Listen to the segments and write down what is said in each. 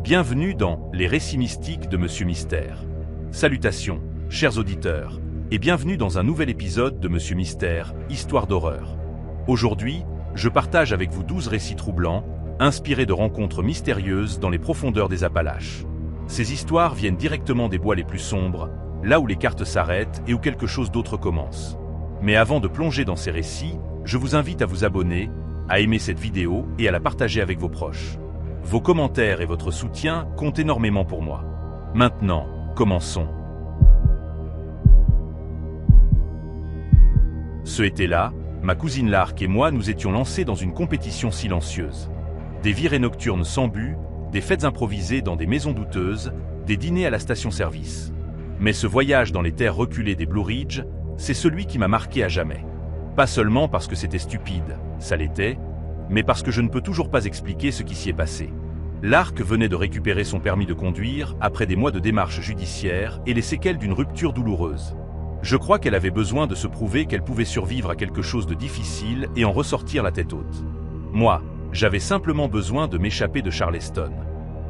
Bienvenue dans Les récits mystiques de Monsieur Mystère. Salutations, chers auditeurs, et bienvenue dans un nouvel épisode de Monsieur Mystère, Histoire d'horreur. Aujourd'hui, je partage avec vous 12 récits troublants, inspirés de rencontres mystérieuses dans les profondeurs des Appalaches. Ces histoires viennent directement des bois les plus sombres, là où les cartes s'arrêtent et où quelque chose d'autre commence. Mais avant de plonger dans ces récits, je vous invite à vous abonner, à aimer cette vidéo et à la partager avec vos proches. Vos commentaires et votre soutien comptent énormément pour moi. Maintenant, commençons. Ce été-là, ma cousine Lark et moi nous étions lancés dans une compétition silencieuse. Des virées nocturnes sans but, des fêtes improvisées dans des maisons douteuses, des dîners à la station-service. Mais ce voyage dans les terres reculées des Blue Ridge, c'est celui qui m'a marqué à jamais. Pas seulement parce que c'était stupide, ça l'était, mais parce que je ne peux toujours pas expliquer ce qui s'y est passé. Lark venait de récupérer son permis de conduire après des mois de démarches judiciaires et les séquelles d'une rupture douloureuse. Je crois qu'elle avait besoin de se prouver qu'elle pouvait survivre à quelque chose de difficile et en ressortir la tête haute. Moi, j'avais simplement besoin de m'échapper de Charleston.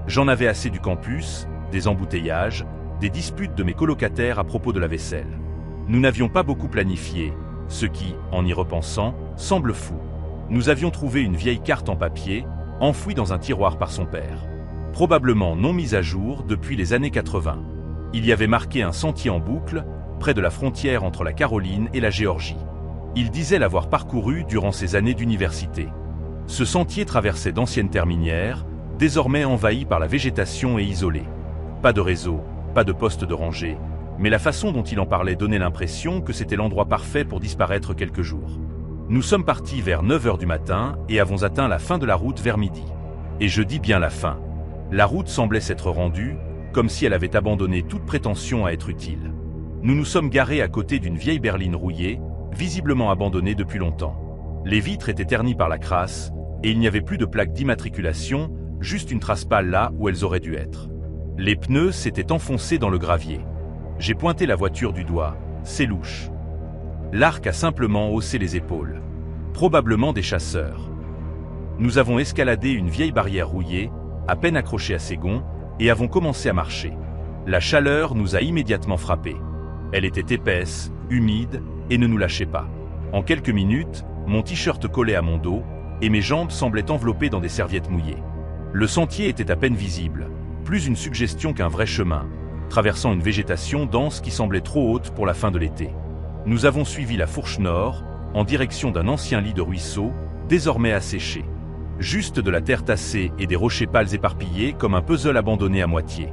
J'en avais assez du campus, des embouteillages, des disputes de mes colocataires à propos de la vaisselle. Nous n'avions pas beaucoup planifié, ce qui, en y repensant, semble fou. Nous avions trouvé une vieille carte en papier, enfouie dans un tiroir par son père. Probablement non mise à jour depuis les années 80. Il y avait marqué un sentier en boucle, près de la frontière entre la Caroline et la Géorgie. Il disait l'avoir parcouru durant ses années d'université. Ce sentier traversait d'anciennes terres minières, désormais envahies par la végétation et isolées. Pas de réseau, pas de poste de rangée, mais la façon dont il en parlait donnait l'impression que c'était l'endroit parfait pour disparaître quelques jours. Nous sommes partis vers 9h du matin et avons atteint la fin de la route vers midi. Et je dis bien la fin. La route semblait s'être rendue, comme si elle avait abandonné toute prétention à être utile. Nous nous sommes garés à côté d'une vieille berline rouillée, visiblement abandonnée depuis longtemps. Les vitres étaient ternies par la crasse, et il n'y avait plus de plaque d'immatriculation, juste une trace pâle là où elles auraient dû être. Les pneus s'étaient enfoncés dans le gravier. J'ai pointé la voiture du doigt, c'est louche. Lark a simplement haussé les épaules. Probablement des chasseurs. Nous avons escaladé une vieille barrière rouillée, à peine accrochée à ses gonds, et avons commencé à marcher. La chaleur nous a immédiatement frappés. Elle était épaisse, humide, et ne nous lâchait pas. En quelques minutes, mon t-shirt collait à mon dos, et mes jambes semblaient enveloppées dans des serviettes mouillées. Le sentier était à peine visible, plus une suggestion qu'un vrai chemin, traversant une végétation dense qui semblait trop haute pour la fin de l'été. Nous avons suivi la fourche nord, en direction d'un ancien lit de ruisseau, désormais asséché. Juste de la terre tassée et des rochers pâles éparpillés comme un puzzle abandonné à moitié.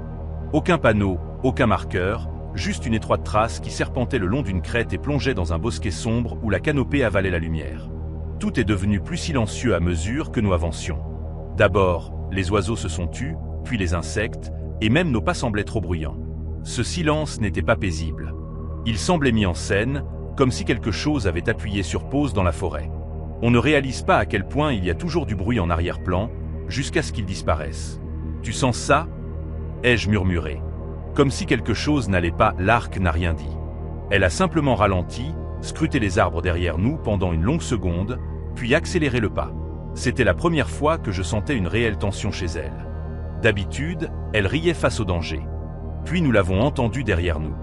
Aucun panneau, aucun marqueur, juste une étroite trace qui serpentait le long d'une crête et plongeait dans un bosquet sombre où la canopée avalait la lumière. Tout est devenu plus silencieux à mesure que nous avancions. D'abord, les oiseaux se sont tus, puis les insectes, et même nos pas semblaient trop bruyants. Ce silence n'était pas paisible. Il semblait mis en scène, comme si quelque chose avait appuyé sur pause dans la forêt. On ne réalise pas à quel point il y a toujours du bruit en arrière-plan, jusqu'à ce qu'il disparaisse. « Tu sens ça ?» ai-je murmuré. Comme si quelque chose n'allait pas, Lark n'a rien dit. Elle a simplement ralenti, scruté les arbres derrière nous pendant une longue seconde, puis accéléré le pas. C'était la première fois que je sentais une réelle tension chez elle. D'habitude, elle riait face au danger. Puis nous l'avons entendue derrière nous.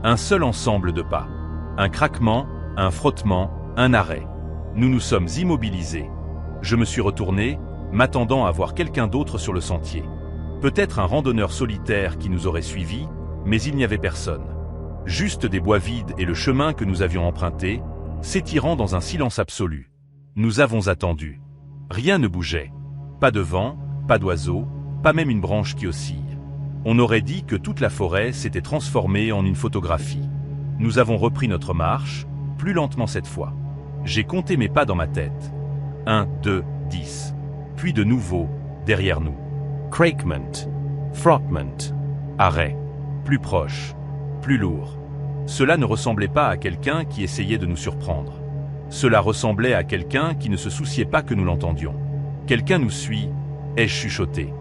Un seul ensemble de pas. Un craquement, un frottement, un arrêt. Nous nous sommes immobilisés. Je me suis retourné, m'attendant à voir quelqu'un d'autre sur le sentier. Peut-être un randonneur solitaire qui nous aurait suivis, mais il n'y avait personne. Juste des bois vides et le chemin que nous avions emprunté, s'étirant dans un silence absolu. Nous avons attendu. Rien ne bougeait. Pas de vent, pas d'oiseau, pas même une branche qui oscille. On aurait dit que toute la forêt s'était transformée en une photographie. Nous avons repris notre marche, plus lentement cette fois. J'ai compté mes pas dans ma tête. 1, 2, 10. Puis de nouveau, derrière nous. Craquement, frottement, arrêt. Plus proche, plus lourd. Cela ne ressemblait pas à quelqu'un qui essayait de nous surprendre. Cela ressemblait à quelqu'un qui ne se souciait pas que nous l'entendions. Quelqu'un nous suit, ai-je chuchoté.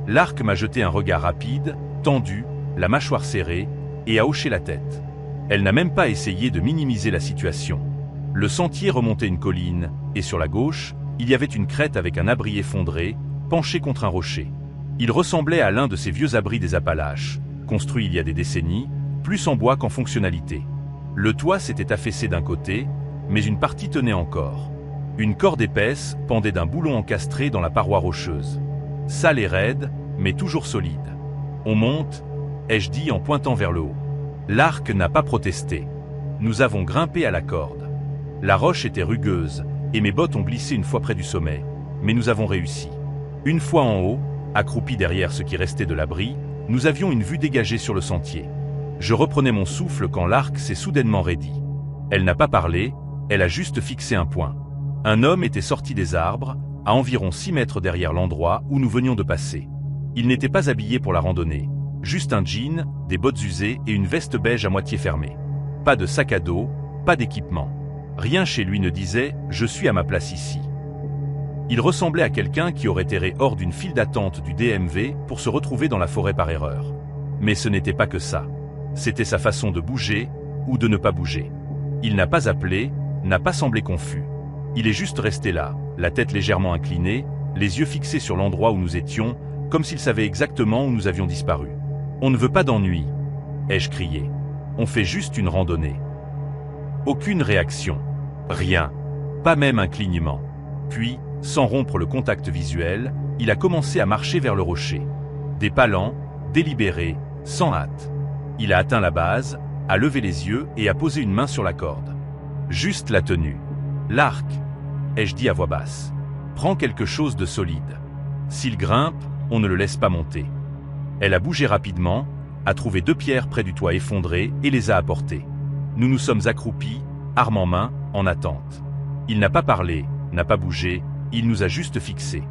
Lark m'a jeté un regard rapide, tendu, la mâchoire serrée, et a hoché la tête. Elle n'a même pas essayé de minimiser la situation. Le sentier remontait une colline, et sur la gauche, il y avait une crête avec un abri effondré, penché contre un rocher. Il ressemblait à l'un de ces vieux abris des Appalaches, construits il y a des décennies, plus en bois qu'en fonctionnalité. Le toit s'était affaissé d'un côté, mais une partie tenait encore. Une corde épaisse pendait d'un boulon encastré dans la paroi rocheuse. Sale et raide, mais toujours solide. « On monte » ai-je dit en pointant vers le haut. L'arc n'a pas protesté. Nous avons grimpé à la corde. La roche était rugueuse, et mes bottes ont glissé une fois près du sommet, mais nous avons réussi. Une fois en haut, accroupis derrière ce qui restait de l'abri, nous avions une vue dégagée sur le sentier. Je reprenais mon souffle quand l'arc s'est soudainement raidi. Elle n'a pas parlé, elle a juste fixé un point. Un homme était sorti des arbres, à environ 6 mètres derrière l'endroit où nous venions de passer. Il n'était pas habillé pour la randonnée, juste un jean, des bottes usées et une veste beige à moitié fermée. Pas de sac à dos, pas d'équipement. Rien chez lui ne disait « je suis à ma place ici ». Il ressemblait à quelqu'un qui aurait erré hors d'une file d'attente du DMV pour se retrouver dans la forêt par erreur. Mais ce n'était pas que ça. C'était sa façon de bouger ou de ne pas bouger. Il n'a pas appelé, n'a pas semblé confus. Il est juste resté là, la tête légèrement inclinée, les yeux fixés sur l'endroit où nous étions, comme s'il savait exactement où nous avions disparu. « On ne veut pas d'ennui », ai-je crié. « On fait juste une randonnée. » Aucune réaction. Rien. Pas même un clignement. Puis, sans rompre le contact visuel, il a commencé à marcher vers le rocher. Des pas lents, délibérés, sans hâte. Il a atteint la base, a levé les yeux et a posé une main sur la corde. Juste la tenue. L'arc, ai-je dit à voix basse. Prends quelque chose de solide. S'il grimpe, on ne le laisse pas monter. Elle a bougé rapidement, a trouvé 2 pierres près du toit effondré et les a apportées. Nous nous sommes accroupis, armes en main, en attente. Il n'a pas parlé, n'a pas bougé, il nous a juste fixés.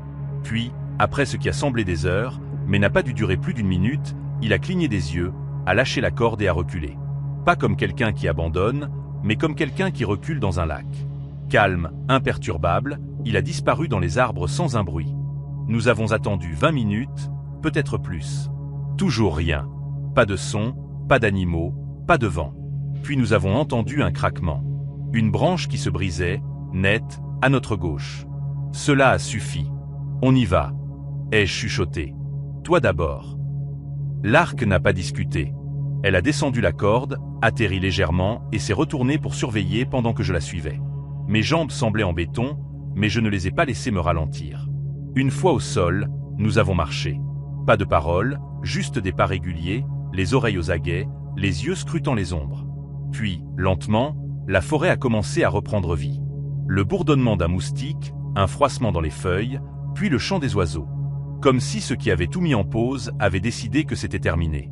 Puis, après ce qui a semblé des heures, mais n'a pas dû durer plus d'1 minute, il a cligné des yeux, a lâché la corde et a reculé. Pas comme quelqu'un qui abandonne, mais comme quelqu'un qui recule dans un lac. Calme, imperturbable, il a disparu dans les arbres sans un bruit. Nous avons attendu 20 minutes, peut-être plus. Toujours rien. Pas de son, pas d'animaux, pas de vent. Puis nous avons entendu un craquement. Une branche qui se brisait, nette, à notre gauche. Cela a suffi. On y va, ai-je chuchoté. Toi d'abord. L'arc n'a pas discuté. Elle a descendu la corde, atterri légèrement et s'est retournée pour surveiller pendant que je la suivais. Mes jambes semblaient en béton, mais je ne les ai pas laissées me ralentir. Une fois au sol, nous avons marché. Pas de paroles, juste des pas réguliers, les oreilles aux aguets, les yeux scrutant les ombres. Puis, lentement, la forêt a commencé à reprendre vie. Le bourdonnement d'un moustique, un froissement dans les feuilles, puis le chant des oiseaux. Comme si ceux qui avaient tout mis en pause avaient décidé que c'était terminé.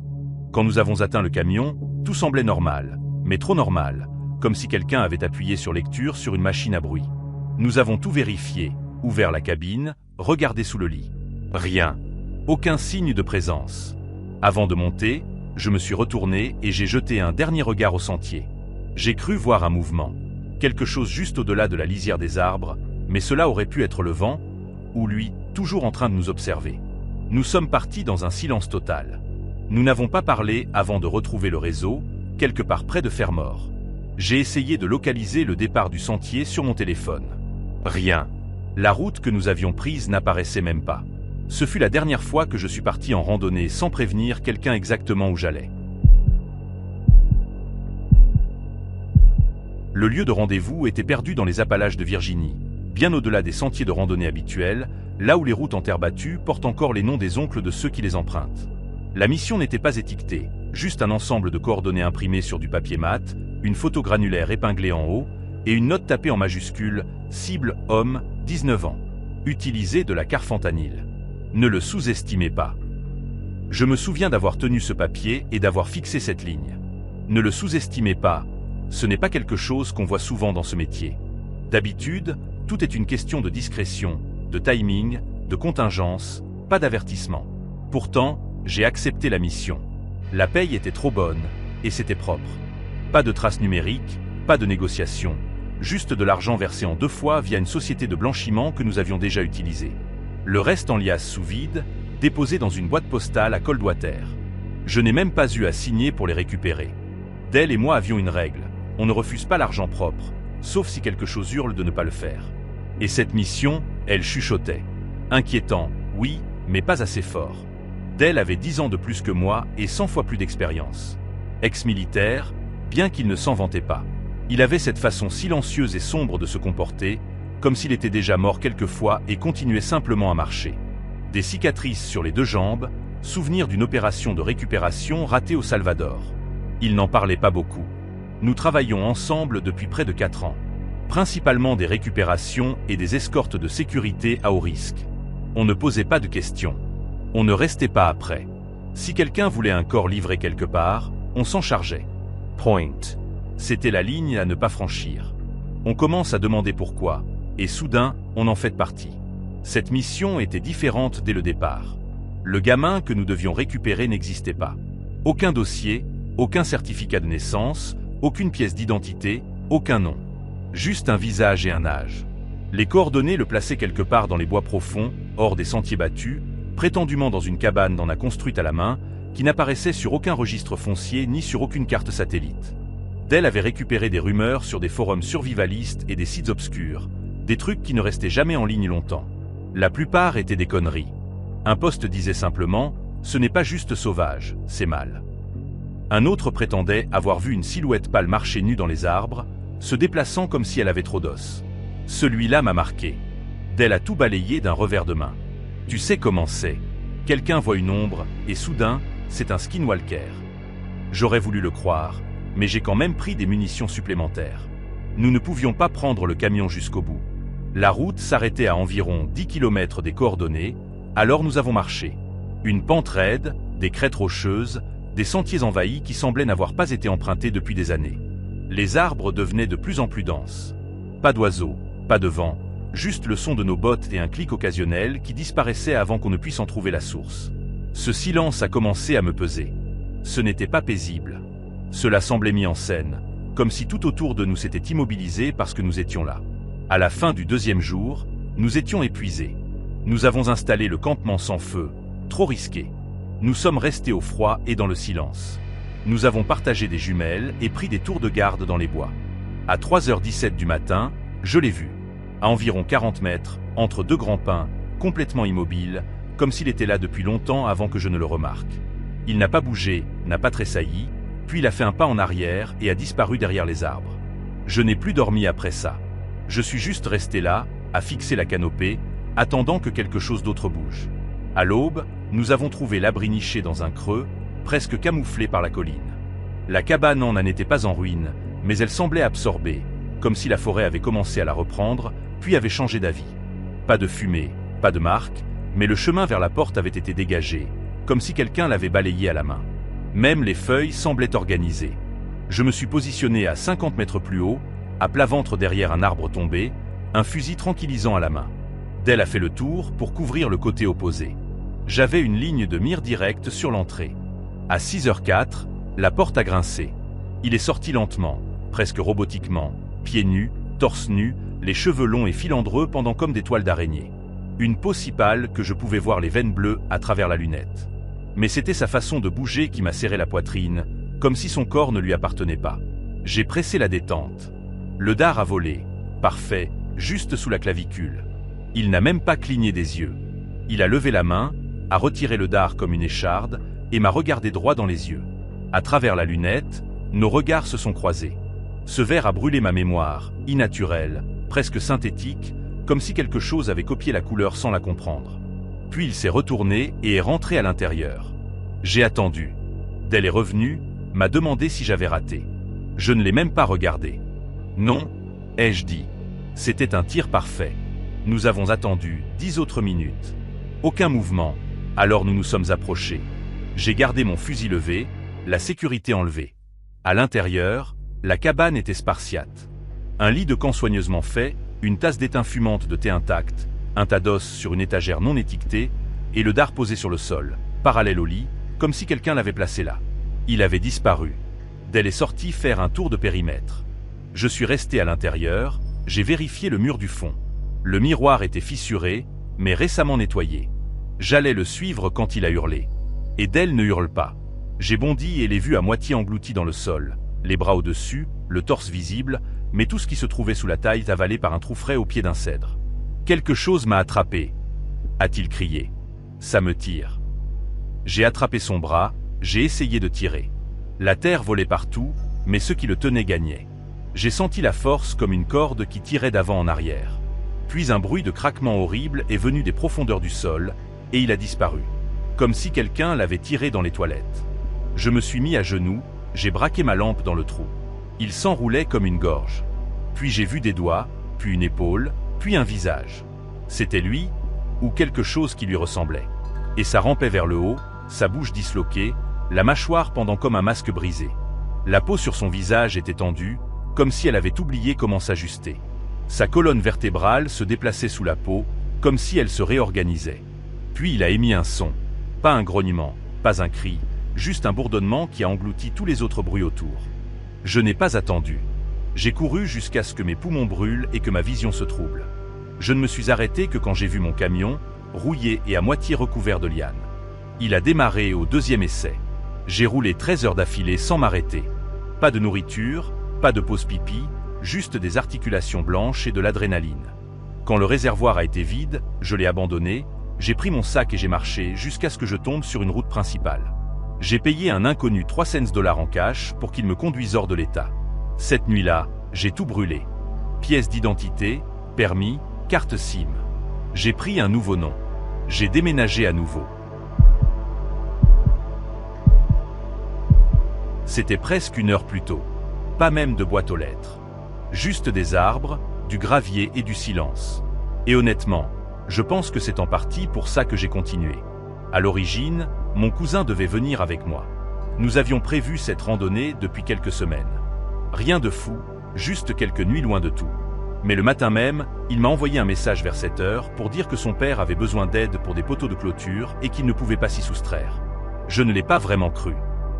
Quand nous avons atteint le camion, tout semblait normal, mais trop normal, comme si quelqu'un avait appuyé sur lecture sur une machine à bruit. Nous avons tout vérifié, ouvert la cabine, regardé sous le lit. Rien. Aucun signe de présence. Avant de monter, je me suis retourné et j'ai jeté un dernier regard au sentier. J'ai cru voir un mouvement. Quelque chose juste au-delà de la lisière des arbres, mais cela aurait pu être le vent, ou lui, toujours en train de nous observer. Nous sommes partis dans un silence total. Nous n'avons pas parlé avant de retrouver le réseau, quelque part près de Fermort. J'ai essayé de localiser le départ du sentier sur mon téléphone. Rien. La route que nous avions prise n'apparaissait même pas. Ce fut la dernière fois que je suis parti en randonnée sans prévenir quelqu'un exactement où j'allais. Le lieu de rendez-vous était perdu dans les Appalaches de Virginie, bien au-delà des sentiers de randonnée habituels, là où les routes en terre battue portent encore les noms des oncles de ceux qui les empruntent. La mission n'était pas étiquetée, juste un ensemble de coordonnées imprimées sur du papier mat, une photo granulaire épinglée en haut, et une note tapée en majuscule « Cible homme, 19 ans. Utilisé de la carfentanil. Ne le sous-estimez pas. » Je me souviens d'avoir tenu ce papier et d'avoir fixé cette ligne. Ne le sous-estimez pas, ce n'est pas quelque chose qu'on voit souvent dans ce métier. D'habitude, tout est une question de discrétion, de timing, de contingence, pas d'avertissement. Pourtant, j'ai accepté la mission. La paye était trop bonne, et c'était propre. Pas de traces numériques, pas de négociation, juste de l'argent versé en 2 fois via une société de blanchiment que nous avions déjà utilisée. Le reste en liasse sous vide, déposé dans une boîte postale à Coldwater. Je n'ai même pas eu à signer pour les récupérer. Dell et moi avions une règle, on ne refuse pas l'argent propre, sauf si quelque chose hurle de ne pas le faire. Et cette mission, elle chuchotait. Inquiétant, oui, mais pas assez fort. Dell avait 10 ans de plus que moi et 100 fois plus d'expérience. Ex-militaire, bien qu'il ne s'en vantait pas. Il avait cette façon silencieuse et sombre de se comporter, comme s'il était déjà mort quelquefois et continuait simplement à marcher. Des cicatrices sur les 2 jambes, souvenir d'une opération de récupération ratée au Salvador. Il n'en parlait pas beaucoup. Nous travaillons ensemble depuis près de 4 ans. Principalement des récupérations et des escortes de sécurité à haut risque. On ne posait pas de questions. On ne restait pas après. Si quelqu'un voulait un corps livré quelque part, on s'en chargeait. Point. C'était la ligne à ne pas franchir. On commence à demander pourquoi, et soudain, on en fait partie. Cette mission était différente dès le départ. Le gamin que nous devions récupérer n'existait pas. Aucun dossier, aucun certificat de naissance, aucune pièce d'identité, aucun nom. Juste un visage et un âge. Les coordonnées le plaçaient quelque part dans les bois profonds, hors des sentiers battus, prétendument dans une cabane d'en a construite à la main, qui n'apparaissait sur aucun registre foncier ni sur aucune carte satellite. Dell avait récupéré des rumeurs sur des forums survivalistes et des sites obscurs, des trucs qui ne restaient jamais en ligne longtemps. La plupart étaient des conneries. Un poste disait simplement « Ce n'est pas juste sauvage, c'est mal ». Un autre prétendait avoir vu une silhouette pâle marcher nue dans les arbres, se déplaçant comme si elle avait trop d'os. Celui-là m'a marqué. Dell a tout balayé d'un revers de main. Tu sais comment c'est. Quelqu'un voit une ombre, et soudain, c'est un skinwalker. J'aurais voulu le croire, mais j'ai quand même pris des munitions supplémentaires. Nous ne pouvions pas prendre le camion jusqu'au bout. La route s'arrêtait à environ 10 km des coordonnées, alors nous avons marché. Une pente raide, des crêtes rocheuses, des sentiers envahis qui semblaient n'avoir pas été empruntés depuis des années. Les arbres devenaient de plus en plus denses. Pas d'oiseaux, pas de vent, juste le son de nos bottes et un clic occasionnel qui disparaissait avant qu'on ne puisse en trouver la source. Ce silence a commencé à me peser. Ce n'était pas paisible. Cela semblait mis en scène, comme si tout autour de nous s'était immobilisé parce que nous étions là. À la fin du 2e jour, nous étions épuisés. Nous avons installé le campement sans feu, trop risqué. Nous sommes restés au froid et dans le silence. Nous avons partagé des jumelles et pris des tours de garde dans les bois. À 3h17 du matin, je l'ai vu. À environ 40 mètres, entre 2 grands pins, complètement immobile, comme s'il était là depuis longtemps avant que je ne le remarque. Il n'a pas bougé, n'a pas tressailli, puis il a fait un pas en arrière et a disparu derrière les arbres. Je n'ai plus dormi après ça. Je suis juste resté là, à fixer la canopée, attendant que quelque chose d'autre bouge. À l'aube, nous avons trouvé l'abri niché dans un creux, presque camouflé par la colline. La cabane n'en était pas en ruine, mais elle semblait absorbée, comme si la forêt avait commencé à la reprendre, puis avait changé d'avis. Pas de fumée, pas de marque, mais le chemin vers la porte avait été dégagé, comme si quelqu'un l'avait balayé à la main. Même les feuilles semblaient organisées. Je me suis positionné à 50 mètres plus haut, à plat ventre derrière un arbre tombé, un fusil tranquillisant à la main. Dell a fait le tour pour couvrir le côté opposé. J'avais une ligne de mire directe sur l'entrée. À 6h04, la porte a grincé. Il est sorti lentement, presque robotiquement, pieds nus, torse nu, les cheveux longs et filandreux pendant comme des toiles d'araignée. Une peau si pâle que je pouvais voir les veines bleues à travers la lunette. Mais c'était sa façon de bouger qui m'a serré la poitrine, comme si son corps ne lui appartenait pas. J'ai pressé la détente. Le dard a volé, parfait, juste sous la clavicule. Il n'a même pas cligné des yeux. Il a levé la main, a retiré le dard comme une écharde, et m'a regardé droit dans les yeux. À travers la lunette, nos regards se sont croisés. Ce verre a brûlé ma mémoire, innaturelle, presque synthétique, comme si quelque chose avait copié la couleur sans la comprendre. Puis il s'est retourné et est rentré à l'intérieur. J'ai attendu. Dell est revenu, m'a demandé si j'avais raté. Je ne l'ai même pas regardé. Non, ai-je dit. C'était un tir parfait. Nous avons attendu 10 autres minutes. Aucun mouvement, alors nous nous sommes approchés. J'ai gardé mon fusil levé, la sécurité enlevée. À l'intérieur, la cabane était spartiate. Un lit de camp soigneusement fait, une tasse d'étain fumante de thé intact, un tas d'os sur une étagère non étiquetée, et le dard posé sur le sol, parallèle au lit, comme si quelqu'un l'avait placé là. Il avait disparu. Dell est sorti faire un tour de périmètre. Je suis resté à l'intérieur, j'ai vérifié le mur du fond. Le miroir était fissuré, mais récemment nettoyé. J'allais le suivre quand il a hurlé. Et Dell ne hurle pas. J'ai bondi et l'ai vu à moitié englouti dans le sol, les bras au-dessus, le torse visible, mais tout ce qui se trouvait sous la taille est avalé par un trou frais au pied d'un cèdre. Quelque chose m'a attrapé, a-t-il crié. Ça me tire. J'ai attrapé son bras, j'ai essayé de tirer. La terre volait partout, mais ceux qui le tenaient gagnaient. J'ai senti la force comme une corde qui tirait d'avant en arrière. Puis un bruit de craquement horrible est venu des profondeurs du sol, et il a disparu. Comme si quelqu'un l'avait tiré dans les toilettes. Je me suis mis à genoux, j'ai braqué ma lampe dans le trou. Il s'enroulait comme une gorge. Puis j'ai vu des doigts, puis une épaule, puis un visage. C'était lui, ou quelque chose qui lui ressemblait. Et ça rampait vers le haut, sa bouche disloquée, la mâchoire pendant comme un masque brisé. La peau sur son visage était tendue, comme si elle avait oublié comment s'ajuster. Sa colonne vertébrale se déplaçait sous la peau, comme si elle se réorganisait. Puis il a émis un son. Pas un grognement, pas un cri, juste un bourdonnement qui a englouti tous les autres bruits autour. Je n'ai pas attendu. J'ai couru jusqu'à ce que mes poumons brûlent et que ma vision se trouble. Je ne me suis arrêté que quand j'ai vu mon camion, rouillé et à moitié recouvert de lianes. Il a démarré au deuxième essai. J'ai roulé 13 heures d'affilée sans m'arrêter. Pas de nourriture, pas de pause pipi, juste des articulations blanches et de l'adrénaline. Quand le réservoir a été vide, je l'ai abandonné, j'ai pris mon sac et j'ai marché jusqu'à ce que je tombe sur une route principale. J'ai payé un inconnu 300 $ en cash pour qu'il me conduise hors de l'état. Cette nuit-là, j'ai tout brûlé. Pièces d'identité, permis, carte SIM. J'ai pris un nouveau nom. J'ai déménagé à nouveau. C'était presque 1 heure plus tôt. Pas même de boîte aux lettres. Juste des arbres, du gravier et du silence. Et honnêtement, je pense que c'est en partie pour ça que j'ai continué. À l'origine, mon cousin devait venir avec moi. Nous avions prévu cette randonnée depuis quelques semaines. Rien de fou, juste quelques nuits loin de tout. Mais le matin même, il m'a envoyé un message vers 7 heures pour dire que son père avait besoin d'aide pour des poteaux de clôture et qu'il ne pouvait pas s'y soustraire. Je ne l'ai pas vraiment cru.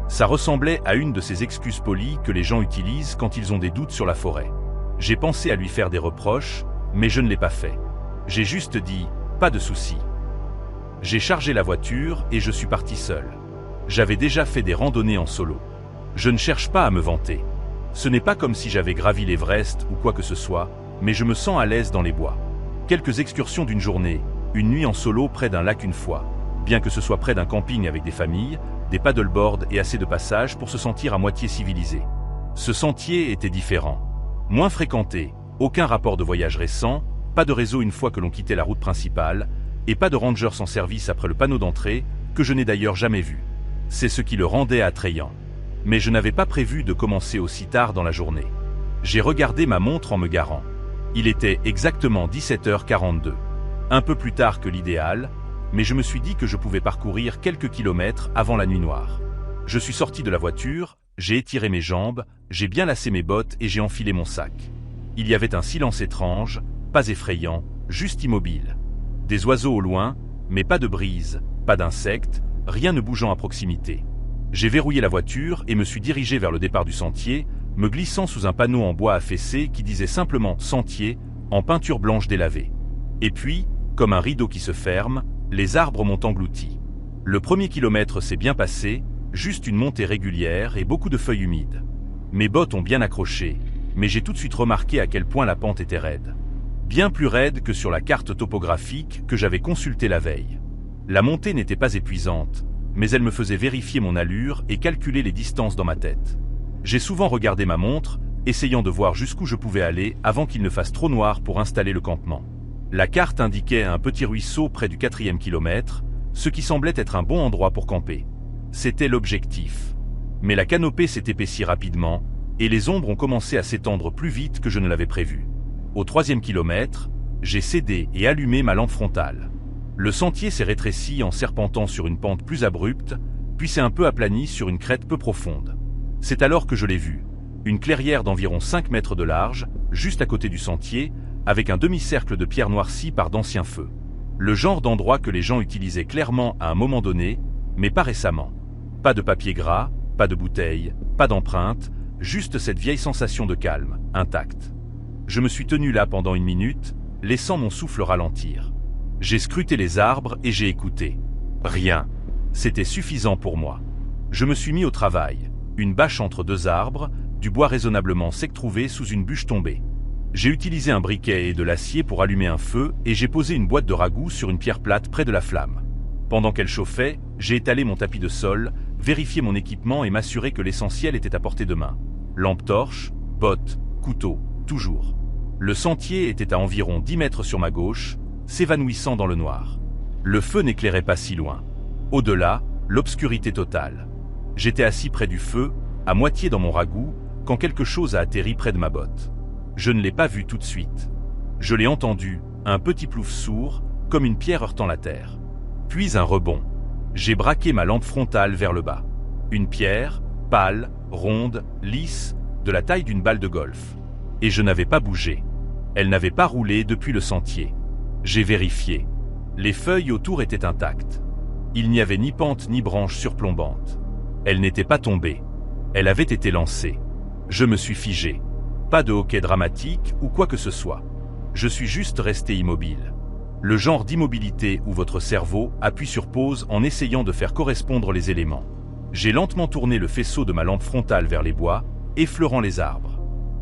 Ça ressemblait à une de ces excuses polies que les gens utilisent quand ils ont des doutes sur la forêt. J'ai pensé à lui faire des reproches, mais je ne l'ai pas fait. J'ai juste dit « pas de souci ». J'ai chargé la voiture et je suis parti seul. J'avais déjà fait des randonnées en solo. Je ne cherche pas à me vanter. Ce n'est pas comme si j'avais gravi l'Everest ou quoi que ce soit, mais je me sens à l'aise dans les bois. Quelques excursions d'une journée, une nuit en solo près d'un lac une fois, bien que ce soit près d'un camping avec des familles, des paddleboards et assez de passages pour se sentir à moitié civilisé. Ce sentier était différent. Moins fréquenté, aucun rapport de voyage récent, pas de réseau une fois que l'on quittait la route principale, et pas de rangers sans service après le panneau d'entrée, que je n'ai d'ailleurs jamais vu. C'est ce qui le rendait attrayant. Mais je n'avais pas prévu de commencer aussi tard dans la journée. J'ai regardé ma montre en me garant. Il était exactement 17h42. Un peu plus tard que l'idéal, mais je me suis dit que je pouvais parcourir quelques kilomètres avant la nuit noire. Je suis sorti de la voiture, j'ai étiré mes jambes, j'ai bien lacé mes bottes et j'ai enfilé mon sac. Il y avait un silence étrange, pas effrayant, juste immobile. Des oiseaux au loin, mais pas de brise, pas d'insectes, rien ne bougeant à proximité. J'ai verrouillé la voiture et me suis dirigé vers le départ du sentier, me glissant sous un panneau en bois affaissé qui disait simplement « Sentier » en peinture blanche délavée. Et puis, comme un rideau qui se ferme, les arbres m'ont englouti. Le premier kilomètre s'est bien passé, juste une montée régulière et beaucoup de feuilles humides. Mes bottes ont bien accroché, mais j'ai tout de suite remarqué à quel point la pente était raide. Bien plus raide que sur la carte topographique que j'avais consultée la veille. La montée n'était pas épuisante, mais elle me faisait vérifier mon allure et calculer les distances dans ma tête. J'ai souvent regardé ma montre, essayant de voir jusqu'où je pouvais aller avant qu'il ne fasse trop noir pour installer le campement. La carte indiquait un petit ruisseau près du 4e kilomètre, ce qui semblait être un bon endroit pour camper. C'était l'objectif. Mais la canopée s'est épaissie rapidement, et les ombres ont commencé à s'étendre plus vite que je ne l'avais prévu. Au 3e kilomètre, j'ai cédé et allumé ma lampe frontale. Le sentier s'est rétréci en serpentant sur une pente plus abrupte, puis s'est un peu aplani sur une crête peu profonde. C'est alors que je l'ai vu. Une clairière d'environ 5 mètres de large, juste à côté du sentier, avec un demi-cercle de pierres noircies par d'anciens feux. Le genre d'endroit que les gens utilisaient clairement à un moment donné, mais pas récemment. Pas de papier gras, pas de bouteilles, pas d'empreintes, juste cette vieille sensation de calme, intacte. Je me suis tenu là pendant 1 minute, laissant mon souffle ralentir. J'ai scruté les arbres et j'ai écouté. Rien. C'était suffisant pour moi. Je me suis mis au travail. Une bâche entre 2 arbres, du bois raisonnablement sec trouvé sous une bûche tombée. J'ai utilisé un briquet et de l'acier pour allumer un feu et j'ai posé une boîte de ragoût sur une pierre plate près de la flamme. Pendant qu'elle chauffait, J'ai étalé mon tapis de sol, vérifié mon équipement et m'assuré que l'essentiel était à portée de main. Lampe torche, bottes, couteau, toujours. Le sentier était à environ 10 mètres sur ma gauche, s'évanouissant dans le noir. Le feu n'éclairait pas si loin. Au-delà, l'obscurité totale. J'étais assis près du feu, à moitié dans mon ragoût, quand quelque chose a atterri près de ma botte. Je ne l'ai pas vu tout de suite. Je l'ai entendu, un petit plouf sourd, comme une pierre heurtant la terre. Puis un rebond. J'ai braqué ma lampe frontale vers le bas. Une pierre, pâle, ronde, lisse, de la taille d'une balle de golf. Et je n'avais pas bougé. Elle n'avait pas roulé depuis le sentier. J'ai vérifié. Les feuilles autour étaient intactes. Il n'y avait ni pente ni branche surplombante. Elle n'était pas tombée. Elle avait été lancée. Je me suis figé. Pas de hoquet dramatique ou quoi que ce soit. Je suis juste resté immobile. Le genre d'immobilité où votre cerveau appuie sur pause en essayant de faire correspondre les éléments. J'ai lentement tourné le faisceau de ma lampe frontale vers les bois, effleurant les arbres.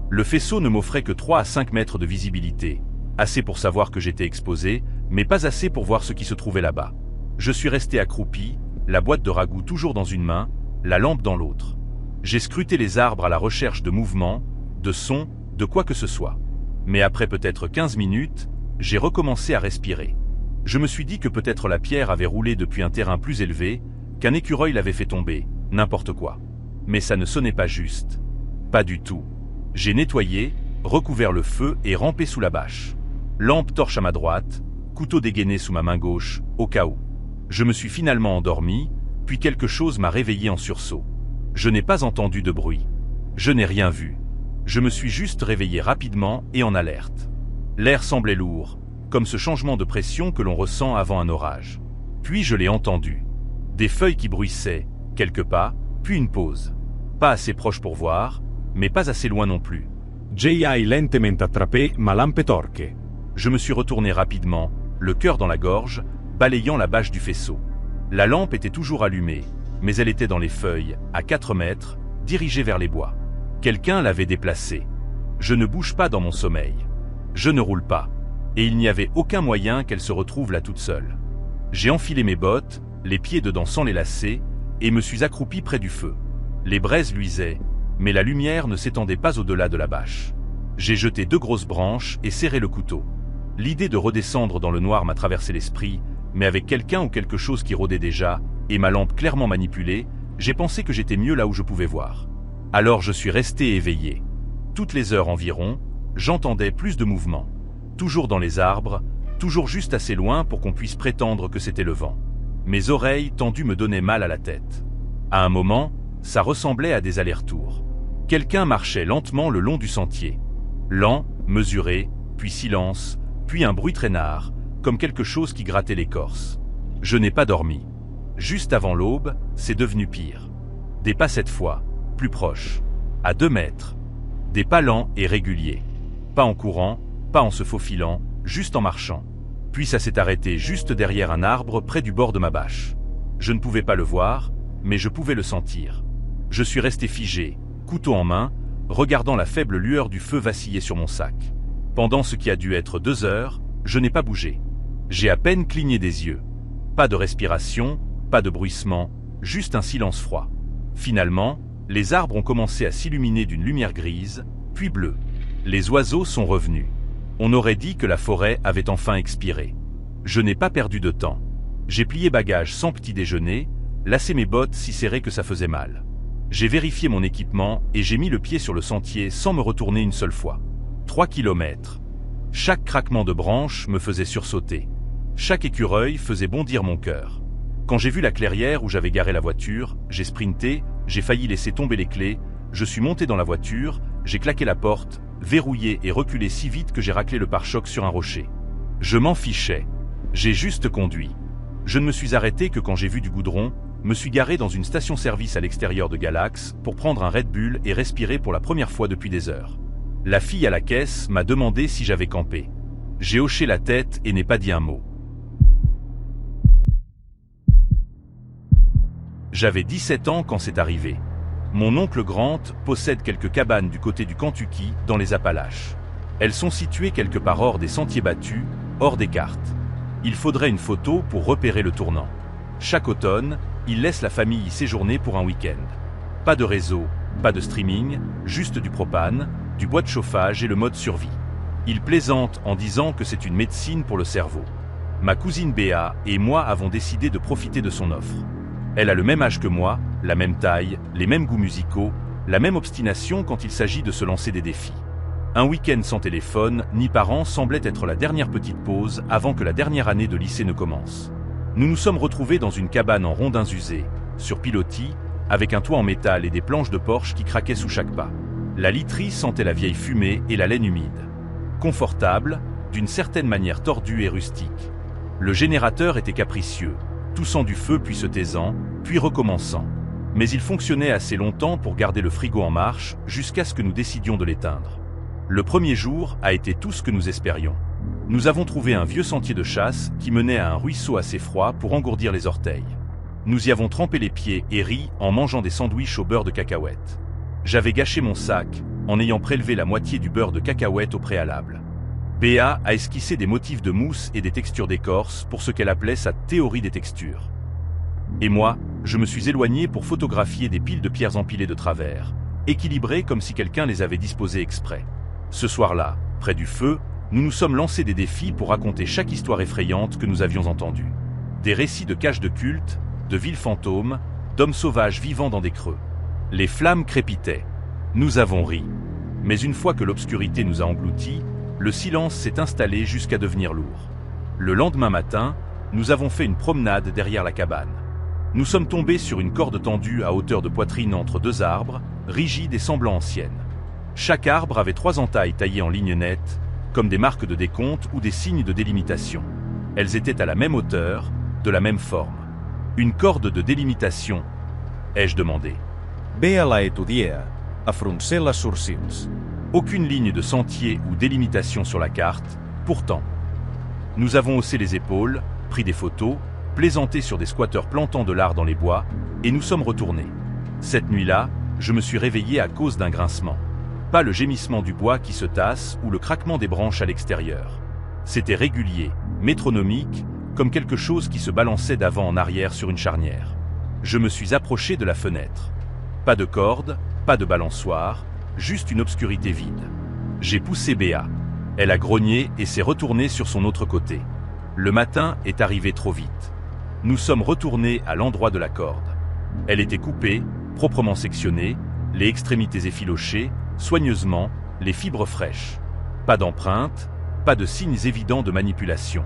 Le faisceau ne m'offrait que 3 à 5 mètres de visibilité, assez pour savoir que j'étais exposé, mais pas assez pour voir ce qui se trouvait là-bas. Je suis resté accroupi, la boîte de ragoût toujours dans une main, la lampe dans l'autre. J'ai scruté les arbres à la recherche de mouvements, de sons, de quoi que ce soit. Mais après peut-être 15 minutes, j'ai recommencé à respirer. Je me suis dit que peut-être la pierre avait roulé depuis un terrain plus élevé, qu'un écureuil l'avait fait tomber, n'importe quoi. Mais ça ne sonnait pas juste. Pas du tout. J'ai nettoyé, recouvert le feu et rampé sous la bâche. Lampe torche à ma droite, couteau dégainé sous ma main gauche, au cas où. Je me suis finalement endormi, puis quelque chose m'a réveillé en sursaut. Je n'ai pas entendu de bruit. Je n'ai rien vu. Je me suis juste réveillé rapidement et en alerte. L'air semblait lourd, comme ce changement de pression que l'on ressent avant un orage. Puis je l'ai entendu. Des feuilles qui bruissaient, quelques pas, puis une pause. Pas assez proche pour voir, mais pas assez loin non plus. J.I. lentement attrapé ma lampe torche. Je me suis retourné rapidement, le cœur dans la gorge, balayant la bâche du faisceau. La lampe était toujours allumée, mais elle était dans les feuilles, à 4 mètres, dirigée vers les bois. Quelqu'un l'avait déplacée. Je ne bouge pas dans mon sommeil. Je ne roule pas. Et il n'y avait aucun moyen qu'elle se retrouve là toute seule. J'ai enfilé mes bottes, les pieds dedans sans les lacets, et me suis accroupi près du feu. Les braises luisaient, mais la lumière ne s'étendait pas au-delà de la bâche. J'ai jeté 2 grosses branches et serré le couteau. L'idée de redescendre dans le noir m'a traversé l'esprit, mais avec quelqu'un ou quelque chose qui rôdait déjà, et ma lampe clairement manipulée, j'ai pensé que j'étais mieux là où je pouvais voir. Alors je suis resté éveillé. Toutes les heures environ, j'entendais plus de mouvements. Toujours dans les arbres, toujours juste assez loin pour qu'on puisse prétendre que c'était le vent. Mes oreilles tendues me donnaient mal à la tête. À un moment, ça ressemblait à des allers-retours. Quelqu'un marchait lentement le long du sentier. Lent, mesuré, puis silence, puis un bruit traînard, comme quelque chose qui grattait l'écorce. Je n'ai pas dormi. Juste avant l'aube, c'est devenu pire. Des pas cette fois, plus proches, à 2 mètres. Des pas lents et réguliers. Pas en courant, pas en se faufilant, juste en marchant. Puis ça s'est arrêté juste derrière un arbre près du bord de ma bâche. Je ne pouvais pas le voir, mais je pouvais le sentir. Je suis resté figé, couteau en main, regardant la faible lueur du feu vaciller sur mon sac. Pendant ce qui a dû être 2 heures, je n'ai pas bougé. J'ai à peine cligné des yeux. Pas de respiration, pas de bruissement, juste un silence froid. Finalement, les arbres ont commencé à s'illuminer d'une lumière grise, puis bleue. Les oiseaux sont revenus. On aurait dit que la forêt avait enfin expiré. Je n'ai pas perdu de temps. J'ai plié bagages sans petit déjeuner, lacé mes bottes si serrées que ça faisait mal. J'ai vérifié mon équipement et j'ai mis le pied sur le sentier sans me retourner une seule fois. 3 kilomètres. Chaque craquement de branche me faisait sursauter. Chaque écureuil faisait bondir mon cœur. Quand j'ai vu la clairière où j'avais garé la voiture, j'ai sprinté, j'ai failli laisser tomber les clés, je suis monté dans la voiture, j'ai claqué la porte, verrouillé et reculé si vite que j'ai raclé le pare-choc sur un rocher. Je m'en fichais. J'ai juste conduit. Je ne me suis arrêté que quand j'ai vu du goudron, me suis garé dans une station-service à l'extérieur de Galax pour prendre un Red Bull et respirer pour la première fois depuis des heures. La fille à la caisse m'a demandé si j'avais campé. J'ai hoché la tête et n'ai pas dit un mot. J'avais 17 ans quand c'est arrivé. Mon oncle Grant possède quelques cabanes du côté du Kentucky, dans les Appalaches. Elles sont situées quelque part hors des sentiers battus, hors des cartes. Il faudrait une photo pour repérer le tournant. Chaque automne, il laisse la famille y séjourner pour un week-end. Pas de réseau, pas de streaming, juste du propane, du bois de chauffage et le mode survie. Il plaisante en disant que c'est une médecine pour le cerveau. Ma cousine Béa et moi avons décidé de profiter de son offre. Elle a le même âge que moi, la même taille, les mêmes goûts musicaux, la même obstination quand il s'agit de se lancer des défis. Un week-end sans téléphone ni parents semblait être la dernière petite pause avant que la dernière année de lycée ne commence. Nous nous sommes retrouvés dans une cabane en rondins usés, sur pilotis, avec un toit en métal et des planches de porche qui craquaient sous chaque pas. La literie sentait la vieille fumée et la laine humide. Confortable, d'une certaine manière tordue et rustique. Le générateur était capricieux, toussant du feu puis se taisant, puis recommençant. Mais il fonctionnait assez longtemps pour garder le frigo en marche jusqu'à ce que nous décidions de l'éteindre. Le premier jour a été tout ce que nous espérions. Nous avons trouvé un vieux sentier de chasse qui menait à un ruisseau assez froid pour engourdir les orteils. Nous y avons trempé les pieds et ri en mangeant des sandwichs au beurre de cacahuète. J'avais gâché mon sac en ayant prélevé la moitié du beurre de cacahuète au préalable. Béa a esquissé des motifs de mousse et des textures d'écorce pour ce qu'elle appelait sa théorie des textures. Et moi, je me suis éloigné pour photographier des piles de pierres empilées de travers, équilibrées comme si quelqu'un les avait disposées exprès. Ce soir-là, près du feu, nous nous sommes lancés des défis pour raconter chaque histoire effrayante que nous avions entendue. Des récits de caches de culte, de villes fantômes, d'hommes sauvages vivant dans des creux. Les flammes crépitaient. Nous avons ri. Mais une fois que l'obscurité nous a engloutis, le silence s'est installé jusqu'à devenir lourd. Le lendemain matin, nous avons fait une promenade derrière la cabane. Nous sommes tombés sur une corde tendue à hauteur de poitrine entre deux arbres, rigides et semblant anciennes. Chaque arbre avait 3 entailles taillées en lignes nettes, comme des marques de décompte ou des signes de délimitation. Elles étaient à la même hauteur, de la même forme. Une corde de délimitation, ai-je demandé. Béa la etudia, a froncer les sourcils. Aucune ligne de sentier ou délimitation sur la carte, pourtant. Nous avons haussé les épaules, pris des photos, plaisanté sur des squatteurs plantant de l'art dans les bois, et nous sommes retournés. Cette nuit-là, je me suis réveillé à cause d'un grincement. Pas le gémissement du bois qui se tasse ou le craquement des branches à l'extérieur. C'était régulier, métronomique, comme quelque chose qui se balançait d'avant en arrière sur une charnière. Je me suis approché de la fenêtre. Pas de corde, pas de balançoire, juste une obscurité vide. J'ai poussé Béa. Elle a grogné et s'est retournée sur son autre côté. Le matin est arrivé trop vite. Nous sommes retournés à l'endroit de la corde. Elle était coupée, proprement sectionnée, les extrémités effilochées, soigneusement, les fibres fraîches. Pas d'empreintes, pas de signes évidents de manipulation.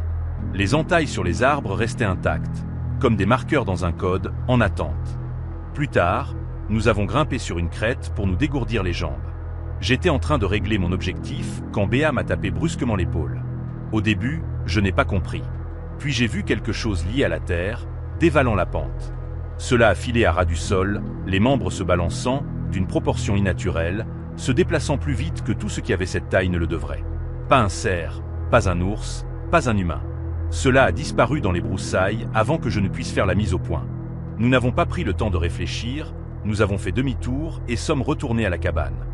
Les entailles sur les arbres restaient intactes, comme des marqueurs dans un code, en attente. Plus tard, nous avons grimpé sur une crête pour nous dégourdir les jambes. J'étais en train de régler mon objectif quand Béa m'a tapé brusquement l'épaule. Au début, je n'ai pas compris. Puis j'ai vu quelque chose lié à la terre, dévalant la pente. Cela a filé à ras du sol, les membres se balançant, d'une proportion innaturelle, se déplaçant plus vite que tout ce qui avait cette taille ne le devrait. Pas un cerf, pas un ours, pas un humain. Cela a disparu dans les broussailles avant que je ne puisse faire la mise au point. Nous n'avons pas pris le temps de réfléchir, nous avons fait demi-tour et sommes retournés à la cabane.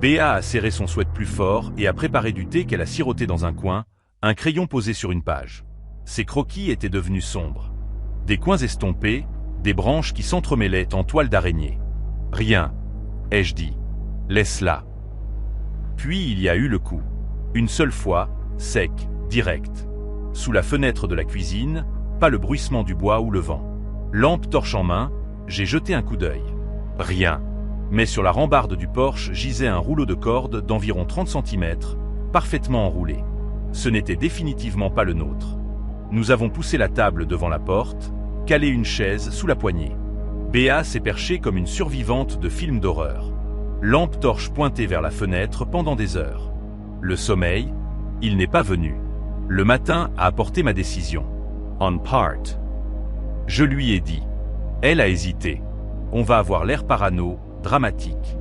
Béa a serré son sweat plus fort et a préparé du thé qu'elle a siroté dans un coin, un crayon posé sur une page. Ses croquis étaient devenus sombres. Des coins estompés, des branches qui s'entremêlaient en toile d'araignée. Rien, ai-je dit. Laisse-la. Puis il y a eu le coup. Une seule fois, sec, direct. Sous la fenêtre de la cuisine, pas le bruissement du bois ou le vent. Lampe torche en main, j'ai jeté un coup d'œil. Rien. Mais sur la rambarde du porche gisait un rouleau de corde d'environ 30 cm, parfaitement enroulé. Ce n'était définitivement pas le nôtre. Nous avons poussé la table devant la porte, calé une chaise sous la poignée. Béa s'est perchée comme une survivante de film d'horreur. Lampe torche pointée vers la fenêtre pendant des heures. Le sommeil, il n'est pas venu. Le matin a apporté ma décision. On part. Je lui ai dit. Elle a hésité. On va avoir l'air parano, dramatique.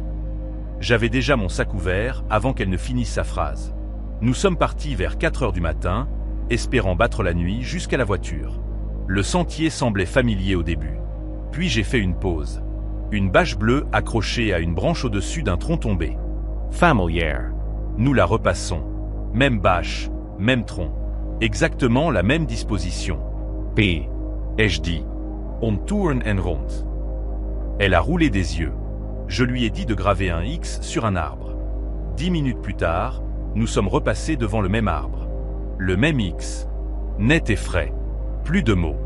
J'avais déjà mon sac ouvert avant qu'elle ne finisse sa phrase. Nous sommes partis vers 4 heures du matin, espérant battre la nuit jusqu'à la voiture. Le sentier semblait familier au début. Puis j'ai fait une pause. Une bâche bleue accrochée à une branche au-dessus d'un tronc tombé. Familière. Nous la repassons. Même bâche, même tronc. Exactement la même disposition. P. Ai-je dit. On tourne en rond. Elle a roulé des yeux. Je lui ai dit de graver un X sur un arbre. 10 minutes plus tard, nous sommes repassés devant le même arbre. Le même X. Net et frais. Plus de mots.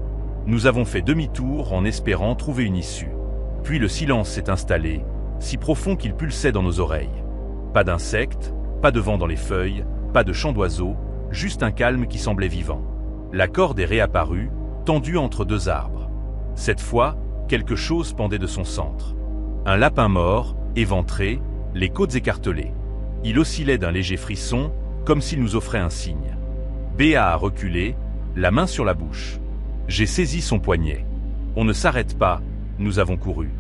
Nous avons fait demi-tour en espérant trouver une issue. Puis le silence s'est installé, si profond qu'il pulsait dans nos oreilles. Pas d'insectes, pas de vent dans les feuilles, pas de chant d'oiseaux, juste un calme qui semblait vivant. La corde est réapparue, tendue entre deux arbres. Cette fois, quelque chose pendait de son centre. Un lapin mort, éventré, les côtes écartelées. Il oscillait d'un léger frisson, comme s'il nous offrait un signe. Béa a reculé, la main sur la bouche. J'ai saisi son poignet. On ne s'arrête pas, nous avons couru.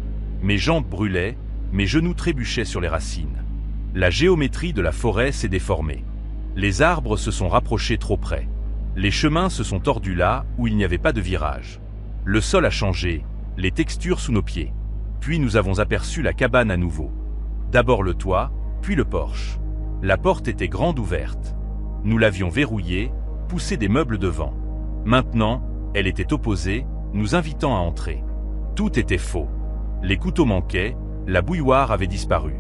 Mes jambes brûlaient, mes genoux trébuchaient sur les racines. La géométrie de la forêt s'est déformée. Les arbres se sont rapprochés trop près. Les chemins se sont tordus là où il n'y avait pas de virage. Le sol a changé, les textures sous nos pieds. Puis nous avons aperçu la cabane à nouveau. D'abord le toit, puis le porche. La porte était grande ouverte. Nous l'avions verrouillée, poussé des meubles devant. Maintenant, elle était opposée, nous invitant à entrer. Tout était faux. Les couteaux manquaient, la bouilloire avait disparu.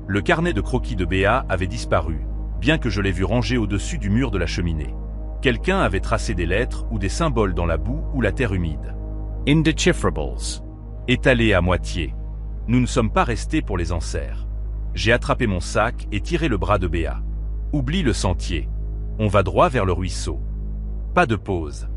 Le carnet de croquis de Béa avait disparu, bien que je l'ai vu rangé au-dessus du mur de la cheminée. Quelqu'un avait tracé des lettres ou des symboles dans la boue ou la terre humide. Indecipherable. Étalés à moitié. Nous ne sommes pas restés pour les enserres. J'ai attrapé mon sac et tiré le bras de Béa. Oublie le sentier. On va droit vers le ruisseau. Pas de pause.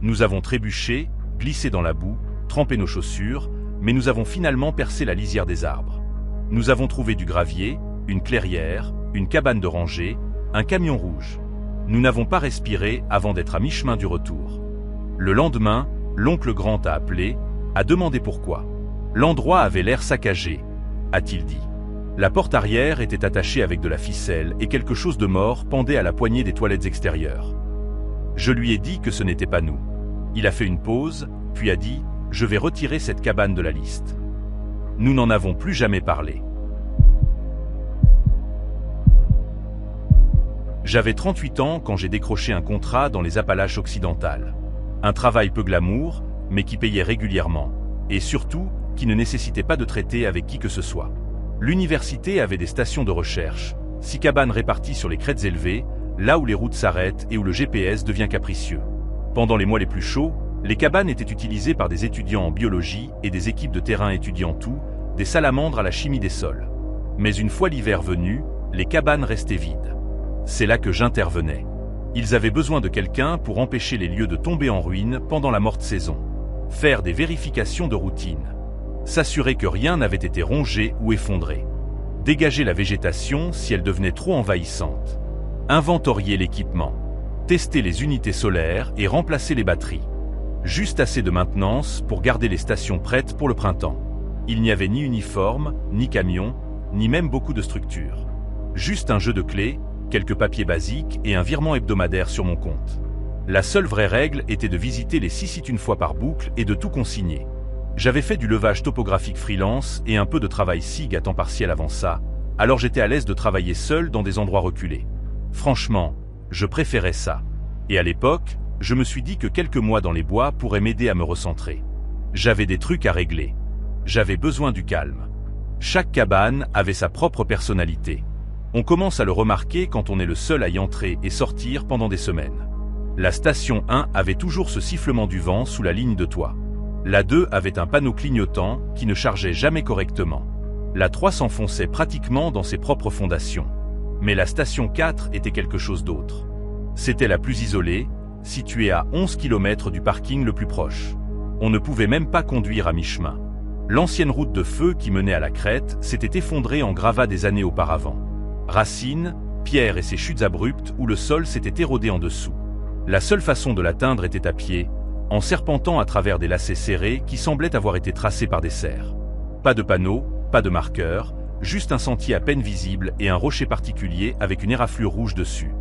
Nous avons trébuché, glissé dans la boue, trempé nos chaussures, mais nous avons finalement percé la lisière des arbres. Nous avons trouvé du gravier, une clairière, une cabane de rangée, un camion rouge. Nous n'avons pas respiré avant d'être à mi-chemin du retour. Le lendemain, l'oncle Grant a appelé, a demandé pourquoi. L'endroit avait l'air saccagé, a-t-il dit. La porte arrière était attachée avec de la ficelle et quelque chose de mort pendait à la poignée des toilettes extérieures. Je lui ai dit que ce n'était pas nous. Il a fait une pause, puis a dit « Je vais retirer cette cabane de la liste ». Nous n'en avons plus jamais parlé. J'avais 38 ans quand j'ai décroché un contrat dans les Appalaches occidentales. Un travail peu glamour, mais qui payait régulièrement, et surtout, qui ne nécessitait pas de traiter avec qui que ce soit. L'université avait des stations de recherche, 6 cabanes réparties sur les crêtes élevées, là où les routes s'arrêtent et où le GPS devient capricieux. Pendant les mois les plus chauds, les cabanes étaient utilisées par des étudiants en biologie et des équipes de terrain étudiant tout, des salamandres à la chimie des sols. Mais une fois l'hiver venu, les cabanes restaient vides. C'est là que j'intervenais. Ils avaient besoin de quelqu'un pour empêcher les lieux de tomber en ruine pendant la morte saison. Faire des vérifications de routine. S'assurer que rien n'avait été rongé ou effondré. Dégager la végétation si elle devenait trop envahissante. Inventorier l'équipement. Tester les unités solaires et remplacer les batteries. Juste assez de maintenance pour garder les stations prêtes pour le printemps. Il n'y avait ni uniforme, ni camion, ni même beaucoup de structures. Juste un jeu de clés, quelques papiers basiques et un virement hebdomadaire sur mon compte. La seule vraie règle était de visiter les 6 sites une fois par boucle et de tout consigner. J'avais fait du levage topographique freelance et un peu de travail SIG à temps partiel avant ça, alors j'étais à l'aise de travailler seul dans des endroits reculés. Franchement, je préférais ça. Et à l'époque, je me suis dit que quelques mois dans les bois pourraient m'aider à me recentrer. J'avais des trucs à régler. J'avais besoin du calme. Chaque cabane avait sa propre personnalité. On commence à le remarquer quand on est le seul à y entrer et sortir pendant des semaines. La station 1 avait toujours ce sifflement du vent sous la ligne de toit. La 2 avait un panneau clignotant qui ne chargeait jamais correctement. La 3 s'enfonçait pratiquement dans ses propres fondations. Mais la station 4 était quelque chose d'autre. C'était la plus isolée, située à 11 km du parking le plus proche. On ne pouvait même pas conduire à mi-chemin. L'ancienne route de feu qui menait à la crête s'était effondrée en gravats des années auparavant. Racines, pierres et ses chutes abruptes où le sol s'était érodé en dessous. La seule façon de l'atteindre était à pied, en serpentant à travers des lacets serrés qui semblaient avoir été tracés par des cerfs. Pas de panneaux, pas de marqueurs, juste un sentier à peine visible et un rocher particulier avec une éraflure rouge dessus.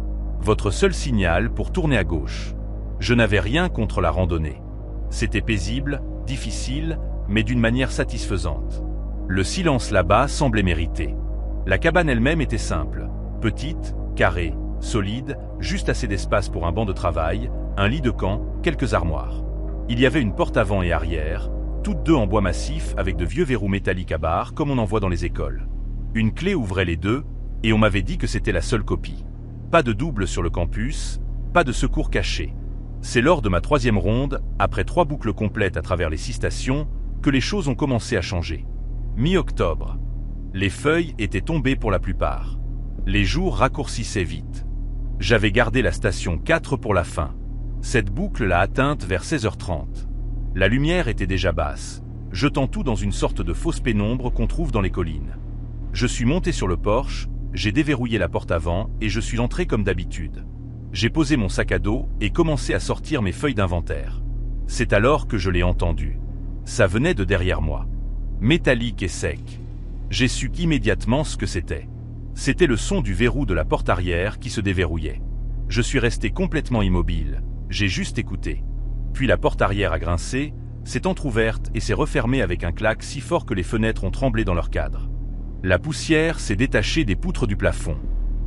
Votre seul signal pour tourner à gauche. Je n'avais rien contre la randonnée. C'était paisible, difficile, mais d'une manière satisfaisante. Le silence là-bas semblait mérité. La cabane elle-même était simple, petite, carrée, solide, juste assez d'espace pour un banc de travail, un lit de camp, quelques armoires. Il y avait une porte avant et arrière, toutes deux en bois massif avec de vieux verrous métalliques à barres comme on en voit dans les écoles. Une clé ouvrait les deux, et on m'avait dit que c'était la seule copie. Pas de double sur le campus, pas de secours caché. C'est lors de ma 3e ronde, après 3 boucles complètes à travers les 6 stations, que les choses ont commencé à changer. Mi-octobre. Les feuilles étaient tombées pour la plupart. Les jours raccourcissaient vite. J'avais gardé la station 4 pour la fin. Cette boucle l'a atteinte vers 16h30. La lumière était déjà basse, jetant tout dans une sorte de fausse pénombre qu'on trouve dans les collines. Je suis monté sur le porche, j'ai déverrouillé la porte avant et je suis entré comme d'habitude. J'ai posé mon sac à dos et commencé à sortir mes feuilles d'inventaire. C'est alors que je l'ai entendu. Ça venait de derrière moi. Métallique et sec. J'ai su immédiatement ce que c'était. C'était le son du verrou de la porte arrière qui se déverrouillait. Je suis resté complètement immobile. J'ai juste écouté. Puis la porte arrière a grincé, s'est entr'ouverte et s'est refermée avec un clac si fort que les fenêtres ont tremblé dans leur cadre. La poussière s'est détachée des poutres du plafond.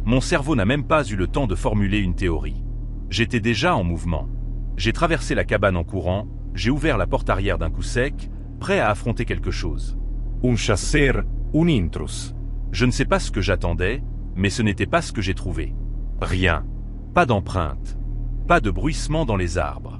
Mon cerveau n'a même pas eu le temps de formuler une théorie. J'étais déjà en mouvement. J'ai traversé la cabane en courant, j'ai ouvert la porte arrière d'un coup sec, prêt à affronter quelque chose. Un chasser, un intrus. Je ne sais pas ce que j'attendais, mais ce n'était pas ce que j'ai trouvé. Rien. Pas d'empreinte. Pas de bruissement dans les arbres.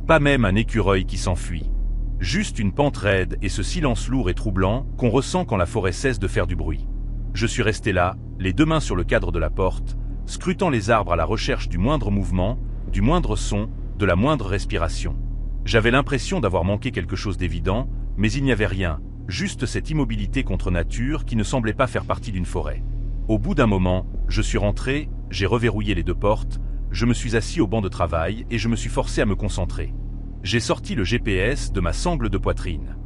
Pas même un écureuil qui s'enfuit. Juste une pente raide et ce silence lourd et troublant qu'on ressent quand la forêt cesse de faire du bruit. Je suis resté là, les 2 mains sur le cadre de la porte, scrutant les arbres à la recherche du moindre mouvement, du moindre son, de la moindre respiration. J'avais l'impression d'avoir manqué quelque chose d'évident, mais il n'y avait rien, juste cette immobilité contre nature qui ne semblait pas faire partie d'une forêt. Au bout d'un moment, je suis rentré, j'ai reverrouillé les 2 portes, je me suis assis au banc de travail et je me suis forcé à me concentrer. J'ai sorti le GPS de ma sangle de poitrine.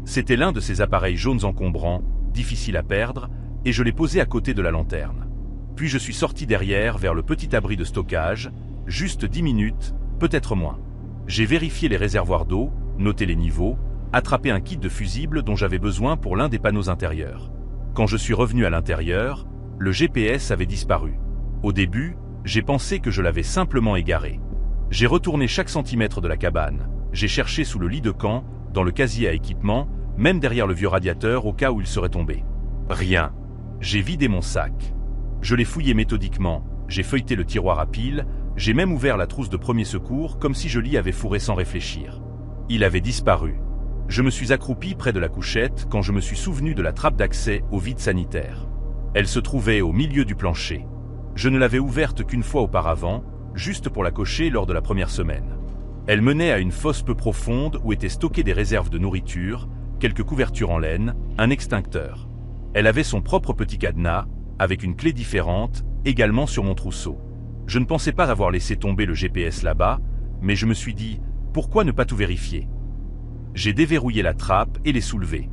C'était l'un de ces appareils jaunes encombrants, difficiles à perdre, et je l'ai posé à côté de la lanterne. Puis je suis sorti derrière vers le petit abri de stockage, juste 10 minutes, peut-être moins. J'ai vérifié les réservoirs d'eau, noté les niveaux, attrapé un kit de fusibles dont j'avais besoin pour l'un des panneaux intérieurs. Quand je suis revenu à l'intérieur, le GPS avait disparu. Au début, j'ai pensé que je l'avais simplement égaré. J'ai retourné chaque centimètre de la cabane. J'ai cherché sous le lit de camp, dans le casier à équipement, même derrière le vieux radiateur au cas où il serait tombé. Rien. J'ai vidé mon sac. Je l'ai fouillé méthodiquement, j'ai feuilleté le tiroir à piles, j'ai même ouvert la trousse de premier secours comme si je l'y avais fourré sans réfléchir. Il avait disparu. Je me suis accroupi près de la couchette quand je me suis souvenu de la trappe d'accès au vide sanitaire. Elle se trouvait au milieu du plancher. Je ne l'avais ouverte qu'une fois auparavant, juste pour la cocher lors de la première semaine. Elle menait à une fosse peu profonde où étaient stockées des réserves de nourriture, quelques couvertures en laine, un extincteur. Elle avait son propre petit cadenas, avec une clé différente, également sur mon trousseau. Je ne pensais pas avoir laissé tomber le GPS là-bas, mais je me suis dit, pourquoi ne pas tout vérifier? J'ai déverrouillé la trappe et l'ai soulevé.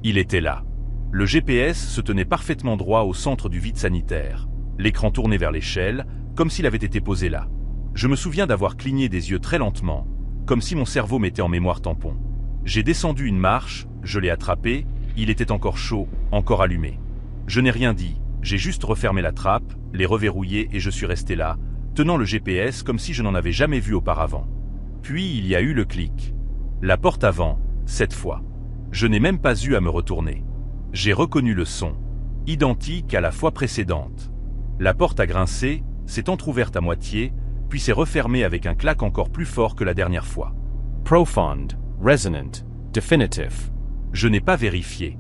Il était là. Le GPS se tenait parfaitement droit au centre du vide sanitaire, l'écran tourné vers l'échelle, comme s'il avait été posé là. Je me souviens d'avoir cligné des yeux très lentement, comme si mon cerveau mettait en mémoire tampon. J'ai descendu une marche, je l'ai attrapé, il était encore chaud, encore allumé. Je n'ai rien dit, j'ai juste refermé la trappe, l'ai reverrouillé et je suis resté là, tenant le GPS comme si je n'en avais jamais vu auparavant. Puis il y a eu le clic. La porte avant, cette fois. Je n'ai même pas eu à me retourner. J'ai reconnu le son, identique à la fois précédente. La porte a grincé, s'est entr'ouverte à moitié, puis s'est refermée avec un clac encore plus fort que la dernière fois. Profound, resonant, definitive. Je n'ai pas vérifié.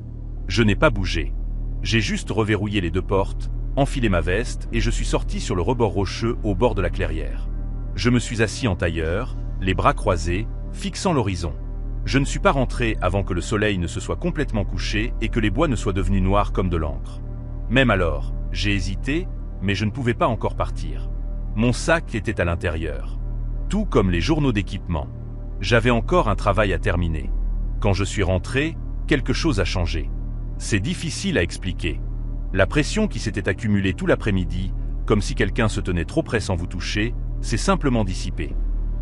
Je n'ai pas bougé. J'ai juste reverrouillé les 2 portes, enfilé ma veste et je suis sorti sur le rebord rocheux au bord de la clairière. Je me suis assis en tailleur, les bras croisés, fixant l'horizon. Je ne suis pas rentré avant que le soleil ne se soit complètement couché et que les bois ne soient devenus noirs comme de l'encre. Même alors, j'ai hésité, mais je ne pouvais pas encore partir. Mon sac était à l'intérieur. Tout comme les journaux d'équipement. J'avais encore un travail à terminer. Quand je suis rentré, quelque chose a changé. C'est difficile à expliquer. La pression qui s'était accumulée tout l'après-midi, comme si quelqu'un se tenait trop près sans vous toucher, s'est simplement dissipée.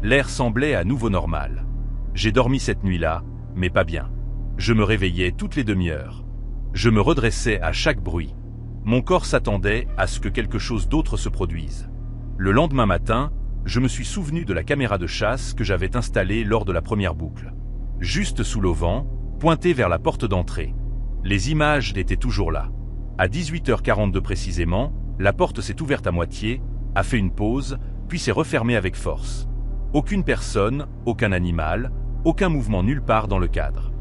L'air semblait à nouveau normal. J'ai dormi cette nuit-là, mais pas bien. Je me réveillais toutes les demi-heures. Je me redressais à chaque bruit. Mon corps s'attendait à ce que quelque chose d'autre se produise. Le lendemain matin, je me suis souvenu de la caméra de chasse que j'avais installée lors de la première boucle. Juste sous l'auvent, pointais vers la porte d'entrée. Les images étaient toujours là. À 18h42 précisément, la porte s'est ouverte à moitié, a fait une pause, puis s'est refermée avec force. Aucune personne, aucun animal, aucun mouvement nulle part dans le cadre.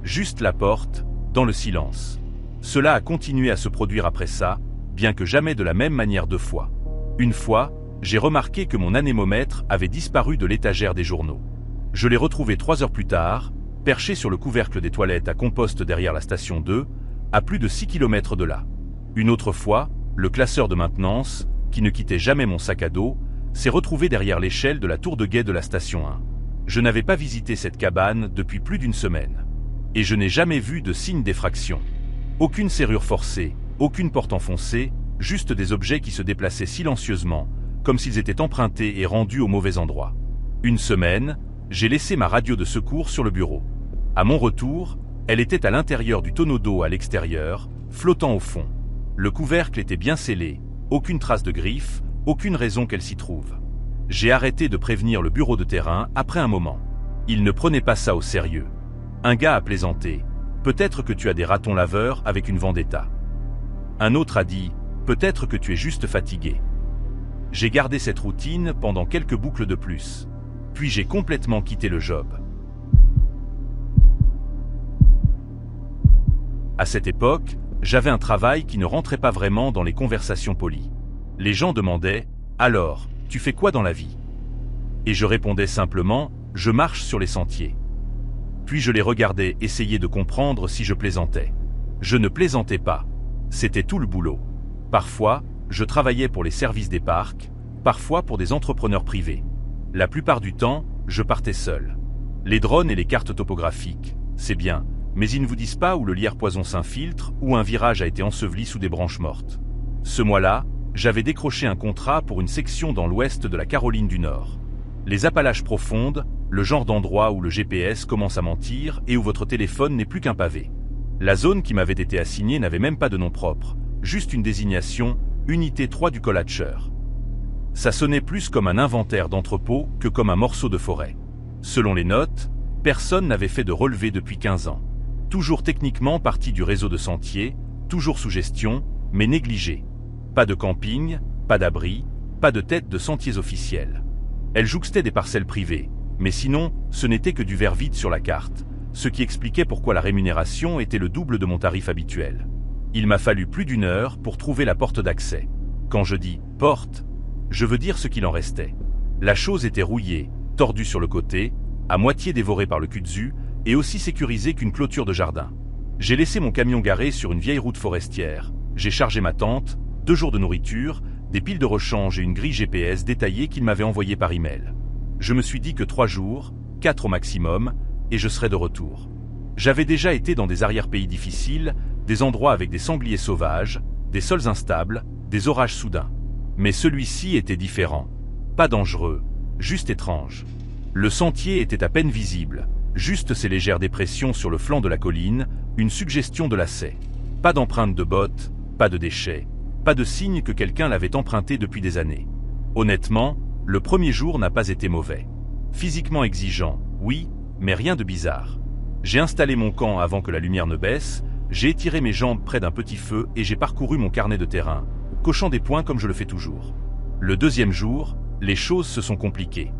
Juste la porte, dans le silence. Cela a continué à se produire après ça, bien que jamais de la même manière 2 fois. Une fois, j'ai remarqué que mon anémomètre avait disparu de l'étagère des journaux. Je l'ai retrouvé 3 heures plus tard, perché sur le couvercle des toilettes à compost derrière la station 2, à plus de 6 km de là. Une autre fois, le classeur de maintenance, qui ne quittait jamais mon sac à dos, s'est retrouvé derrière l'échelle de la tour de guet de la station 1. Je n'avais pas visité cette cabane depuis plus d'1 semaine. Et je n'ai jamais vu de signe d'effraction. Aucune serrure forcée, aucune porte enfoncée, juste des objets qui se déplaçaient silencieusement, comme s'ils étaient empruntés et rendus au mauvais endroit. 1 semaine, j'ai laissé ma radio de secours sur le bureau. À mon retour, elle était à l'intérieur du tonneau d'eau à l'extérieur, flottant au fond. Le couvercle était bien scellé, aucune trace de griffe, aucune raison qu'elle s'y trouve. J'ai arrêté de prévenir le bureau de terrain après un moment. Il ne prenait pas ça au sérieux. Un gars a plaisanté. Peut-être que tu as des ratons laveurs avec une vendetta. Un autre a dit, peut-être que tu es juste fatigué. J'ai gardé cette routine pendant quelques boucles de plus. Puis j'ai complètement quitté le job. À cette époque, j'avais un travail qui ne rentrait pas vraiment dans les conversations polies. Les gens demandaient « Alors, tu fais quoi dans la vie ?» Et je répondais simplement « Je marche sur les sentiers ». Puis je les regardais essayer de comprendre si je plaisantais. Je ne plaisantais pas. C'était tout le boulot. Parfois, je travaillais pour les services des parcs, parfois pour des entrepreneurs privés. La plupart du temps, je partais seul. Les drones et les cartes topographiques, c'est bien, mais ils ne vous disent pas où le lierre poison s'infiltre ou un virage a été enseveli sous des branches mortes. Ce mois-là, j'avais décroché un contrat pour une section dans l'ouest de la Caroline du Nord. Les Appalaches profondes, le genre d'endroit où le GPS commence à mentir et où votre téléphone n'est plus qu'un pavé. La zone qui m'avait été assignée n'avait même pas de nom propre, juste une désignation, Unité 3 du Collacher. Ça sonnait plus comme un inventaire d'entrepôt que comme un morceau de forêt. Selon les notes, personne n'avait fait de relevé depuis 15 ans. Toujours techniquement partie du réseau de sentiers, toujours sous gestion, mais négligée. Pas de camping, pas d'abri, pas de tête de sentiers officiels. Elle jouxtait des parcelles privées, mais sinon, ce n'était que du vert vide sur la carte, ce qui expliquait pourquoi la rémunération était le double de mon tarif habituel. Il m'a fallu plus d'1 heure pour trouver la porte d'accès. Quand je dis « porte », je veux dire ce qu'il en restait. La chose était rouillée, tordue sur le côté, à moitié dévorée par le kudzu, et aussi sécurisée qu'une clôture de jardin. J'ai laissé mon camion garé sur une vieille route forestière, j'ai chargé ma tente, 2 jours de nourriture, des piles de rechange et une grille GPS détaillée qu'il m'avait envoyée par email. Je me suis dit que 3 jours, 4 au maximum, et je serais de retour. J'avais déjà été dans des arrière-pays difficiles, des endroits avec des sangliers sauvages, des sols instables, des orages soudains. Mais celui-ci était différent. Pas dangereux, juste étrange. Le sentier était à peine visible, juste ces légères dépressions sur le flanc de la colline, une suggestion de lacets. Pas d'empreintes de bottes, pas de déchets, pas de signe que quelqu'un l'avait emprunté depuis des années. Honnêtement, le premier jour n'a pas été mauvais. Physiquement exigeant, oui, mais rien de bizarre. J'ai installé mon camp avant que la lumière ne baisse, j'ai étiré mes jambes près d'un petit feu et j'ai parcouru mon carnet de terrain, cochant des points comme je le fais toujours. Le deuxième jour, les choses se sont compliquées.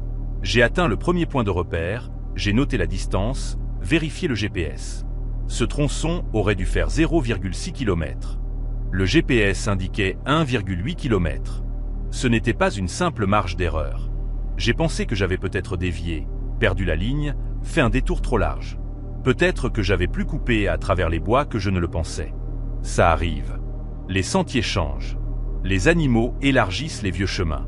J'ai atteint le premier point de repère, j'ai noté la distance, vérifié le GPS. Ce tronçon aurait dû faire 0,6 km. Le GPS indiquait 1,8 km. Ce n'était pas une simple marge d'erreur. J'ai pensé que j'avais peut-être dévié, perdu la ligne, fait un détour trop large. Peut-être que j'avais plus coupé à travers les bois que je ne le pensais. Ça arrive. Les sentiers changent. Les animaux élargissent les vieux chemins.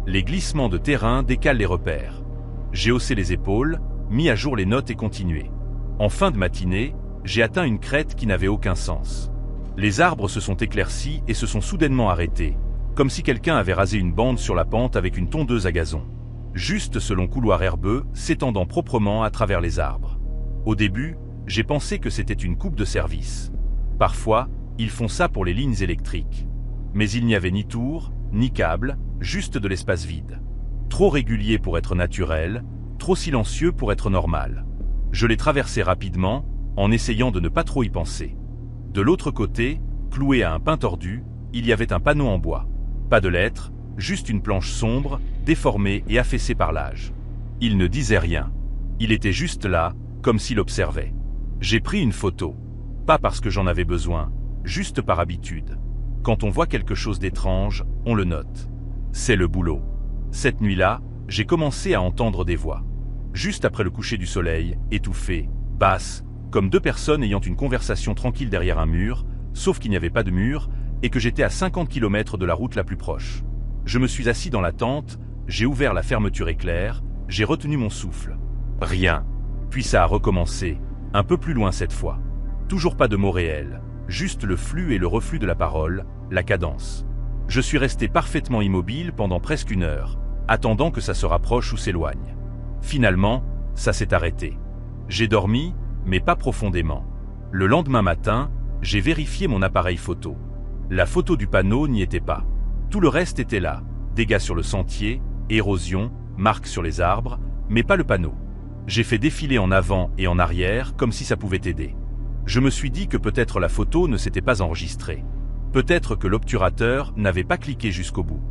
Les glissements de terrain décalent les repères. J'ai haussé les épaules, mis à jour les notes et continué. En fin de matinée, j'ai atteint une crête qui n'avait aucun sens. Les arbres se sont éclaircis et se sont soudainement arrêtés, comme si quelqu'un avait rasé une bande sur la pente avec une tondeuse à gazon. Juste ce long couloir herbeux s'étendant proprement à travers les arbres. Au début, j'ai pensé que c'était une coupe de service. Parfois, ils font ça pour les lignes électriques. Mais il n'y avait ni tour, ni câble, juste de l'espace vide. Trop régulier pour être naturel, trop silencieux pour être normal. Je l'ai traversé rapidement, en essayant de ne pas trop y penser. De l'autre côté, cloué à un pin tordu, il y avait un panneau en bois. Pas de lettres, juste une planche sombre, déformée et affaissée par l'âge. Il ne disait rien. Il était juste là, comme s'il observait. J'ai pris une photo. Pas parce que j'en avais besoin, juste par habitude. Quand on voit quelque chose d'étrange, on le note. C'est le boulot. Cette nuit-là, j'ai commencé à entendre des voix. Juste après le coucher du soleil, étouffées, basses, comme deux personnes ayant une conversation tranquille derrière un mur, sauf qu'il n'y avait pas de mur, et que j'étais à 50 km de la route la plus proche. Je me suis assis dans la tente, j'ai ouvert la fermeture éclair, j'ai retenu mon souffle. Rien. Puis ça a recommencé, un peu plus loin cette fois. Toujours pas de mots réels, juste le flux et le reflux de la parole, la cadence. Je suis resté parfaitement immobile pendant presque 1 heure, attendant que ça se rapproche ou s'éloigne. Finalement, ça s'est arrêté. J'ai dormi, mais pas profondément. Le lendemain matin, j'ai vérifié mon appareil photo. La photo du panneau n'y était pas. Tout le reste était là. Dégâts sur le sentier, érosion, marques sur les arbres, mais pas le panneau. J'ai fait défiler en avant et en arrière comme si ça pouvait aider. Je me suis dit que peut-être la photo ne s'était pas enregistrée. Peut-être que l'obturateur n'avait pas cliqué jusqu'au bout.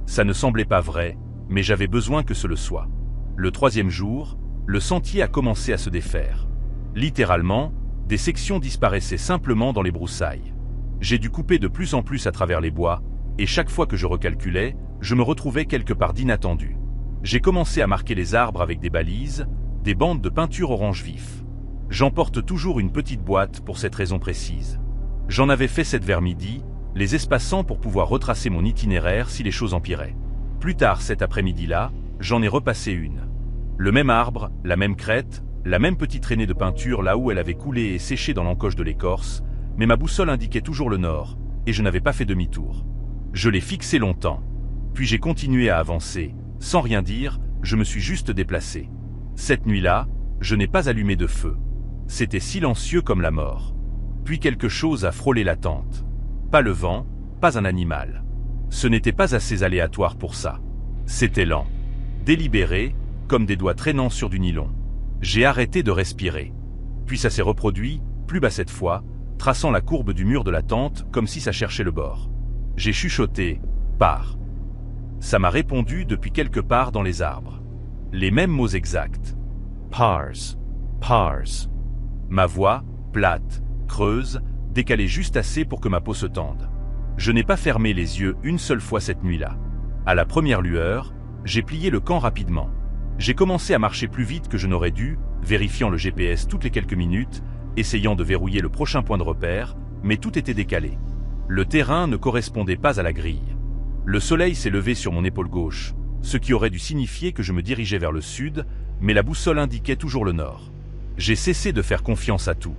Ça ne semblait pas vrai, mais j'avais besoin que ce le soit. Le 3e jour, le sentier a commencé à se défaire. Littéralement, des sections disparaissaient simplement dans les broussailles. J'ai dû couper de plus en plus à travers les bois, et chaque fois que je recalculais, je me retrouvais quelque part d'inattendu. J'ai commencé à marquer les arbres avec des balises, des bandes de peinture orange vif. J'emporte toujours une petite boîte pour cette raison précise. J'en avais fait 7 vers midi, les espaçant pour pouvoir retracer mon itinéraire si les choses empiraient. Plus tard cet après-midi-là, j'en ai repassé une. Le même arbre, la même crête, la même petite traînée de peinture là où elle avait coulé et séché dans l'encoche de l'écorce, mais ma boussole indiquait toujours le nord, et je n'avais pas fait demi-tour. Je l'ai fixé longtemps. Puis j'ai continué à avancer. Sans rien dire, je me suis juste déplacé. Cette nuit-là, je n'ai pas allumé de feu. C'était silencieux comme la mort. Puis quelque chose a frôlé la tente. Pas le vent, pas un animal. Ce n'était pas assez aléatoire pour ça. C'était lent. Délibéré, comme des doigts traînant sur du nylon. J'ai arrêté de respirer. Puis ça s'est reproduit, plus bas cette fois, traçant la courbe du mur de la tente comme si ça cherchait le bord. J'ai chuchoté « Pars ». Ça m'a répondu depuis quelque part dans les arbres. Les mêmes mots exacts. Pars. Pars. Ma voix, plate, creuse, décalée juste assez pour que ma peau se tende. Je n'ai pas fermé les yeux une seule fois cette nuit-là. À la première lueur, j'ai plié le camp rapidement. J'ai commencé à marcher plus vite que je n'aurais dû, vérifiant le GPS toutes les quelques minutes, essayant de verrouiller le prochain point de repère, mais tout était décalé. Le terrain ne correspondait pas à la grille. Le soleil s'est levé sur mon épaule gauche, ce qui aurait dû signifier que je me dirigeais vers le sud, mais la boussole indiquait toujours le nord. J'ai cessé de faire confiance à tout.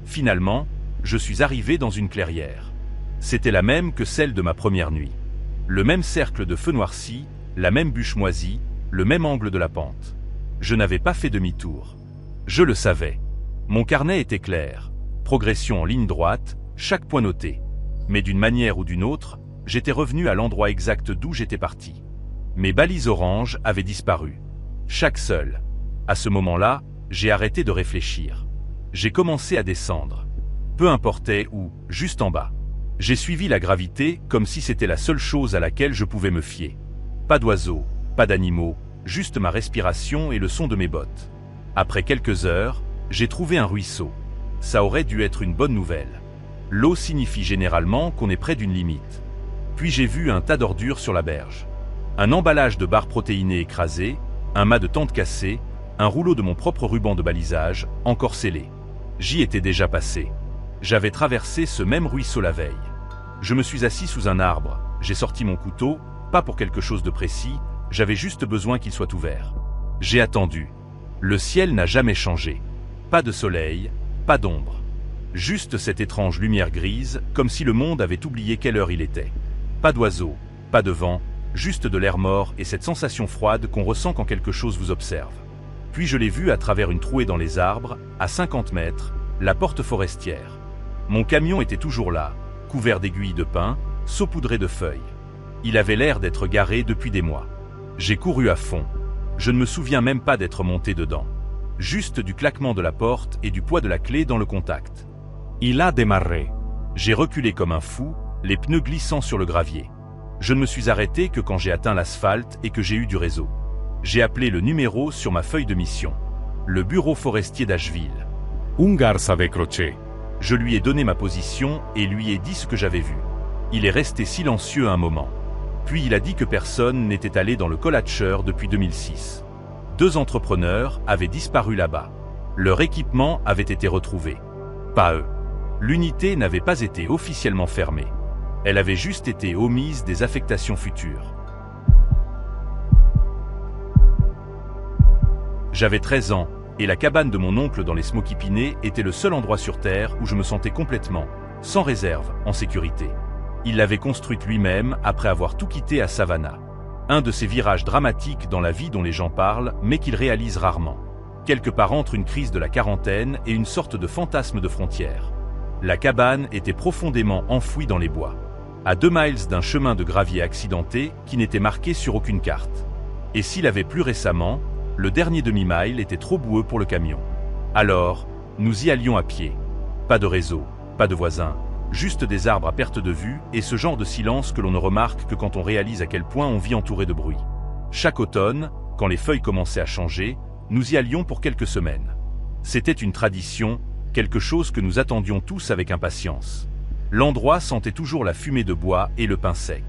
Finalement, je suis arrivé dans une clairière. C'était la même que celle de ma première nuit. Le même cercle de feu noirci, la même bûche moisie, le même angle de la pente. Je n'avais pas fait demi-tour. Je le savais. Mon carnet était clair. Progression en ligne droite, chaque point noté. Mais d'une manière ou d'une autre, j'étais revenu à l'endroit exact d'où j'étais parti. Mes balises oranges avaient disparu. Chaque seule. À ce moment-là, j'ai arrêté de réfléchir. J'ai commencé à descendre. Peu importait où, juste en bas. J'ai suivi la gravité comme si c'était la seule chose à laquelle je pouvais me fier. Pas d'oiseaux, pas d'animaux, juste ma respiration et le son de mes bottes. Après quelques heures, j'ai trouvé un ruisseau. Ça aurait dû être une bonne nouvelle. L'eau signifie généralement qu'on est près d'une limite. Puis j'ai vu un tas d'ordures sur la berge. Un emballage de barres protéinées écrasées, un mât de tente cassé, un rouleau de mon propre ruban de balisage, encore scellé. J'y étais déjà passé. J'avais traversé ce même ruisseau la veille. Je me suis assis sous un arbre, j'ai sorti mon couteau, pas pour quelque chose de précis, j'avais juste besoin qu'il soit ouvert. J'ai attendu. Le ciel n'a jamais changé. Pas de soleil, pas d'ombre. Juste cette étrange lumière grise, comme si le monde avait oublié quelle heure il était. Pas d'oiseaux, pas de vent, juste de l'air mort et cette sensation froide qu'on ressent quand quelque chose vous observe. Puis je l'ai vu à travers une trouée dans les arbres, à 50 mètres, la porte forestière. Mon camion était toujours là, couvert d'aiguilles de pin, saupoudré de feuilles. Il avait l'air d'être garé depuis des mois. J'ai couru à fond. Je ne me souviens même pas d'être monté dedans. juste du claquement de la porte et du poids de la clé dans le contact. Il a démarré. J'ai reculé comme un fou, les pneus glissant sur le gravier. Je ne me suis arrêté que quand j'ai atteint l'asphalte et que j'ai eu du réseau. J'ai appelé le numéro sur ma feuille de mission. Le bureau forestier d'Asheville. Ungarsave croce. Je lui ai donné ma position et lui ai dit ce que j'avais vu. Il est resté silencieux un moment. Puis il a dit que personne n'était allé dans le Collacher depuis 2006. 2 entrepreneurs avaient disparu là-bas. Leur équipement avait été retrouvé. Pas eux. L'unité n'avait pas été officiellement fermée. Elle avait juste été omise des affectations futures. J'avais 13 ans, et la cabane de mon oncle dans les Smoky Piney était le seul endroit sur Terre où je me sentais complètement, sans réserve, en sécurité. Il l'avait construite lui-même après avoir tout quitté à Savannah. Un de ces virages dramatiques dans la vie dont les gens parlent, mais qu'ils réalisent rarement. Quelque part entre une crise de la quarantaine et une sorte de fantasme de frontière. La cabane était profondément enfouie dans les bois. À 2 miles d'un chemin de gravier accidenté qui n'était marqué sur aucune carte. Et s'il avait plu récemment, le dernier demi-mile était trop boueux pour le camion. Alors, nous y allions à pied. Pas de réseau, pas de voisins, juste des arbres à perte de vue et ce genre de silence que l'on ne remarque que quand on réalise à quel point on vit entouré de bruit. Chaque automne, quand les feuilles commençaient à changer, nous y allions pour quelques semaines. C'était une tradition, quelque chose que nous attendions tous avec impatience. L'endroit sentait toujours la fumée de bois et le pain sec.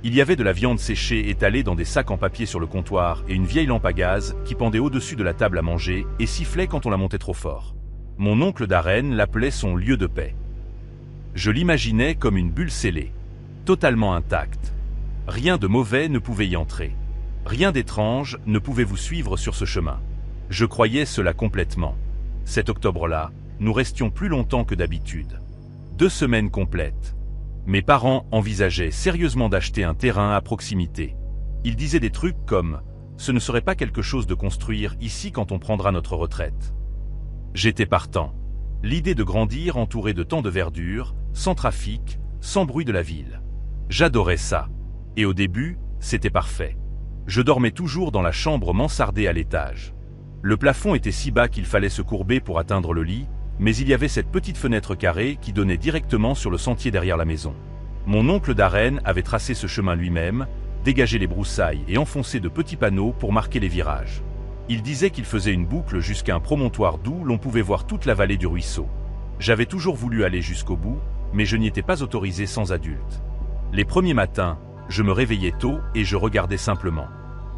Il y avait de la viande séchée étalée dans des sacs en papier sur le comptoir et une vieille lampe à gaz qui pendait au-dessus de la table à manger et sifflait quand on la montait trop fort. Mon oncle Darren l'appelait son lieu de paix. Je l'imaginais comme une bulle scellée, totalement intacte. Rien de mauvais ne pouvait y entrer. Rien d'étrange ne pouvait vous suivre sur ce chemin. Je croyais cela complètement. Cet octobre-là, nous restions plus longtemps que d'habitude. 2 semaines complètes. Mes parents envisageaient sérieusement d'acheter un terrain à proximité. Ils disaient des trucs comme « ce ne serait pas quelque chose de construire ici quand on prendra notre retraite ». J'étais partant. L'idée de grandir entouré de tant de verdure, sans trafic, sans bruit de la ville. J'adorais ça. Et au début, c'était parfait. Je dormais toujours dans la chambre mansardée à l'étage. Le plafond était si bas qu'il fallait se courber pour atteindre le lit, mais il y avait cette petite fenêtre carrée qui donnait directement sur le sentier derrière la maison. Mon oncle Darren avait tracé ce chemin lui-même, dégagé les broussailles et enfoncé de petits panneaux pour marquer les virages. Il disait qu'il faisait une boucle jusqu'à un promontoire d'où l'on pouvait voir toute la vallée du ruisseau. J'avais toujours voulu aller jusqu'au bout, mais je n'y étais pas autorisé sans adulte. Les premiers matins, je me réveillais tôt et je regardais simplement.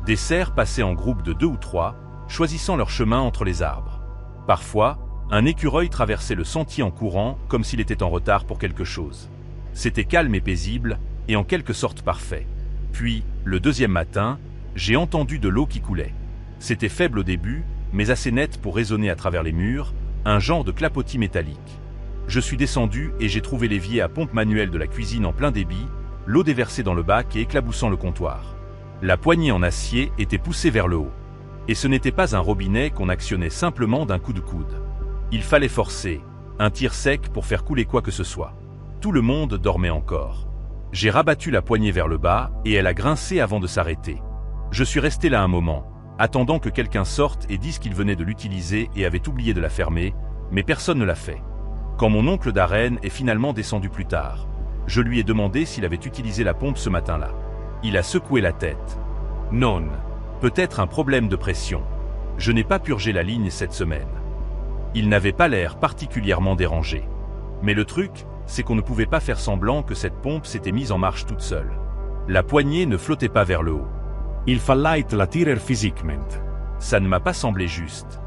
Des cerfs passaient en groupe de 2 ou 3, choisissant leur chemin entre les arbres. Parfois, un écureuil traversait le sentier en courant comme s'il était en retard pour quelque chose. C'était calme et paisible, et en quelque sorte parfait. Puis, le deuxième matin, j'ai entendu de l'eau qui coulait. C'était faible au début, mais assez net pour résonner à travers les murs, un genre de clapotis métallique. Je suis descendu et j'ai trouvé l'évier à pompe manuelle de la cuisine en plein débit, l'eau déversée dans le bac et éclaboussant le comptoir. La poignée en acier était poussée vers le haut. Et ce n'était pas un robinet qu'on actionnait simplement d'un coup de coude. Il fallait forcer, un tir sec pour faire couler quoi que ce soit. Tout le monde dormait encore. J'ai rabattu la poignée vers le bas et elle a grincé avant de s'arrêter. Je suis resté là un moment, attendant que quelqu'un sorte et dise qu'il venait de l'utiliser et avait oublié de la fermer, mais personne ne l'a fait. Quand mon oncle Darren est finalement descendu plus tard, je lui ai demandé s'il avait utilisé la pompe ce matin-là. Il a secoué la tête. Non. Peut-être un problème de pression. Je n'ai pas purgé la ligne cette semaine. Il n'avait pas l'air particulièrement dérangé. Mais le truc, c'est qu'on ne pouvait pas faire semblant que cette pompe s'était mise en marche toute seule. La poignée ne flottait pas vers le haut. Il fallait la tirer physiquement. Ça ne m'a pas semblé juste.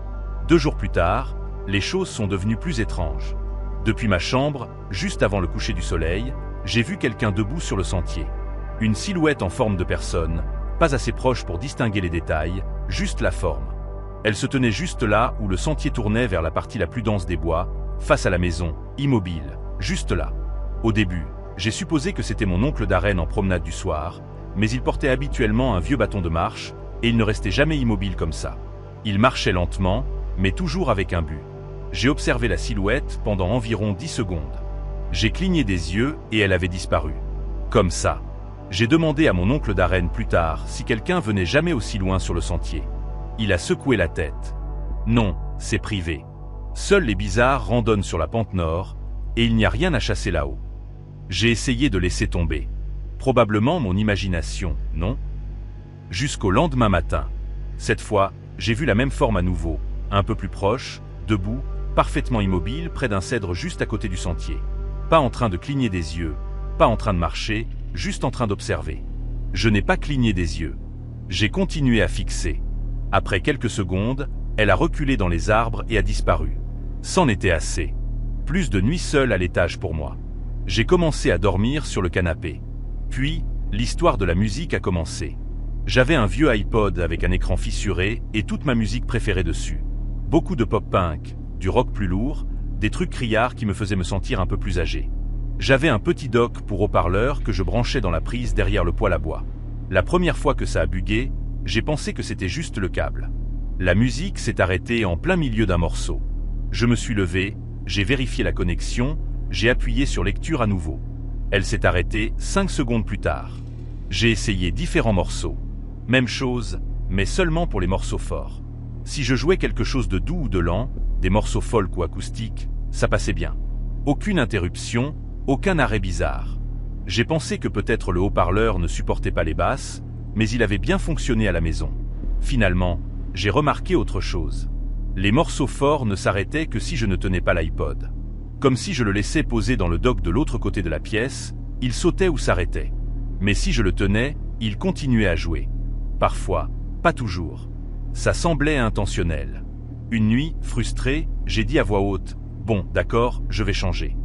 2 jours plus tard, les choses sont devenues plus étranges. Depuis ma chambre, juste avant le coucher du soleil, j'ai vu quelqu'un debout sur le sentier. Une silhouette en forme de personne, pas assez proche pour distinguer les détails, juste la forme. Elle se tenait juste là où le sentier tournait vers la partie la plus dense des bois, face à la maison, immobile, juste là. Au début, j'ai supposé que c'était mon oncle Darren en promenade du soir, mais il portait habituellement un vieux bâton de marche, et il ne restait jamais immobile comme ça. Il marchait lentement, mais toujours avec un but. J'ai observé la silhouette pendant environ 10 secondes. J'ai cligné des yeux et elle avait disparu. Comme ça. J'ai demandé à mon oncle Darren plus tard si quelqu'un venait jamais aussi loin sur le sentier. Il a secoué la tête. Non, c'est privé. Seuls les bizarres randonnent sur la pente nord, et il n'y a rien à chasser là-haut. J'ai essayé de laisser tomber. Probablement mon imagination, non? Jusqu'au lendemain matin. Cette fois, j'ai vu la même forme à nouveau, un peu plus proche, debout, parfaitement immobile près d'un cèdre juste à côté du sentier. Pas en train de cligner des yeux, pas en train de marcher, juste en train d'observer. Je n'ai pas cligné des yeux. J'ai continué à fixer. Après quelques secondes, elle a reculé dans les arbres et a disparu. C'en était assez. Plus de nuit seule à l'étage pour moi. J'ai commencé à dormir sur le canapé. Puis, l'histoire de la musique a commencé. J'avais un vieux iPod avec un écran fissuré et toute ma musique préférée dessus. Beaucoup de pop-punk, du rock plus lourd, des trucs criards qui me faisaient me sentir un peu plus âgé. J'avais un petit dock pour haut-parleur que je branchais dans la prise derrière le poêle à bois. La première fois que ça a bugué, j'ai pensé que c'était juste le câble. La musique s'est arrêtée en plein milieu d'un morceau. Je me suis levé, j'ai vérifié la connexion, j'ai appuyé sur lecture à nouveau. Elle s'est arrêtée 5 secondes plus tard. J'ai essayé différents morceaux. Même chose, mais seulement pour les morceaux forts. Si je jouais quelque chose de doux ou de lent, des morceaux folk ou acoustiques, ça passait bien. Aucune interruption, aucun arrêt bizarre. J'ai pensé que peut-être le haut-parleur ne supportait pas les basses, mais il avait bien fonctionné à la maison. Finalement, j'ai remarqué autre chose. Les morceaux forts ne s'arrêtaient que si je ne tenais pas l'iPod. Comme si je le laissais poser dans le dock de l'autre côté de la pièce, il sautait ou s'arrêtait. Mais si je le tenais, il continuait à jouer. Parfois, pas toujours. Ça semblait intentionnel. Une nuit, frustré, j'ai dit à voix haute « Bon, d'accord, je vais changer ».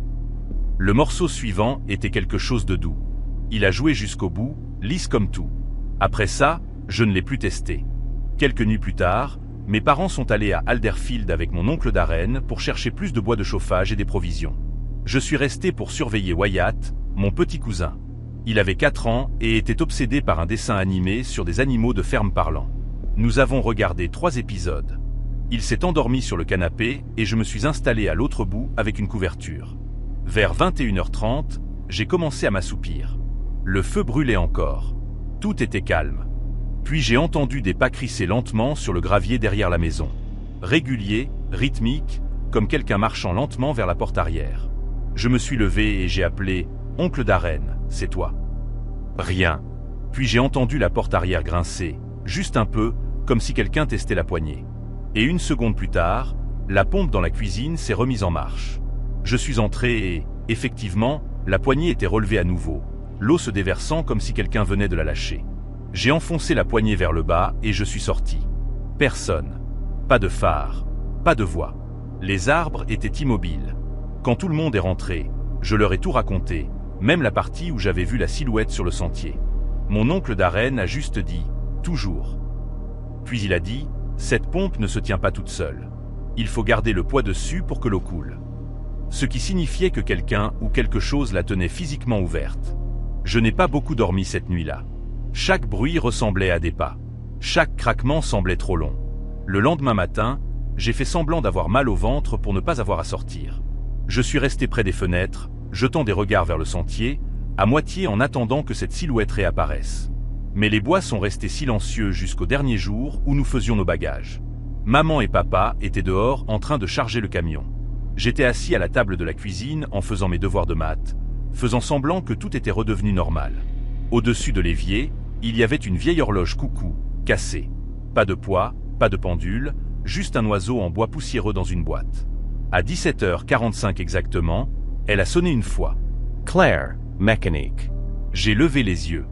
Le morceau suivant était quelque chose de doux. Il a joué jusqu'au bout, lisse comme tout. Après ça, je ne l'ai plus testé. Quelques nuits plus tard, mes parents sont allés à Alderfield avec mon oncle Darren pour chercher plus de bois de chauffage et des provisions. Je suis resté pour surveiller Wyatt, mon petit cousin. Il avait 4 ans et était obsédé par un dessin animé sur des animaux de ferme parlants. Nous avons regardé 3 épisodes. Il s'est endormi sur le canapé et je me suis installé à l'autre bout avec une couverture. Vers 21h30, j'ai commencé à m'assoupir. Le feu brûlait encore. Tout était calme. Puis j'ai entendu des pas crisser lentement sur le gravier derrière la maison. Régulier, rythmique, comme quelqu'un marchant lentement vers la porte arrière. Je me suis levé et j'ai appelé « Oncle Darren, c'est toi ». Rien. Puis j'ai entendu la porte arrière grincer, juste un peu, comme si quelqu'un testait la poignée. Et 1 seconde plus tard, la pompe dans la cuisine s'est remise en marche. Je suis entré et, effectivement, la poignée était relevée à nouveau, l'eau se déversant comme si quelqu'un venait de la lâcher. J'ai enfoncé la poignée vers le bas et je suis sorti. Personne. Pas de phare. Pas de voix. Les arbres étaient immobiles. Quand tout le monde est rentré, je leur ai tout raconté, même la partie où j'avais vu la silhouette sur le sentier. Mon oncle Darren a juste dit « toujours ». Puis il a dit « cette pompe ne se tient pas toute seule. Il faut garder le poids dessus pour que l'eau coule ». Ce qui signifiait que quelqu'un ou quelque chose la tenait physiquement ouverte. Je n'ai pas beaucoup dormi cette nuit-là. Chaque bruit ressemblait à des pas. Chaque craquement semblait trop long. Le lendemain matin, j'ai fait semblant d'avoir mal au ventre pour ne pas avoir à sortir. Je suis resté près des fenêtres, jetant des regards vers le sentier, à moitié en attendant que cette silhouette réapparaisse. Mais les bois sont restés silencieux jusqu'au dernier jour où nous faisions nos bagages. Maman et papa étaient dehors en train de charger le camion. J'étais assis à la table de la cuisine en faisant mes devoirs de maths, faisant semblant que tout était redevenu normal. Au-dessus de l'évier, il y avait une vieille horloge coucou, cassée. Pas de poids, pas de pendule, juste un oiseau en bois poussiéreux dans une boîte. À 17h45 exactement, elle a sonné une fois. Claire, mécanique. J'ai levé les yeux.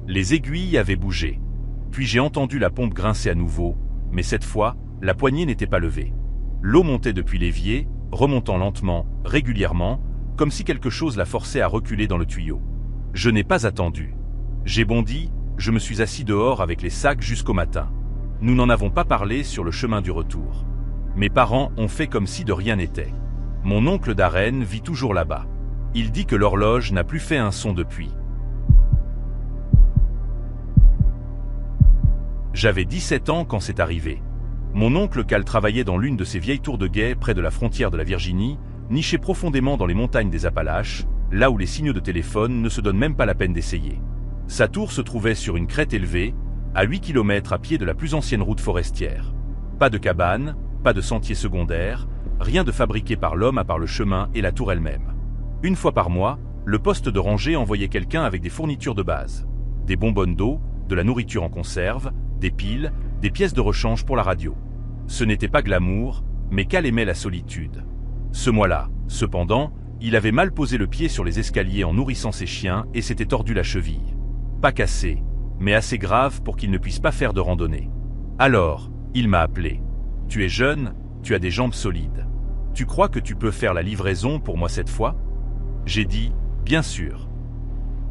Les aiguilles avaient bougé. Puis j'ai entendu la pompe grincer à nouveau, mais cette fois, la poignée n'était pas levée. L'eau montait depuis l'évier, remontant lentement, régulièrement, comme si quelque chose la forçait à reculer dans le tuyau. Je n'ai pas attendu. J'ai bondi, je me suis assis dehors avec les sacs jusqu'au matin. Nous n'en avons pas parlé sur le chemin du retour. Mes parents ont fait comme si de rien n'était. Mon oncle Darren vit toujours là-bas. Il dit que l'horloge n'a plus fait un son depuis. J'avais 17 ans quand c'est arrivé. Mon oncle Cal travaillait dans l'une de ces vieilles tours de guet près de la frontière de la Virginie, nichée profondément dans les montagnes des Appalaches, là où les signaux de téléphone ne se donnent même pas la peine d'essayer. Sa tour se trouvait sur une crête élevée, à 8 km à pied de la plus ancienne route forestière. Pas de cabane, pas de sentier secondaire, rien de fabriqué par l'homme à part le chemin et la tour elle-même. Une fois par mois, le poste de rangée envoyait quelqu'un avec des fournitures de base. Des bonbonnes d'eau, de la nourriture en conserve, des piles, des pièces de rechange pour la radio. Ce n'était pas glamour, mais Cal aimait la solitude. Ce mois-là, cependant, il avait mal posé le pied sur les escaliers en nourrissant ses chiens et s'était tordu la cheville. Pas cassé, mais assez grave pour qu'il ne puisse pas faire de randonnée. Alors, il m'a appelé. « Tu es jeune, tu as des jambes solides. Tu crois que tu peux faire la livraison pour moi cette fois ?» J'ai dit « Bien sûr ».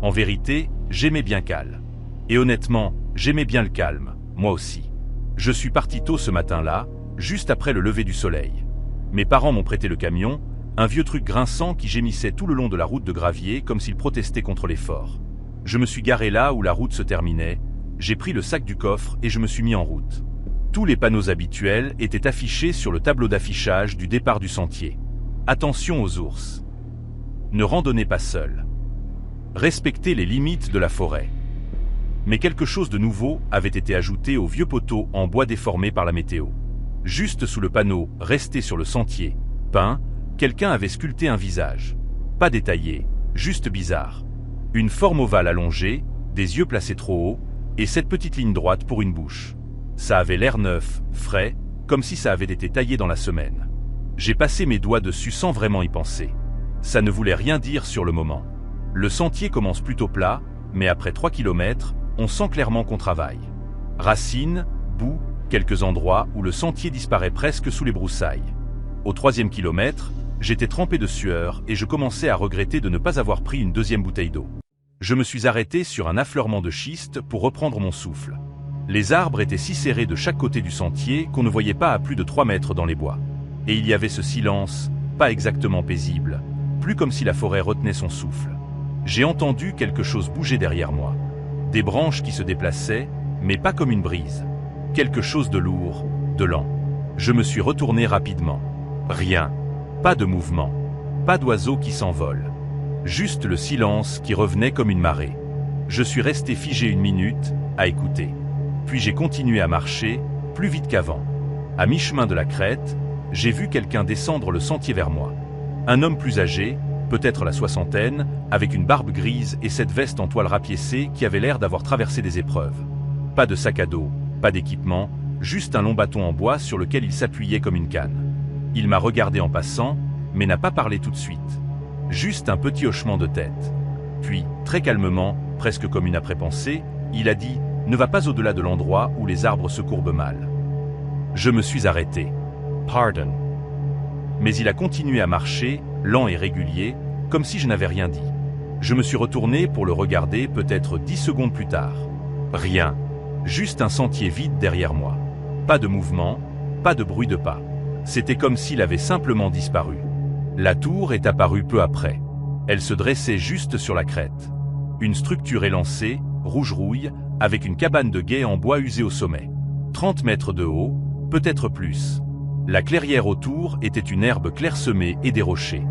En vérité, j'aimais bien Cal. Et honnêtement, j'aimais bien le calme, moi aussi. Je suis parti tôt ce matin-là, juste après le lever du soleil. Mes parents m'ont prêté le camion, un vieux truc grinçant qui gémissait tout le long de la route de gravier comme s'il protestait contre l'effort. Je me suis garé là où la route se terminait, j'ai pris le sac du coffre et je me suis mis en route. Tous les panneaux habituels étaient affichés sur le tableau d'affichage du départ du sentier. Attention aux ours. Ne randonnez pas seul. Respectez les limites de la forêt. Mais quelque chose de nouveau avait été ajouté au vieux poteau en bois déformé par la météo. Juste sous le panneau « Restez sur le sentier » peint, quelqu'un avait sculpté un visage. Pas détaillé, juste bizarre. Une forme ovale allongée, des yeux placés trop haut, et cette petite ligne droite pour une bouche. Ça avait l'air neuf, frais, comme si ça avait été taillé dans la semaine. J'ai passé mes doigts dessus sans vraiment y penser. Ça ne voulait rien dire sur le moment. Le sentier commence plutôt plat, mais après 3 kilomètres, on sent clairement qu'on travaille. Racines, boue, quelques endroits où le sentier disparaît presque sous les broussailles. Au 3e kilomètre, j'étais trempé de sueur et je commençais à regretter de ne pas avoir pris une 2e bouteille d'eau. Je me suis arrêté sur un affleurement de schiste pour reprendre mon souffle. Les arbres étaient si serrés de chaque côté du sentier qu'on ne voyait pas à plus de 3 mètres dans les bois. Et il y avait ce silence, pas exactement paisible, plus comme si la forêt retenait son souffle. J'ai entendu quelque chose bouger derrière moi. Des branches qui se déplaçaient, mais pas comme une brise. Quelque chose de lourd, de lent. Je me suis retourné rapidement. Rien. Pas de mouvement. Pas d'oiseaux qui s'envolent. Juste le silence qui revenait comme une marée. Je suis resté figé 1 minute, à écouter. Puis j'ai continué à marcher, plus vite qu'avant. À mi-chemin de la crête, j'ai vu quelqu'un descendre le sentier vers moi. Un homme plus âgé, peut-être la 60aine, avec une barbe grise et cette veste en toile rapiécée qui avait l'air d'avoir traversé des épreuves. Pas de sac à dos, pas d'équipement, juste un long bâton en bois sur lequel il s'appuyait comme une canne. Il m'a regardé en passant, mais n'a pas parlé tout de suite. Juste un petit hochement de tête. Puis, très calmement, presque comme une après-pensée, il a dit « Ne va pas au-delà de l'endroit où les arbres se courbent mal ». Je me suis arrêté. « Pardon ». Mais il a continué à marcher, lent et régulier, comme si je n'avais rien dit. Je me suis retourné pour le regarder peut-être 10 secondes plus tard. Rien. Juste un sentier vide derrière moi. Pas de mouvement, pas de bruit de pas. C'était comme s'il avait simplement disparu. La tour est apparue peu après. Elle se dressait juste sur la crête. Une structure élancée, rouge-rouille, avec une cabane de guet en bois usé au sommet. 30 mètres de haut, peut-être plus. La clairière autour était une herbe clairsemée et des rochers.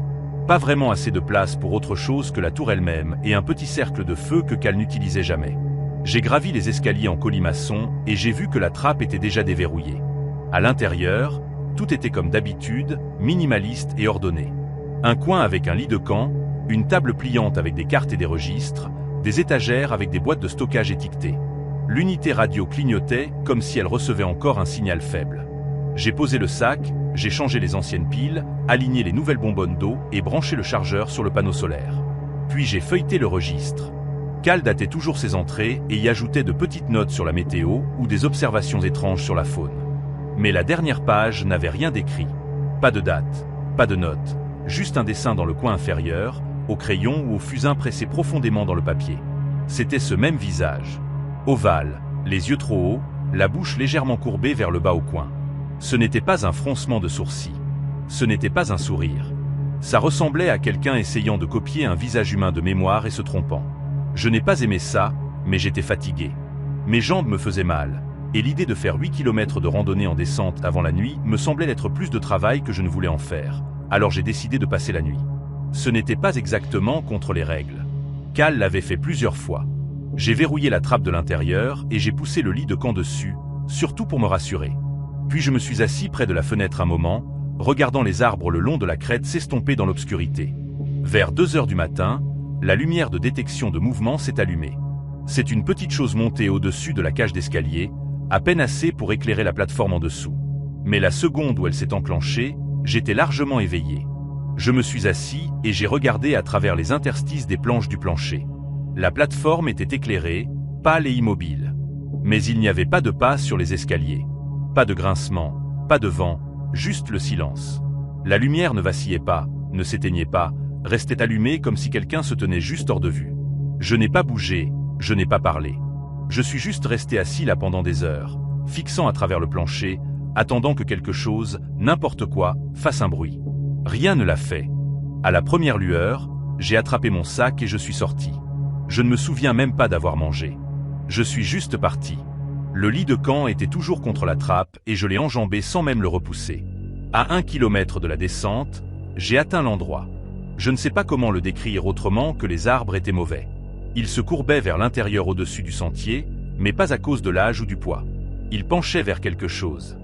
Pas vraiment assez de place pour autre chose que la tour elle-même et un petit cercle de feu que Cal n'utilisait jamais. J'ai gravi les escaliers en colimaçon et j'ai vu que la trappe était déjà déverrouillée. À l'intérieur, tout était comme d'habitude, minimaliste et ordonné. Un coin avec un lit de camp, une table pliante avec des cartes et des registres, des étagères avec des boîtes de stockage étiquetées. L'unité radio clignotait comme si elle recevait encore un signal faible. J'ai posé le sac, j'ai changé les anciennes piles, aligné les nouvelles bonbonnes d'eau et branché le chargeur sur le panneau solaire. Puis j'ai feuilleté le registre. Cal datait toujours ses entrées et y ajoutait de petites notes sur la météo ou des observations étranges sur la faune. Mais la dernière page n'avait rien d'écrit. Pas de date, pas de note, juste un dessin dans le coin inférieur, au crayon ou au fusain pressé profondément dans le papier. C'était ce même visage. Ovale, les yeux trop hauts, la bouche légèrement courbée vers le bas au coin. Ce n'était pas un froncement de sourcils. Ce n'était pas un sourire. Ça ressemblait à quelqu'un essayant de copier un visage humain de mémoire et se trompant. Je n'ai pas aimé ça, mais j'étais fatigué. Mes jambes me faisaient mal, et l'idée de faire 8 km de randonnée en descente avant la nuit me semblait être plus de travail que je ne voulais en faire, alors j'ai décidé de passer la nuit. Ce n'était pas exactement contre les règles. Cal l'avait fait plusieurs fois. J'ai verrouillé la trappe de l'intérieur et j'ai poussé le lit de camp dessus, surtout pour me rassurer. Puis je me suis assis près de la fenêtre un moment, regardant les arbres le long de la crête s'estomper dans l'obscurité. Vers 2 heures du matin, la lumière de détection de mouvement s'est allumée. C'est une petite chose montée au-dessus de la cage d'escalier, à peine assez pour éclairer la plateforme en dessous. Mais la seconde où elle s'est enclenchée, j'étais largement éveillé. Je me suis assis et j'ai regardé à travers les interstices des planches du plancher. La plateforme était éclairée, pâle et immobile. Mais il n'y avait pas de pas sur les escaliers. Pas de grincement, pas de vent, juste le silence. La lumière ne vacillait pas, ne s'éteignait pas, restait allumée comme si quelqu'un se tenait juste hors de vue. Je n'ai pas bougé, je n'ai pas parlé. Je suis juste resté assis là pendant des heures, fixant à travers le plancher, attendant que quelque chose, n'importe quoi, fasse un bruit. Rien ne l'a fait. À la première lueur, j'ai attrapé mon sac et je suis sorti. Je ne me souviens même pas d'avoir mangé. Je suis juste parti. Le lit de camp était toujours contre la trappe et je l'ai enjambé sans même le repousser. À 1 kilomètre de la descente, j'ai atteint l'endroit. Je ne sais pas comment le décrire autrement que les arbres étaient mauvais. Ils se courbaient vers l'intérieur au-dessus du sentier, mais pas à cause de l'âge ou du poids. Ils penchaient vers quelque chose.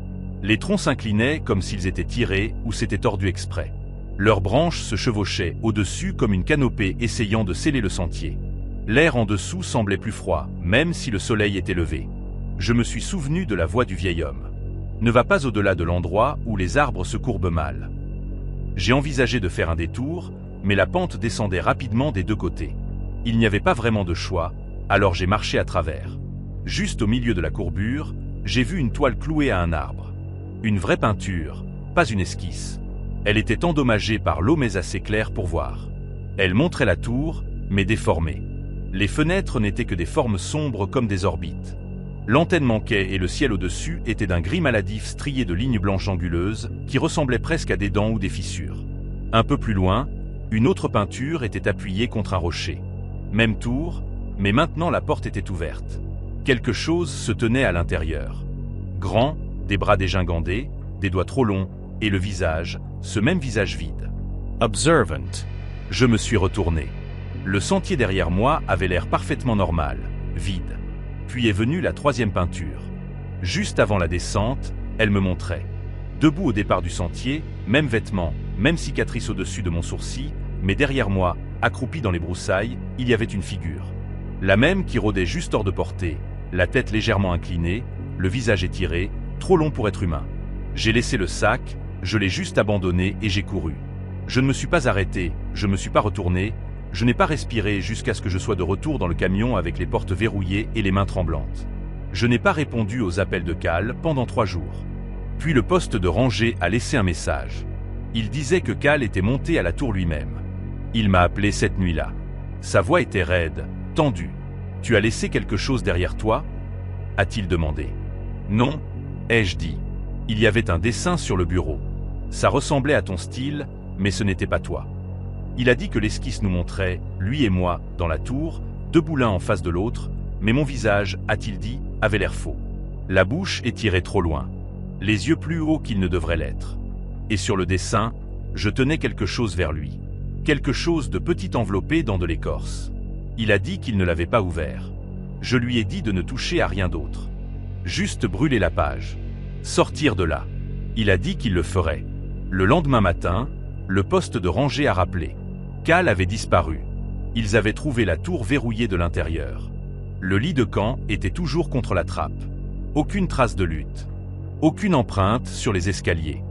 Les troncs s'inclinaient comme s'ils étaient tirés ou s'étaient tordus exprès. Leurs branches se chevauchaient au-dessus comme une canopée essayant de sceller le sentier. L'air en dessous semblait plus froid, même si le soleil était levé. Je me suis souvenu de la voix du vieil homme. Ne va pas au-delà de l'endroit où les arbres se courbent mal. J'ai envisagé de faire un détour, mais la pente descendait rapidement des 2 côtés. Il n'y avait pas vraiment de choix, alors j'ai marché à travers. Juste au milieu de la courbure, j'ai vu une toile clouée à un arbre. Une vraie peinture, pas une esquisse. Elle était endommagée par l'eau mais assez claire pour voir. Elle montrait la tour, mais déformée. Les fenêtres n'étaient que des formes sombres comme des orbites. L'antenne manquait et le ciel au-dessus était d'un gris maladif strié de lignes blanches anguleuses qui ressemblaient presque à des dents ou des fissures. Un peu plus loin, une autre peinture était appuyée contre un rocher. Même tour, mais maintenant la porte était ouverte. Quelque chose se tenait à l'intérieur. Grand, des bras dégingandés, des doigts trop longs, et le visage, ce même visage vide. Observant. Je me suis retourné. Le sentier derrière moi avait l'air parfaitement normal, vide. Puis est venue la 3e peinture. Juste avant la descente, elle me montrait. Debout au départ du sentier, même vêtements, même cicatrice au-dessus de mon sourcil, mais derrière moi, accroupi dans les broussailles, il y avait une figure. La même qui rôdait juste hors de portée, la tête légèrement inclinée, le visage étiré, trop long pour être humain. J'ai laissé le sac, je l'ai juste abandonné et j'ai couru. Je ne me suis pas arrêté, je ne me suis pas retourné, je n'ai pas respiré jusqu'à ce que je sois de retour dans le camion avec les portes verrouillées et les mains tremblantes. Je n'ai pas répondu aux appels de Cal pendant 3 jours. Puis le poste de rangée a laissé un message. Il disait que Cal était monté à la tour lui-même. Il m'a appelé cette nuit-là. Sa voix était raide, tendue. « Tu as laissé quelque chose derrière toi ?» a-t-il demandé. « Non, ai-je dit. Il y avait un dessin sur le bureau. Ça ressemblait à ton style, mais ce n'était pas toi. » Il a dit que l'esquisse nous montrait, lui et moi, dans la tour, debout l'un en face de l'autre, mais mon visage, a-t-il dit, avait l'air faux. La bouche étirée trop loin, les yeux plus hauts qu'ils ne devraient l'être. Et sur le dessin, je tenais quelque chose vers lui. Quelque chose de petit enveloppé dans de l'écorce. Il a dit qu'il ne l'avait pas ouvert. Je lui ai dit de ne toucher à rien d'autre. Juste brûler la page. Sortir de là. Il a dit qu'il le ferait. Le lendemain matin, le poste de rangée a rappelé. Cal avait disparu. Ils avaient trouvé la tour verrouillée de l'intérieur. Le lit de camp était toujours contre la trappe. Aucune trace de lutte. Aucune empreinte sur les escaliers.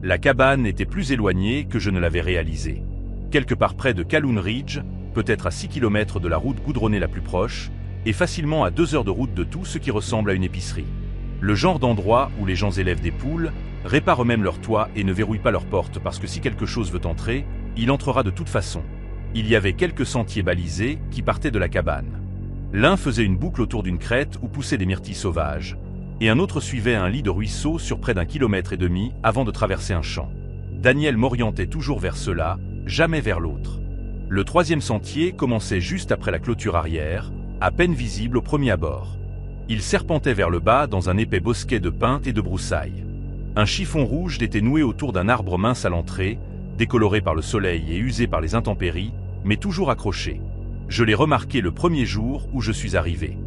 La cabane était plus éloignée que je ne l'avais réalisé. Quelque part près de Calhoun Ridge, peut-être à 6 km de la route goudronnée la plus proche, et facilement à 2 heures de route de tout ce qui ressemble à une épicerie. Le genre d'endroit où les gens élèvent des poules, réparent eux-mêmes leur toit et ne verrouillent pas leurs portes parce que si quelque chose veut entrer, il entrera de toute façon. Il y avait quelques sentiers balisés qui partaient de la cabane. L'un faisait une boucle autour d'une crête où poussaient des myrtilles sauvages, et un autre suivait un lit de ruisseau sur près d'1,5 km avant de traverser un champ. Daniel m'orientait toujours vers cela, jamais vers l'autre. Le 3e sentier commençait juste après la clôture arrière, à peine visible au premier abord. Il serpentait vers le bas dans un épais bosquet de pins et de broussailles. Un chiffon rouge l'était noué autour d'un arbre mince à l'entrée, décoloré par le soleil et usé par les intempéries, mais toujours accroché. Je l'ai remarqué le premier jour où je suis arrivé.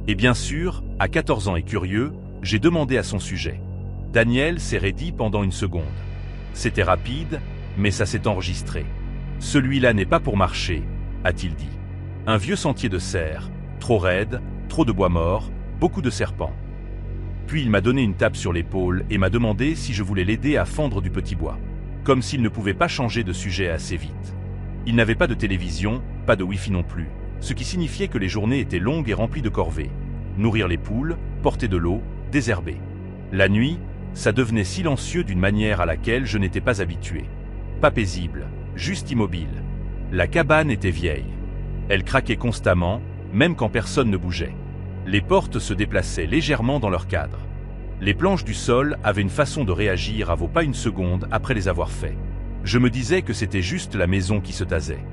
Et bien sûr, à 14 ans et curieux, j'ai demandé à son sujet. Daniel s'est raidi pendant une seconde. C'était rapide, mais ça s'est enregistré. Celui-là n'est pas pour marcher, a-t-il dit. Un vieux sentier de serre, trop raide, trop de bois mort, beaucoup de serpents. Puis il m'a donné une tape sur l'épaule et m'a demandé si je voulais l'aider à fendre du petit bois. Comme s'il ne pouvait pas changer de sujet assez vite. Il n'avait pas de télévision, pas de wifi non plus, ce qui signifiait que les journées étaient longues et remplies de corvées. Nourrir les poules, porter de l'eau, désherber. La nuit, ça devenait silencieux d'une manière à laquelle je n'étais pas habitué. Pas paisible, juste immobile. La cabane était vieille. Elle craquait constamment, même quand personne ne bougeait. Les portes se déplaçaient légèrement dans leur cadre. Les planches du sol avaient une façon de réagir à vos pas une seconde après les avoir faits. Je me disais que c'était juste la maison qui se tasait.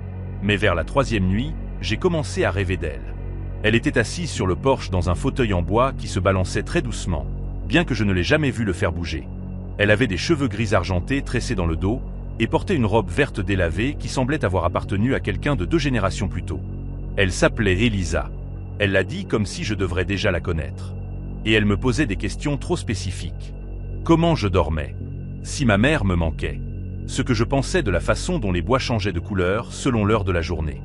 Mais vers la 3e nuit, j'ai commencé à rêver d'elle. Elle était assise sur le porche dans un fauteuil en bois qui se balançait très doucement, bien que je ne l'ai jamais vu le faire bouger. Elle avait des cheveux gris argentés tressés dans le dos et portait une robe verte délavée qui semblait avoir appartenu à quelqu'un de 2 générations plus tôt. Elle s'appelait Elisa. Elle l'a dit comme si je devrais déjà la connaître. Et elle me posait des questions trop spécifiques. Comment je dormais? Si ma mère me manquait? Ce que je pensais de la façon dont les bois changeaient de couleur selon l'heure de la journée.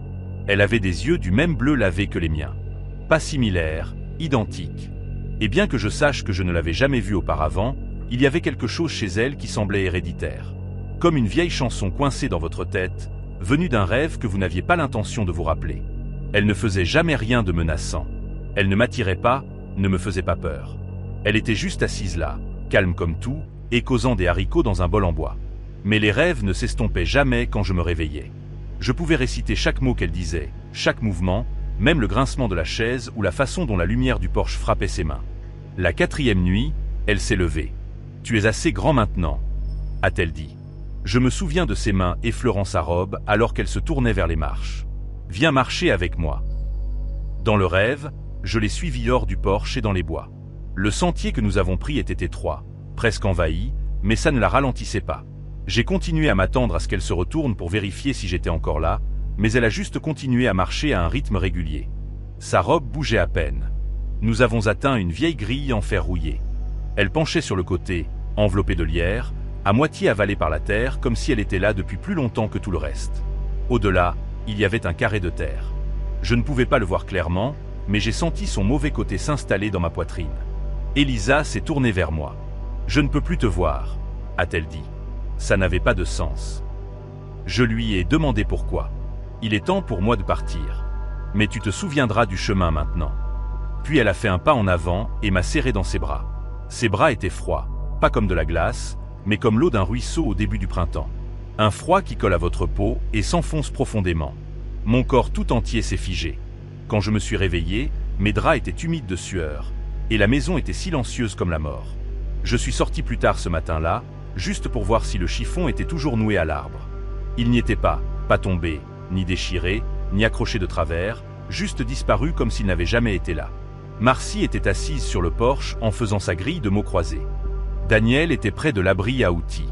Elle avait des yeux du même bleu lavé que les miens. Pas similaires, identiques. Et bien que je sache que je ne l'avais jamais vue auparavant, il y avait quelque chose chez elle qui semblait héréditaire. Comme une vieille chanson coincée dans votre tête, venue d'un rêve que vous n'aviez pas l'intention de vous rappeler. Elle ne faisait jamais rien de menaçant. Elle ne m'attirait pas, ne me faisait pas peur. Elle était juste assise là, calme comme tout, et causant des haricots dans un bol en bois. Mais les rêves ne s'estompaient jamais quand je me réveillais. Je pouvais réciter chaque mot qu'elle disait, chaque mouvement, même le grincement de la chaise ou la façon dont la lumière du porche frappait ses mains. La 4e nuit, elle s'est levée. « Tu es assez grand maintenant », a-t-elle dit. Je me souviens de ses mains effleurant sa robe alors qu'elle se tournait vers les marches. « Viens marcher avec moi. » Dans le rêve, je l'ai suivie hors du porche et dans les bois. Le sentier que nous avons pris était étroit, presque envahi, mais ça ne la ralentissait pas. J'ai continué à m'attendre à ce qu'elle se retourne pour vérifier si j'étais encore là, mais elle a juste continué à marcher à un rythme régulier. Sa robe bougeait à peine. Nous avons atteint une vieille grille en fer rouillé. Elle penchait sur le côté, enveloppée de lierre, à moitié avalée par la terre comme si elle était là depuis plus longtemps que tout le reste. Au-delà, il y avait un carré de terre. Je ne pouvais pas le voir clairement, mais j'ai senti son mauvais côté s'installer dans ma poitrine. Elisa s'est tournée vers moi. « Je ne peux plus te voir », a-t-elle dit. Ça n'avait pas de sens. Je lui ai demandé pourquoi. « Il est temps pour moi de partir. Mais tu te souviendras du chemin maintenant. » Puis elle a fait un pas en avant et m'a serré dans ses bras. Ses bras étaient froids, pas comme de la glace, mais comme l'eau d'un ruisseau au début du printemps. Un froid qui colle à votre peau et s'enfonce profondément. Mon corps tout entier s'est figé. Quand je me suis réveillé, mes draps étaient humides de sueur, et la maison était silencieuse comme la mort. Je suis sorti plus tard ce matin-là, juste pour voir si le chiffon était toujours noué à l'arbre. Il n'y était pas tombé, ni déchiré, ni accroché de travers, juste disparu comme s'il n'avait jamais été là. Marcie était assise sur le porche en faisant sa grille de mots croisés. Daniel était près de l'abri à outils.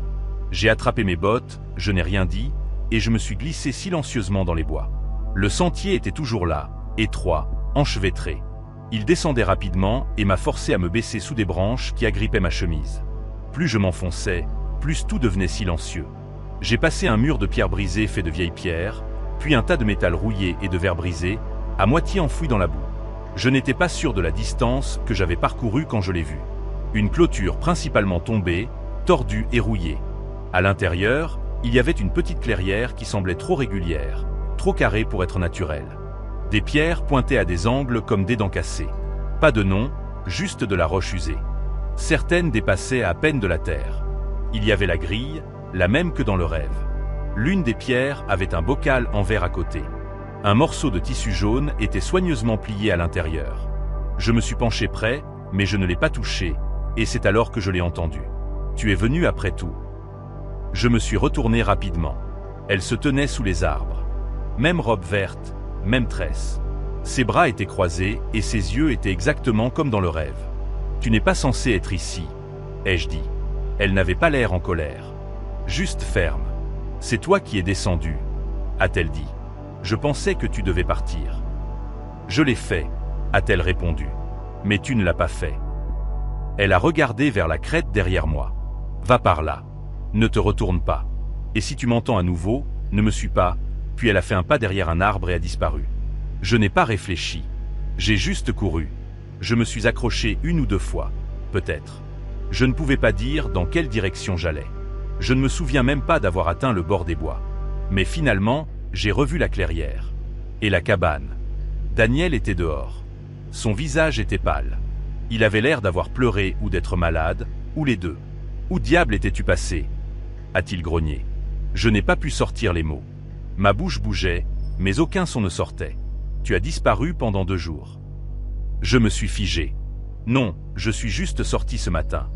J'ai attrapé mes bottes, je n'ai rien dit, et je me suis glissé silencieusement dans les bois. Le sentier était toujours là, étroit, enchevêtré. Il descendait rapidement et m'a forcé à me baisser sous des branches qui agrippaient ma chemise. Plus je m'enfonçais, plus tout devenait silencieux. J'ai passé un mur de pierres brisées fait de vieilles pierres, puis un tas de métal rouillé et de verre brisé, à moitié enfoui dans la boue. Je n'étais pas sûr de la distance que j'avais parcourue quand je l'ai vue. Une clôture principalement tombée, tordue et rouillée. À l'intérieur, il y avait une petite clairière qui semblait trop régulière, trop carrée pour être naturelle. Des pierres pointaient à des angles comme des dents cassées. Pas de nom, juste de la roche usée. Certaines dépassaient à peine de la terre. Il y avait la grille, la même que dans le rêve. L'une des pierres avait un bocal en verre à côté. Un morceau de tissu jaune était soigneusement plié à l'intérieur. Je me suis penché près, mais je ne l'ai pas touché, et c'est alors que je l'ai entendu. « Tu es venu après tout. » Je me suis retourné rapidement. Elle se tenait sous les arbres. Même robe verte, même tresse. Ses bras étaient croisés et ses yeux étaient exactement comme dans le rêve. « Tu n'es pas censé être ici, » ai-je dit. Elle n'avait pas l'air en colère. Juste ferme. « C'est toi qui es descendu, » a-t-elle dit. « Je pensais que tu devais partir. » « Je l'ai fait, » a-t-elle répondu. Mais tu ne l'as pas fait. Elle a regardé vers la crête derrière moi. Va par là. Ne te retourne pas. Et si tu m'entends à nouveau, ne me suis pas. Puis elle a fait un pas derrière un arbre et a disparu. Je n'ai pas réfléchi. J'ai juste couru. Je me suis accroché 1 ou 2 fois, peut-être. Je ne pouvais pas dire dans quelle direction j'allais. Je ne me souviens même pas d'avoir atteint le bord des bois. Mais finalement, j'ai revu la clairière. Et la cabane. Daniel était dehors. Son visage était pâle. Il avait l'air d'avoir pleuré ou d'être malade, ou les deux. Où diable étais-tu passé ? A-t-il grogné. Je n'ai pas pu sortir les mots. Ma bouche bougeait, mais aucun son ne sortait. Tu as disparu pendant 2 jours. Je me suis figé. Non, je suis juste sorti ce matin.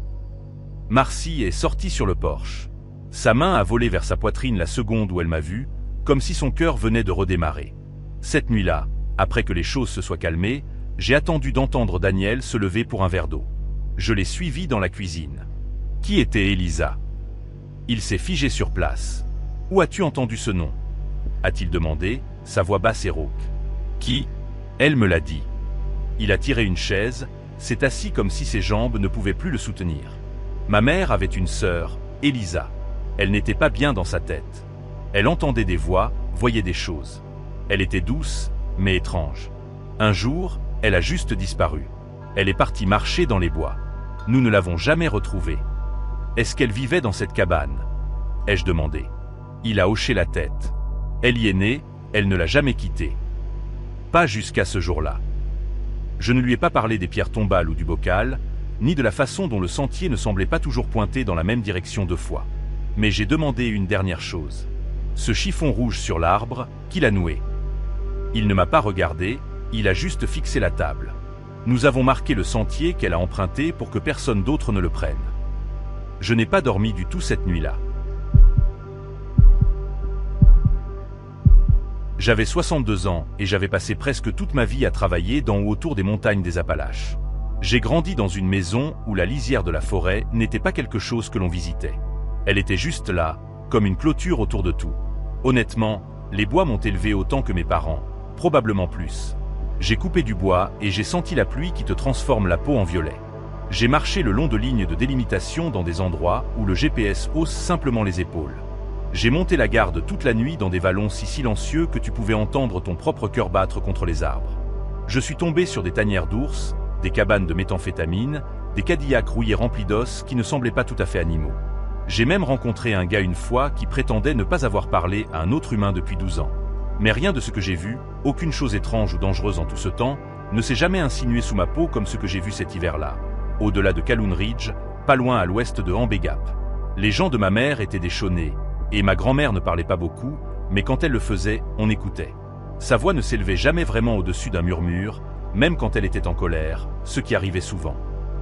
Marcy est sortie sur le porche. Sa main a volé vers sa poitrine la seconde où elle m'a vu, comme si son cœur venait de redémarrer. Cette nuit-là, après que les choses se soient calmées, j'ai attendu d'entendre Daniel se lever pour un verre d'eau. Je l'ai suivi dans la cuisine. Qui était Elisa ? Il s'est figé sur place. Où as-tu entendu ce nom ? A-t-il demandé, sa voix basse et rauque. Qui ? Elle me l'a dit. Il a tiré une chaise, s'est assis comme si ses jambes ne pouvaient plus le soutenir. Ma mère avait une sœur, Elisa. Elle n'était pas bien dans sa tête. Elle entendait des voix, voyait des choses. Elle était douce, mais étrange. Un jour, elle a juste disparu. Elle est partie marcher dans les bois. Nous ne l'avons jamais retrouvée. Est-ce qu'elle vivait dans cette cabane ? Ai-je demandé. Il a hoché la tête. Elle y est née, elle ne l'a jamais quittée. Pas jusqu'à ce jour-là. Je ne lui ai pas parlé des pierres tombales ou du bocal, ni de la façon dont le sentier ne semblait pas toujours pointer dans la même direction 2 fois. Mais j'ai demandé une dernière chose. Ce chiffon rouge sur l'arbre, qui l'a noué ? Il ne m'a pas regardé, il a juste fixé la table. Nous avons marqué le sentier qu'elle a emprunté pour que personne d'autre ne le prenne. Je n'ai pas dormi du tout cette nuit-là. J'avais 62 ans et j'avais passé presque toute ma vie à travailler dans ou autour des montagnes des Appalaches. J'ai grandi dans une maison où la lisière de la forêt n'était pas quelque chose que l'on visitait. Elle était juste là, comme une clôture autour de tout. Honnêtement, les bois m'ont élevé autant que mes parents, probablement plus. J'ai coupé du bois et j'ai senti la pluie qui te transforme la peau en violet. J'ai marché le long de lignes de délimitation dans des endroits où le GPS hausse simplement les épaules. J'ai monté la garde toute la nuit dans des vallons si silencieux que tu pouvais entendre ton propre cœur battre contre les arbres. Je suis tombé sur des tanières d'ours, des cabanes de méthamphétamine, des Cadillacs rouillés remplis d'os qui ne semblaient pas tout à fait animaux. J'ai même rencontré un gars une fois qui prétendait ne pas avoir parlé à un autre humain depuis 12 ans. Mais rien de ce que j'ai vu, aucune chose étrange ou dangereuse en tout ce temps, ne s'est jamais insinué sous ma peau comme ce que j'ai vu cet hiver-là. Au-delà de Calhoun Ridge, pas loin à l'ouest de Ambé Gap. Les gens de ma mère étaient des Shonés, et ma grand-mère ne parlait pas beaucoup, mais quand elle le faisait, on écoutait. Sa voix ne s'élevait jamais vraiment au-dessus d'un murmure, même quand elle était en colère, ce qui arrivait souvent.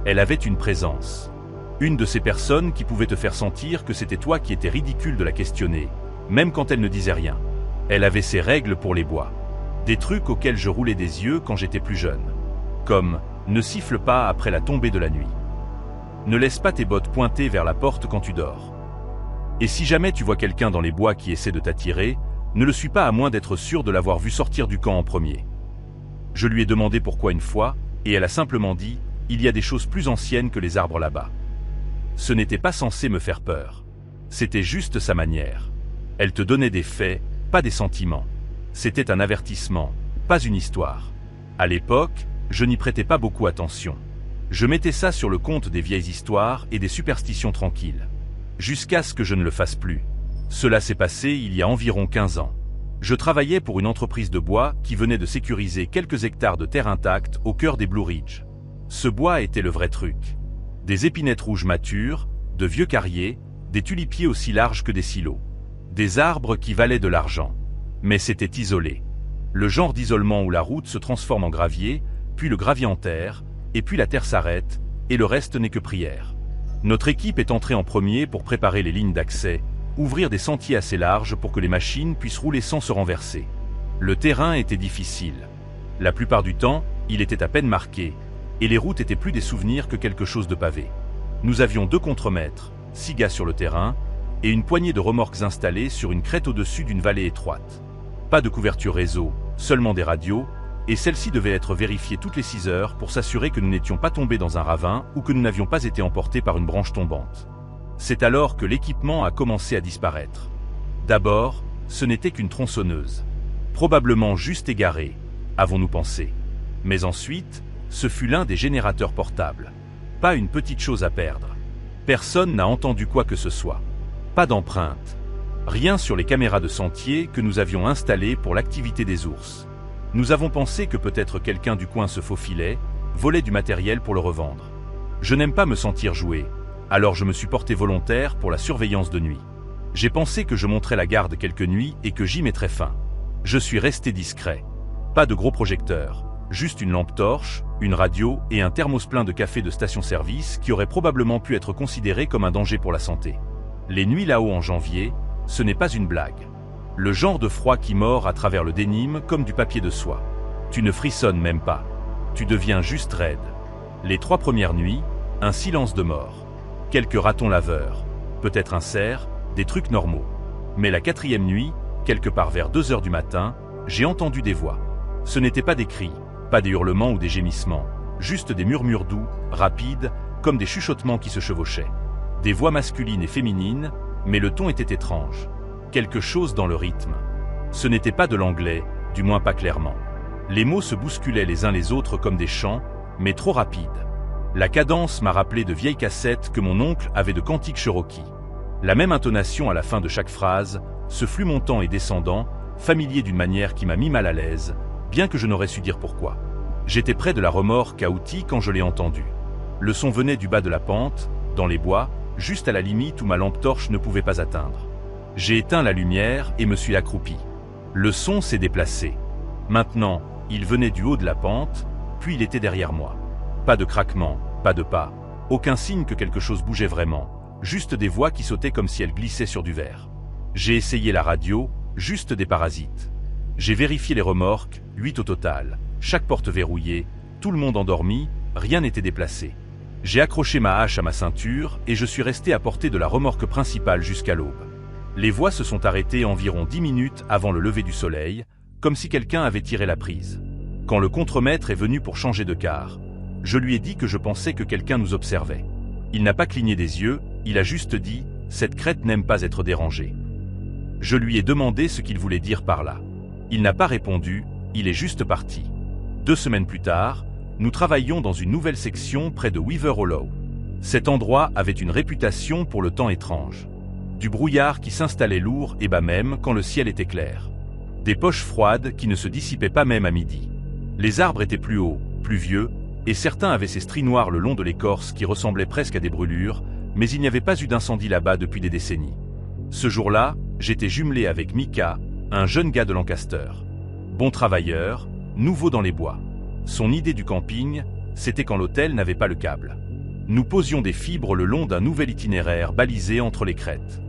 Elle avait une présence. Une de ces personnes qui pouvaient te faire sentir que c'était toi qui étais ridicule de la questionner, même quand elle ne disait rien. Elle avait ses règles pour les bois. Des trucs auxquels je roulais des yeux quand j'étais plus jeune. Comme « ne siffle pas après la tombée de la nuit ». Ne laisse pas tes bottes pointées vers la porte quand tu dors. Et si jamais tu vois quelqu'un dans les bois qui essaie de t'attirer, ne le suis pas à moins d'être sûr de l'avoir vu sortir du camp en premier. Je lui ai demandé pourquoi une fois, et elle a simplement dit « il y a des choses plus anciennes que les arbres là-bas ». Ce n'était pas censé me faire peur. C'était juste sa manière. Elle te donnait des faits, pas des sentiments. C'était un avertissement, pas une histoire. À l'époque, je n'y prêtais pas beaucoup attention. Je mettais ça sur le compte des vieilles histoires et des superstitions tranquilles. Jusqu'à ce que je ne le fasse plus. Cela s'est passé il y a environ 15 ans. Je travaillais pour une entreprise de bois qui venait de sécuriser quelques hectares de terre intacte au cœur des Blue Ridge. Ce bois était le vrai truc. Des épinettes rouges matures, de vieux carriers, des tulipiers aussi larges que des silos. Des arbres qui valaient de l'argent. Mais c'était isolé. Le genre d'isolement où la route se transforme en gravier, puis le gravier en terre, et puis la terre s'arrête, et le reste n'est que prière. Notre équipe est entrée en premier pour préparer les lignes d'accès, ouvrir des sentiers assez larges pour que les machines puissent rouler sans se renverser. Le terrain était difficile. La plupart du temps, il était à peine marqué, et les routes étaient plus des souvenirs que quelque chose de pavé. Nous avions 2 contremaîtres, 6 gars sur le terrain, et une poignée de remorques installées sur une crête au-dessus d'une vallée étroite. Pas de couverture réseau, seulement des radios, et celle-ci devait être vérifiée toutes les 6 heures pour s'assurer que nous n'étions pas tombés dans un ravin ou que nous n'avions pas été emportés par une branche tombante. C'est alors que l'équipement a commencé à disparaître. D'abord, ce n'était qu'une tronçonneuse. Probablement juste égarée, avons-nous pensé. Mais ensuite, ce fut l'un des générateurs portables. Pas une petite chose à perdre. Personne n'a entendu quoi que ce soit. Pas d'empreinte. Rien sur les caméras de sentier que nous avions installées pour l'activité des ours. Nous avons pensé que peut-être quelqu'un du coin se faufilait, volait du matériel pour le revendre. Je n'aime pas me sentir joué, alors je me suis porté volontaire pour la surveillance de nuit. J'ai pensé que je monterais la garde quelques nuits et que j'y mettrais fin. Je suis resté discret. Pas de gros projecteurs, juste une lampe torche, une radio et un thermos plein de café de station-service qui aurait probablement pu être considéré comme un danger pour la santé. Les nuits là-haut en janvier, ce n'est pas une blague. Le genre de froid qui mord à travers le dénime comme du papier de soie. Tu ne frissonnes même pas. Tu deviens juste raide. Les 3 premières nuits, un silence de mort. Quelques ratons laveurs, peut-être un cerf, des trucs normaux. Mais la 4e nuit, quelque part vers 2 heures du matin, j'ai entendu des voix. Ce n'étaient pas des cris, pas des hurlements ou des gémissements, juste des murmures doux, rapides, comme des chuchotements qui se chevauchaient. Des voix masculines et féminines, mais le ton était étrange. Quelque chose dans le rythme. Ce n'était pas de l'anglais, du moins pas clairement. Les mots se bousculaient les uns les autres comme des chants, mais trop rapides. La cadence m'a rappelé de vieilles cassettes que mon oncle avait de cantiques Cherokee. La même intonation à la fin de chaque phrase, ce flux montant et descendant, familier d'une manière qui m'a mis mal à l'aise, bien que je n'aurais su dire pourquoi. J'étais près de la remorque à outils quand je l'ai entendu. Le son venait du bas de la pente, dans les bois, juste à la limite où ma lampe torche ne pouvait pas atteindre. J'ai éteint la lumière et me suis accroupi. Le son s'est déplacé. Maintenant, il venait du haut de la pente, puis il était derrière moi. Pas de craquement, pas de pas, aucun signe que quelque chose bougeait vraiment, juste des voix qui sautaient comme si elles glissaient sur du verre. J'ai essayé la radio, juste des parasites. J'ai vérifié les remorques, 8 au total, chaque porte verrouillée, tout le monde endormi, rien n'était déplacé. J'ai accroché ma hache à ma ceinture et je suis resté à portée de la remorque principale jusqu'à l'aube. Les voix se sont arrêtées environ 10 minutes avant le lever du soleil, comme si quelqu'un avait tiré la prise. Quand le contremaître est venu pour changer de quart, je lui ai dit que je pensais que quelqu'un nous observait. Il n'a pas cligné des yeux, il a juste dit « Cette crête n'aime pas être dérangée ». Je lui ai demandé ce qu'il voulait dire par là. Il n'a pas répondu, il est juste parti. 2 semaines plus tard, nous travaillions dans une nouvelle section près de Weaver Hollow. Cet endroit avait une réputation pour le temps étrange. Du brouillard qui s'installait lourd et bas même quand le ciel était clair. Des poches froides qui ne se dissipaient pas même à midi. Les arbres étaient plus hauts, plus vieux, et certains avaient ces stries noires le long de l'écorce qui ressemblaient presque à des brûlures, mais il n'y avait pas eu d'incendie là-bas depuis des décennies. Ce jour-là, j'étais jumelé avec Mika, un jeune gars de Lancaster. Bon travailleur, nouveau dans les bois. Son idée du camping, c'était quand l'hôtel n'avait pas le câble. Nous posions des fibres le long d'un nouvel itinéraire balisé entre les crêtes.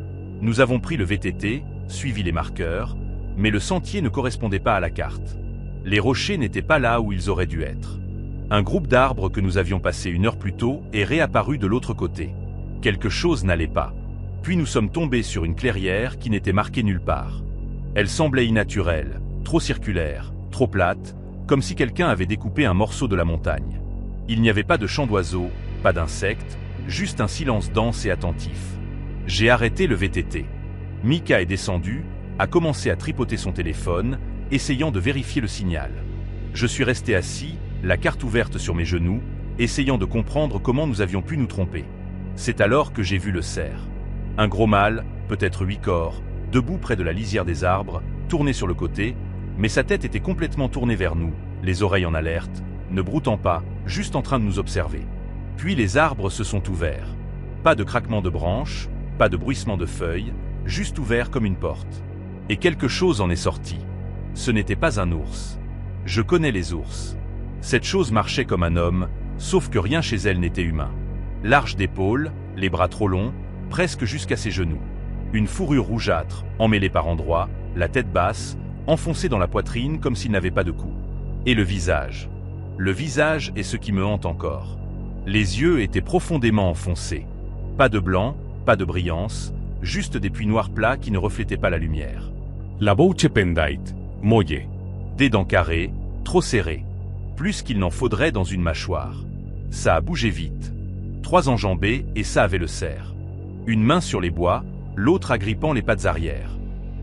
Nous avons pris le VTT, suivi les marqueurs, mais le sentier ne correspondait pas à la carte. Les rochers n'étaient pas là où ils auraient dû être. Un groupe d'arbres que nous avions passé 1 heure plus tôt est réapparu de l'autre côté. Quelque chose n'allait pas. Puis nous sommes tombés sur une clairière qui n'était marquée nulle part. Elle semblait innaturelle, trop circulaire, trop plate, comme si quelqu'un avait découpé un morceau de la montagne. Il n'y avait pas de chant d'oiseaux, pas d'insectes, juste un silence dense et attentif. J'ai arrêté le VTT. Mika est descendu, a commencé à tripoter son téléphone, essayant de vérifier le signal. Je suis resté assis, la carte ouverte sur mes genoux, essayant de comprendre comment nous avions pu nous tromper. C'est alors que j'ai vu le cerf. Un gros mâle, peut-être 8 corps, debout près de la lisière des arbres, tourné sur le côté, mais sa tête était complètement tournée vers nous, les oreilles en alerte, ne broutant pas, juste en train de nous observer. Puis les arbres se sont ouverts. Pas de craquement de branches, pas de bruissement de feuilles, juste ouvert comme une porte. Et quelque chose en est sorti. Ce n'était pas un ours. Je connais les ours. Cette chose marchait comme un homme, sauf que rien chez elle n'était humain. Large d'épaules, les bras trop longs, presque jusqu'à ses genoux. Une fourrure rougeâtre, emmêlée par endroits, la tête basse, enfoncée dans la poitrine comme s'il n'avait pas de cou. Et le visage. Le visage est ce qui me hante encore. Les yeux étaient profondément enfoncés. Pas de blanc, pas de brillance, juste des puits noirs plats qui ne reflétaient pas la lumière. La voce pendait, moglie. Des dents carrées, Trop serré. Plus qu'il n'en faudrait dans une mâchoire. Ça a bougé vite. 3 enjambées et ça avait le cerf. Une main sur les bois, l'autre agrippant les pattes arrière.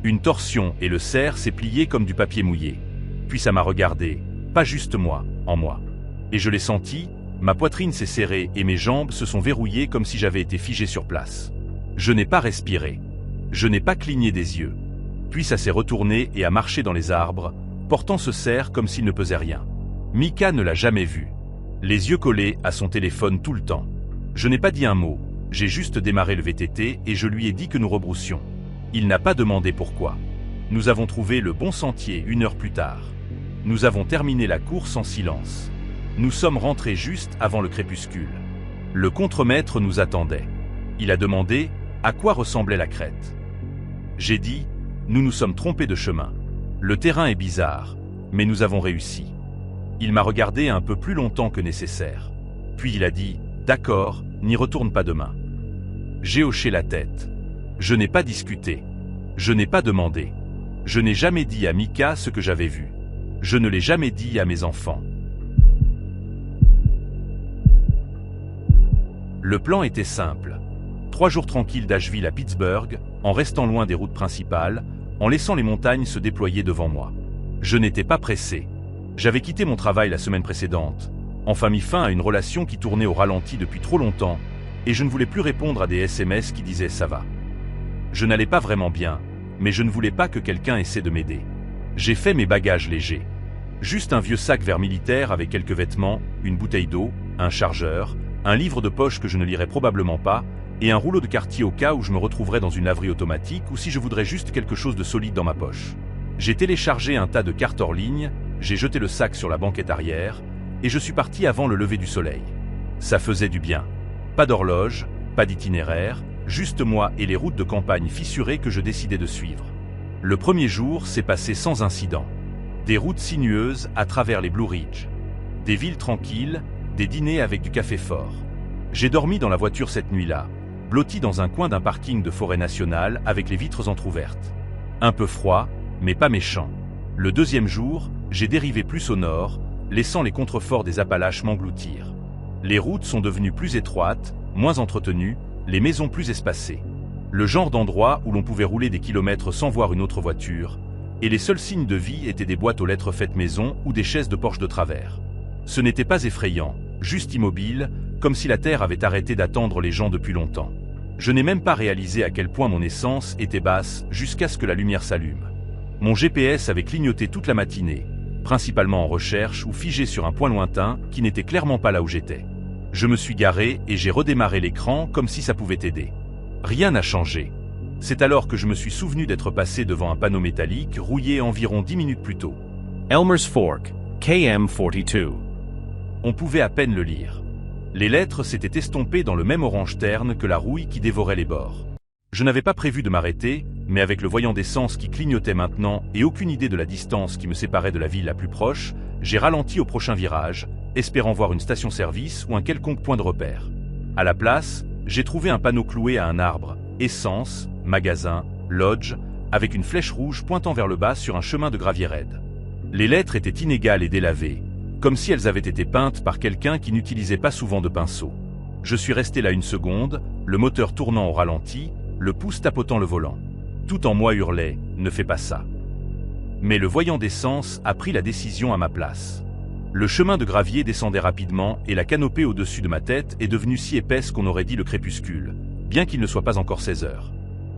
Une torsion et le cerf s'est plié comme du papier mouillé. Puis ça m'a regardé, pas juste moi, en moi. Et je l'ai senti, ma poitrine s'est serrée et mes jambes se sont verrouillées comme si j'avais été figé sur place. Je n'ai pas respiré. Je n'ai pas cligné des yeux. Puis ça s'est retourné et a marché dans les arbres, portant ce cerf comme s'il ne pesait rien. Mika ne l'a jamais vu. Les yeux collés à son téléphone tout le temps. Je n'ai pas dit un mot, j'ai juste démarré le VTT et je lui ai dit que nous rebroussions. Il n'a pas demandé pourquoi. Nous avons trouvé le bon sentier 1 heure plus tard. Nous avons terminé la course en silence. Nous sommes rentrés juste avant le crépuscule. Le contremaître nous attendait. Il a demandé à quoi ressemblait la crête. J'ai dit, nous nous sommes trompés de chemin. Le terrain est bizarre, mais nous avons réussi. Il m'a regardé un peu plus longtemps que nécessaire. Puis il a dit, d'accord, n'y retourne pas demain. J'ai hoché la tête. Je n'ai pas discuté. Je n'ai pas demandé. Je n'ai jamais dit à Mika ce que j'avais vu. Je ne l'ai jamais dit à mes enfants. Le plan était simple. 3 jours tranquilles d'Asheville à Pittsburgh, en restant loin des routes principales, en laissant les montagnes se déployer devant moi. Je n'étais pas pressé. J'avais quitté mon travail la semaine précédente, enfin mis fin à une relation qui tournait au ralenti depuis trop longtemps, et je ne voulais plus répondre à des SMS qui disaient « ça va ». Je n'allais pas vraiment bien, mais je ne voulais pas que quelqu'un essaie de m'aider. J'ai fait mes bagages légers. Juste un vieux sac vert militaire avec quelques vêtements, une bouteille d'eau, un chargeur, un livre de poche que je ne lirais probablement pas, et un rouleau de quartier au cas où je me retrouverais dans une laverie automatique ou si je voudrais juste quelque chose de solide dans ma poche. J'ai téléchargé un tas de cartes hors ligne, j'ai jeté le sac sur la banquette arrière, et je suis parti avant le lever du soleil. Ça faisait du bien. Pas d'horloge, pas d'itinéraire, juste moi et les routes de campagne fissurées que je décidais de suivre. Le premier jour s'est passé sans incident. Des routes sinueuses à travers les Blue Ridge. Des villes tranquilles, des dîners avec du café fort. J'ai dormi dans la voiture cette nuit-là, blotti dans un coin d'un parking de forêt nationale avec les vitres entr'ouvertes. Un peu froid, mais pas méchant. Le deuxième jour, j'ai dérivé plus au nord, laissant les contreforts des Appalaches m'engloutir. Les routes sont devenues plus étroites, moins entretenues, les maisons plus espacées. Le genre d'endroit où l'on pouvait rouler des kilomètres sans voir une autre voiture, et les seuls signes de vie étaient des boîtes aux lettres faites maison ou des chaises de porche de travers. Ce n'était pas effrayant, juste immobile, comme si la Terre avait arrêté d'attendre les gens depuis longtemps. Je n'ai même pas réalisé à quel point mon essence était basse jusqu'à ce que la lumière s'allume. Mon GPS avait clignoté toute la matinée, principalement en recherche ou figé sur un point lointain qui n'était clairement pas là où j'étais. Je me suis garé et j'ai redémarré l'écran comme si ça pouvait aider. Rien n'a changé. C'est alors que je me suis souvenu d'être passé devant un panneau métallique rouillé environ 10 minutes plus tôt. Elmer's Fork, KM42. On pouvait à peine le lire. Les lettres s'étaient estompées dans le même orange terne que la rouille qui dévorait les bords. Je n'avais pas prévu de m'arrêter, mais avec le voyant d'essence qui clignotait maintenant et aucune idée de la distance qui me séparait de la ville la plus proche, j'ai ralenti au prochain virage, espérant voir une station-service ou un quelconque point de repère. À la place, j'ai trouvé un panneau cloué à un arbre, essence, magasin, lodge, avec une flèche rouge pointant vers le bas sur un chemin de gravier raide. Les lettres étaient inégales et délavées, comme si elles avaient été peintes par quelqu'un qui n'utilisait pas souvent de pinceau. Je suis resté là 1 seconde, le moteur tournant au ralenti, le pouce tapotant le volant. Tout en moi hurlait « Ne fais pas ça ». Mais le voyant d'essence a pris la décision à ma place. Le chemin de gravier descendait rapidement et la canopée au-dessus de ma tête est devenue si épaisse qu'on aurait dit le crépuscule, bien qu'il ne soit pas encore 16 heures.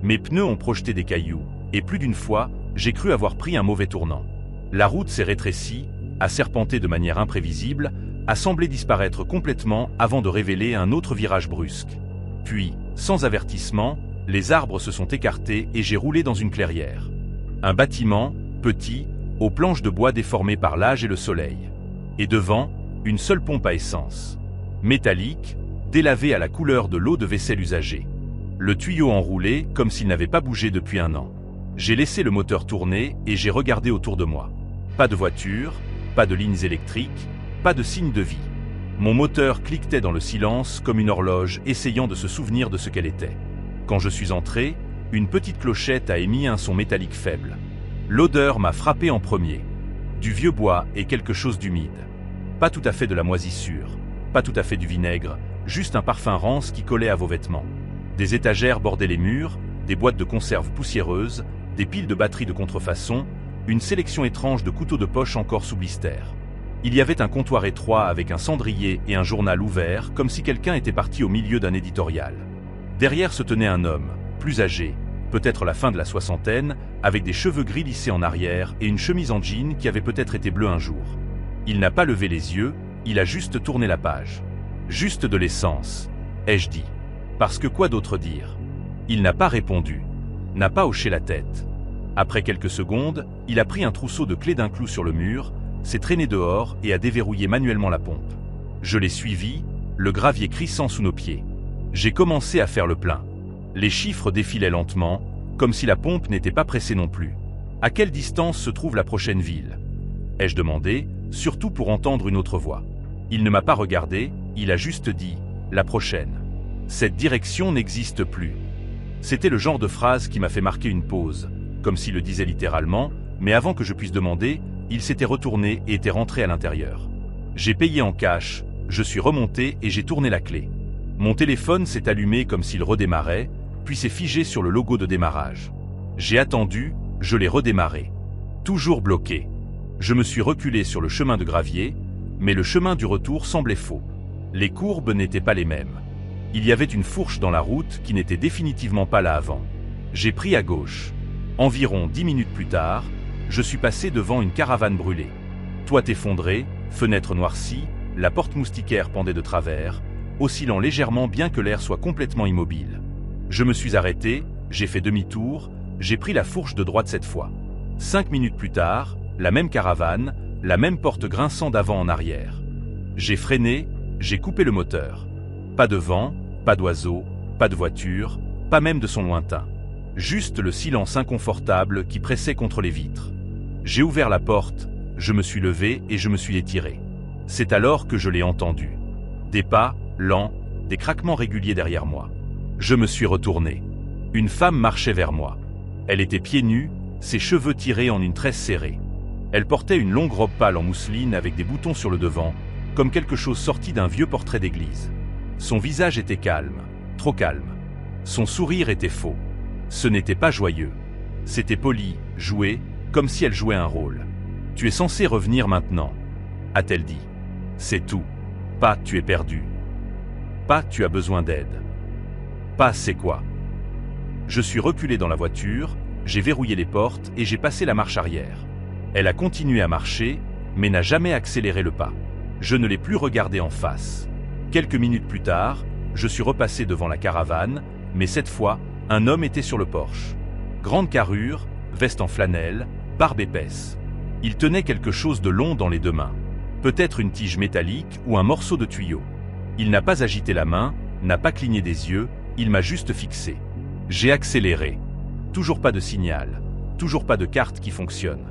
Mes pneus ont projeté des cailloux, et plus d'une fois, j'ai cru avoir pris un mauvais tournant. La route s'est rétrécie, a serpenté de manière imprévisible, a semblé disparaître complètement avant de révéler un autre virage brusque. Puis, sans avertissement, les arbres se sont écartés et j'ai roulé dans une clairière. Un bâtiment, petit, aux planches de bois déformées par l'âge et le soleil. Et devant, une seule pompe à essence. Métallique, délavée à la couleur de l'eau de vaisselle usagée. Le tuyau enroulé comme s'il n'avait pas bougé depuis 1 an. J'ai laissé le moteur tourner et j'ai regardé autour de moi. Pas de voiture, pas de lignes électriques, pas de signe de vie. Mon moteur cliquetait dans le silence comme une horloge essayant de se souvenir de ce qu'elle était. Quand je suis entré, une petite clochette a émis un son métallique faible. L'odeur m'a frappé en premier. Du vieux bois et quelque chose d'humide. Pas tout à fait de la moisissure, pas tout à fait du vinaigre, juste un parfum rance qui collait à vos vêtements. Des étagères bordaient les murs, des boîtes de conserve poussiéreuses, des piles de batteries de contrefaçon, une sélection étrange de couteaux de poche encore sous blister. Il y avait un comptoir étroit avec un cendrier et un journal ouvert, comme si quelqu'un était parti au milieu d'un éditorial. Derrière se tenait un homme, plus âgé, peut-être la fin de la soixantaine, avec des cheveux gris lissés en arrière et une chemise en jean qui avait peut-être été bleue un jour. Il n'a pas levé les yeux, il a juste tourné la page. Juste de l'essence, ai-je dit. Parce que quoi d'autre dire? Il n'a pas répondu, n'a pas hoché la tête. Après quelques secondes, il a pris un trousseau de clés d'un clou sur le mur, s'est traîné dehors et a déverrouillé manuellement la pompe. Je l'ai suivi, le gravier crissant sous nos pieds. J'ai commencé à faire le plein. Les chiffres défilaient lentement, comme si la pompe n'était pas pressée non plus. À quelle distance se trouve la prochaine ville? Ai-je demandé, surtout pour entendre une autre voix. Il ne m'a pas regardé, il a juste dit « la prochaine ». Cette direction n'existe plus. C'était le genre de phrase qui m'a fait marquer une pause, comme s'il le disait littéralement, mais avant que je puisse demander, il s'était retourné et était rentré à l'intérieur. J'ai payé en cash, je suis remonté et j'ai tourné la clé. Mon téléphone s'est allumé comme s'il redémarrait, puis s'est figé sur le logo de démarrage. J'ai attendu, je l'ai redémarré. Toujours bloqué. Je me suis reculé sur le chemin de gravier, mais le chemin du retour semblait faux. Les courbes n'étaient pas les mêmes. Il y avait une fourche dans la route qui n'était définitivement pas là avant. J'ai pris à gauche. Environ 10 minutes plus tard, je suis passé devant une caravane brûlée. Toit effondré, fenêtre noircie, la porte moustiquaire pendait de travers, oscillant légèrement bien que l'air soit complètement immobile. Je me suis arrêté, j'ai fait demi-tour, j'ai pris la fourche de droite cette fois. 5 minutes plus tard, la même caravane, la même porte grinçant d'avant en arrière. J'ai freiné, j'ai coupé le moteur. Pas de vent, pas d'oiseau, pas de voiture, pas même de son lointain. Juste le silence inconfortable qui pressait contre les vitres. J'ai ouvert la porte, je me suis levé et je me suis étiré. C'est alors que je l'ai entendu. Des pas, lents, des craquements réguliers derrière moi. Je me suis retourné. Une femme marchait vers moi. Elle était pieds nus, ses cheveux tirés en une tresse serrée. Elle portait une longue robe pâle en mousseline avec des boutons sur le devant, comme quelque chose sorti d'un vieux portrait d'église. Son visage était calme, trop calme. Son sourire était faux. Ce n'était pas joyeux. C'était poli, joué, comme si elle jouait un rôle. « Tu es censé revenir maintenant », a-t-elle dit. C'est tout. Pas « tu es perdu ». Pas « tu as besoin d'aide ». Pas « c'est quoi ». Je suis reculé dans la voiture, j'ai verrouillé les portes et j'ai passé la marche arrière. Elle a continué à marcher, mais n'a jamais accéléré le pas. Je ne l'ai plus regardée en face. Quelques minutes plus tard, je suis repassé devant la caravane, mais cette fois, un homme était sur le porche. Grande carrure, veste en flanelle, barbe épaisse. Il tenait quelque chose de long dans les deux mains. Peut-être une tige métallique ou un morceau de tuyau. Il n'a pas agité la main, n'a pas cligné des yeux, il m'a juste fixé. J'ai accéléré. Toujours pas de signal, toujours pas de carte qui fonctionne.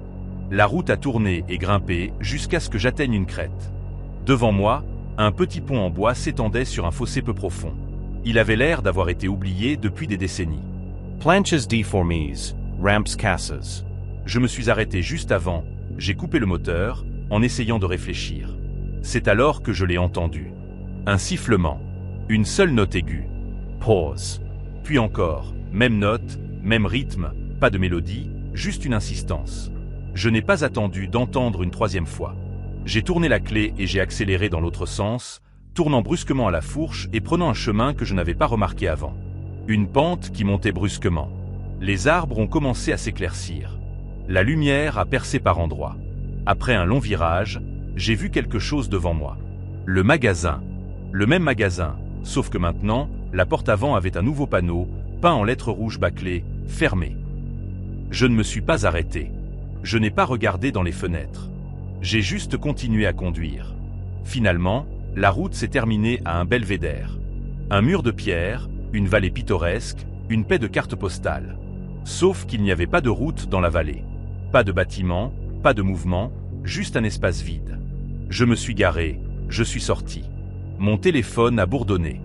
La route a tourné et grimpé jusqu'à ce que j'atteigne une crête. Devant moi, un petit pont en bois s'étendait sur un fossé peu profond. Il avait l'air d'avoir été oublié depuis des décennies. Planches deformes, ramps casas. Je me suis arrêté juste avant, j'ai coupé le moteur, en essayant de réfléchir. C'est alors que je l'ai entendu. Un sifflement. Une seule note aiguë. Pause. Puis encore, même note, même rythme, pas de mélodie, juste une insistance. Je n'ai pas attendu d'entendre une troisième fois. J'ai tourné la clé et j'ai accéléré dans l'autre sens, tournant brusquement à la fourche et prenant un chemin que je n'avais pas remarqué avant. Une pente qui montait brusquement. Les arbres ont commencé à s'éclaircir. La lumière a percé par endroits. Après un long virage, j'ai vu quelque chose devant moi. Le magasin. Le même magasin, sauf que maintenant, la porte avant avait un nouveau panneau, peint en lettres rouges bâclées, fermé. Je ne me suis pas arrêté. Je n'ai pas regardé dans les fenêtres. J'ai juste continué à conduire. Finalement, la route s'est terminée à un belvédère. Un mur de pierre, une vallée pittoresque, une paix de cartes postales. Sauf qu'il n'y avait pas de route dans la vallée. Pas de bâtiment, pas de mouvement, juste un espace vide. Je me suis garé, je suis sorti. Mon téléphone a bourdonné.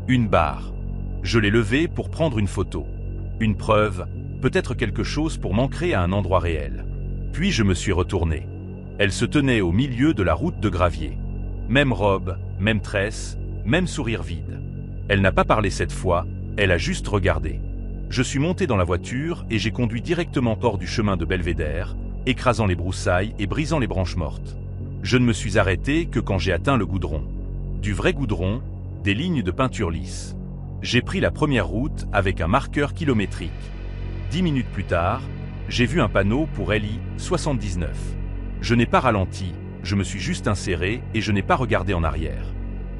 Une barre. Je l'ai levé pour prendre une photo. Une preuve, peut-être quelque chose pour m'ancrer à un endroit réel. Puis je me suis retourné. Elle se tenait au milieu de la route de gravier. Même robe, même tresse, même sourire vide. Elle n'a pas parlé cette fois, elle a juste regardé. Je suis monté dans la voiture et j'ai conduit directement hors du chemin de Belvédère, écrasant les broussailles et brisant les branches mortes. Je ne me suis arrêté que quand j'ai atteint le goudron. Du vrai goudron, des lignes de peinture lisse. J'ai pris la première route avec un marqueur kilométrique. 10 minutes plus tard, j'ai vu un panneau pour LI 79. Je n'ai pas ralenti, je me suis juste inséré et je n'ai pas regardé en arrière.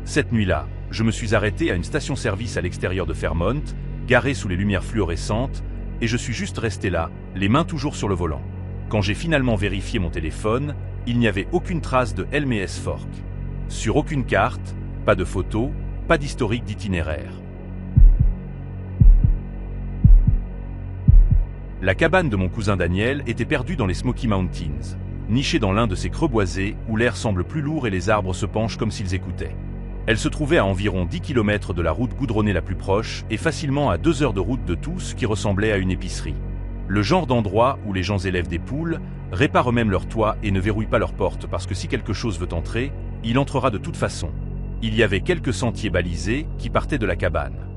Cette nuit-là, je me suis arrêté à une station-service à l'extérieur de Fairmont, garée sous les lumières fluorescentes, et je suis juste resté là, les mains toujours sur le volant. Quand j'ai finalement vérifié mon téléphone, il n'y avait aucune trace de Helmes Fork. Sur aucune carte, pas de photo, pas d'historique d'itinéraire. La cabane de mon cousin Daniel était perdue dans les Smoky Mountains, nichée dans l'un de ces creux boisés où l'air semble plus lourd et les arbres se penchent comme s'ils écoutaient. Elle se trouvait à environ 10 km de la route goudronnée la plus proche et facilement à 2 heures de route de tout ce qui ressemblait à une épicerie. Le genre d'endroit où les gens élèvent des poules, réparent eux-mêmes leur toit et ne verrouillent pas leurs portes parce que si quelque chose veut entrer, il entrera de toute façon. Il y avait quelques sentiers balisés qui partaient de la cabane.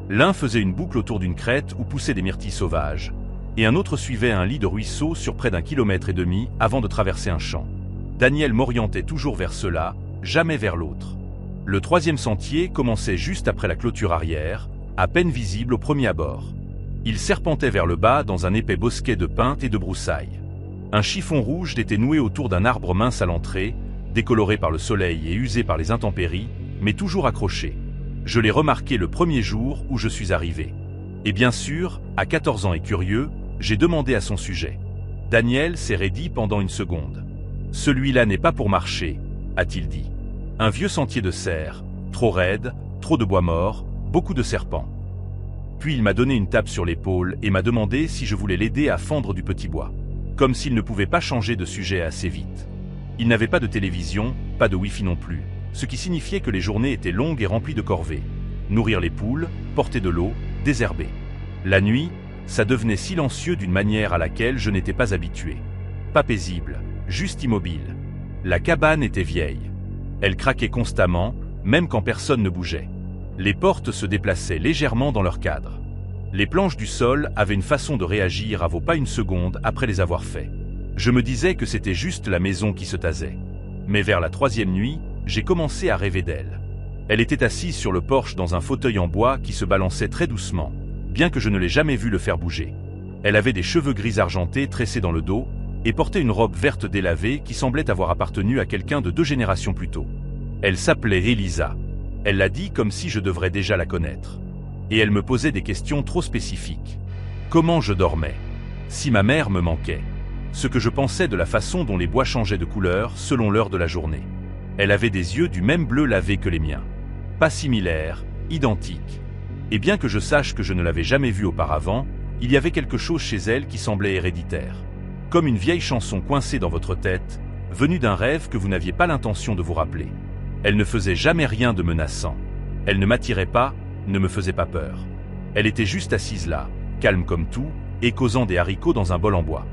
L'un faisait une boucle autour d'une crête où poussaient des myrtilles sauvages, et un autre suivait un lit de ruisseau sur près d'1,5 km avant de traverser un champ. Daniel m'orientait toujours vers cela, jamais vers l'autre. Le troisième sentier commençait juste après la clôture arrière, à peine visible au premier abord. Il serpentait vers le bas dans un épais bosquet de pins et de broussailles. Un chiffon rouge était noué autour d'un arbre mince à l'entrée, décoloré par le soleil et usé par les intempéries, mais toujours accroché. Je l'ai remarqué le premier jour où je suis arrivé. Et bien sûr, à 14 ans et curieux, j'ai demandé à son sujet. Daniel s'est raidi pendant une seconde. « Celui-là n'est pas pour marcher », a-t-il dit. Un vieux sentier de serre, trop raide, trop de bois mort, beaucoup de serpents. Puis il m'a donné une tape sur l'épaule et m'a demandé si je voulais l'aider à fendre du petit bois. Comme s'il ne pouvait pas changer de sujet assez vite. Il n'avait pas de télévision, pas de wifi non plus, ce qui signifiait que les journées étaient longues et remplies de corvées. Nourrir les poules, porter de l'eau, désherber. La nuit, ça devenait silencieux d'une manière à laquelle je n'étais pas habitué. Pas paisible, juste immobile. La cabane était vieille. Elle craquait constamment, même quand personne ne bougeait. Les portes se déplaçaient légèrement dans leur cadre. Les planches du sol avaient une façon de réagir à vos pas une seconde après les avoir faits. Je me disais que c'était juste la maison qui se tasait. Mais vers la 3e nuit, j'ai commencé à rêver d'elle. Elle était assise sur le porche dans un fauteuil en bois qui se balançait très doucement, bien que je ne l'ai jamais vue le faire bouger. Elle avait des cheveux gris argentés tressés dans le dos, et portait une robe verte délavée qui semblait avoir appartenu à quelqu'un de 2 générations plus tôt. Elle s'appelait Elisa. Elle l'a dit comme si je devrais déjà la connaître. Et elle me posait des questions trop spécifiques. Comment je dormais? Si ma mère me manquait? Ce que je pensais de la façon dont les bois changeaient de couleur selon l'heure de la journée. Elle avait des yeux du même bleu lavé que les miens. Pas similaires, identiques. Et bien que je sache que je ne l'avais jamais vue auparavant, il y avait quelque chose chez elle qui semblait héréditaire. Comme une vieille chanson coincée dans votre tête, venue d'un rêve que vous n'aviez pas l'intention de vous rappeler. Elle ne faisait jamais rien de menaçant. Elle ne m'attirait pas, ne me faisait pas peur. Elle était juste assise là, calme comme tout, et causant des haricots dans un bol en bois.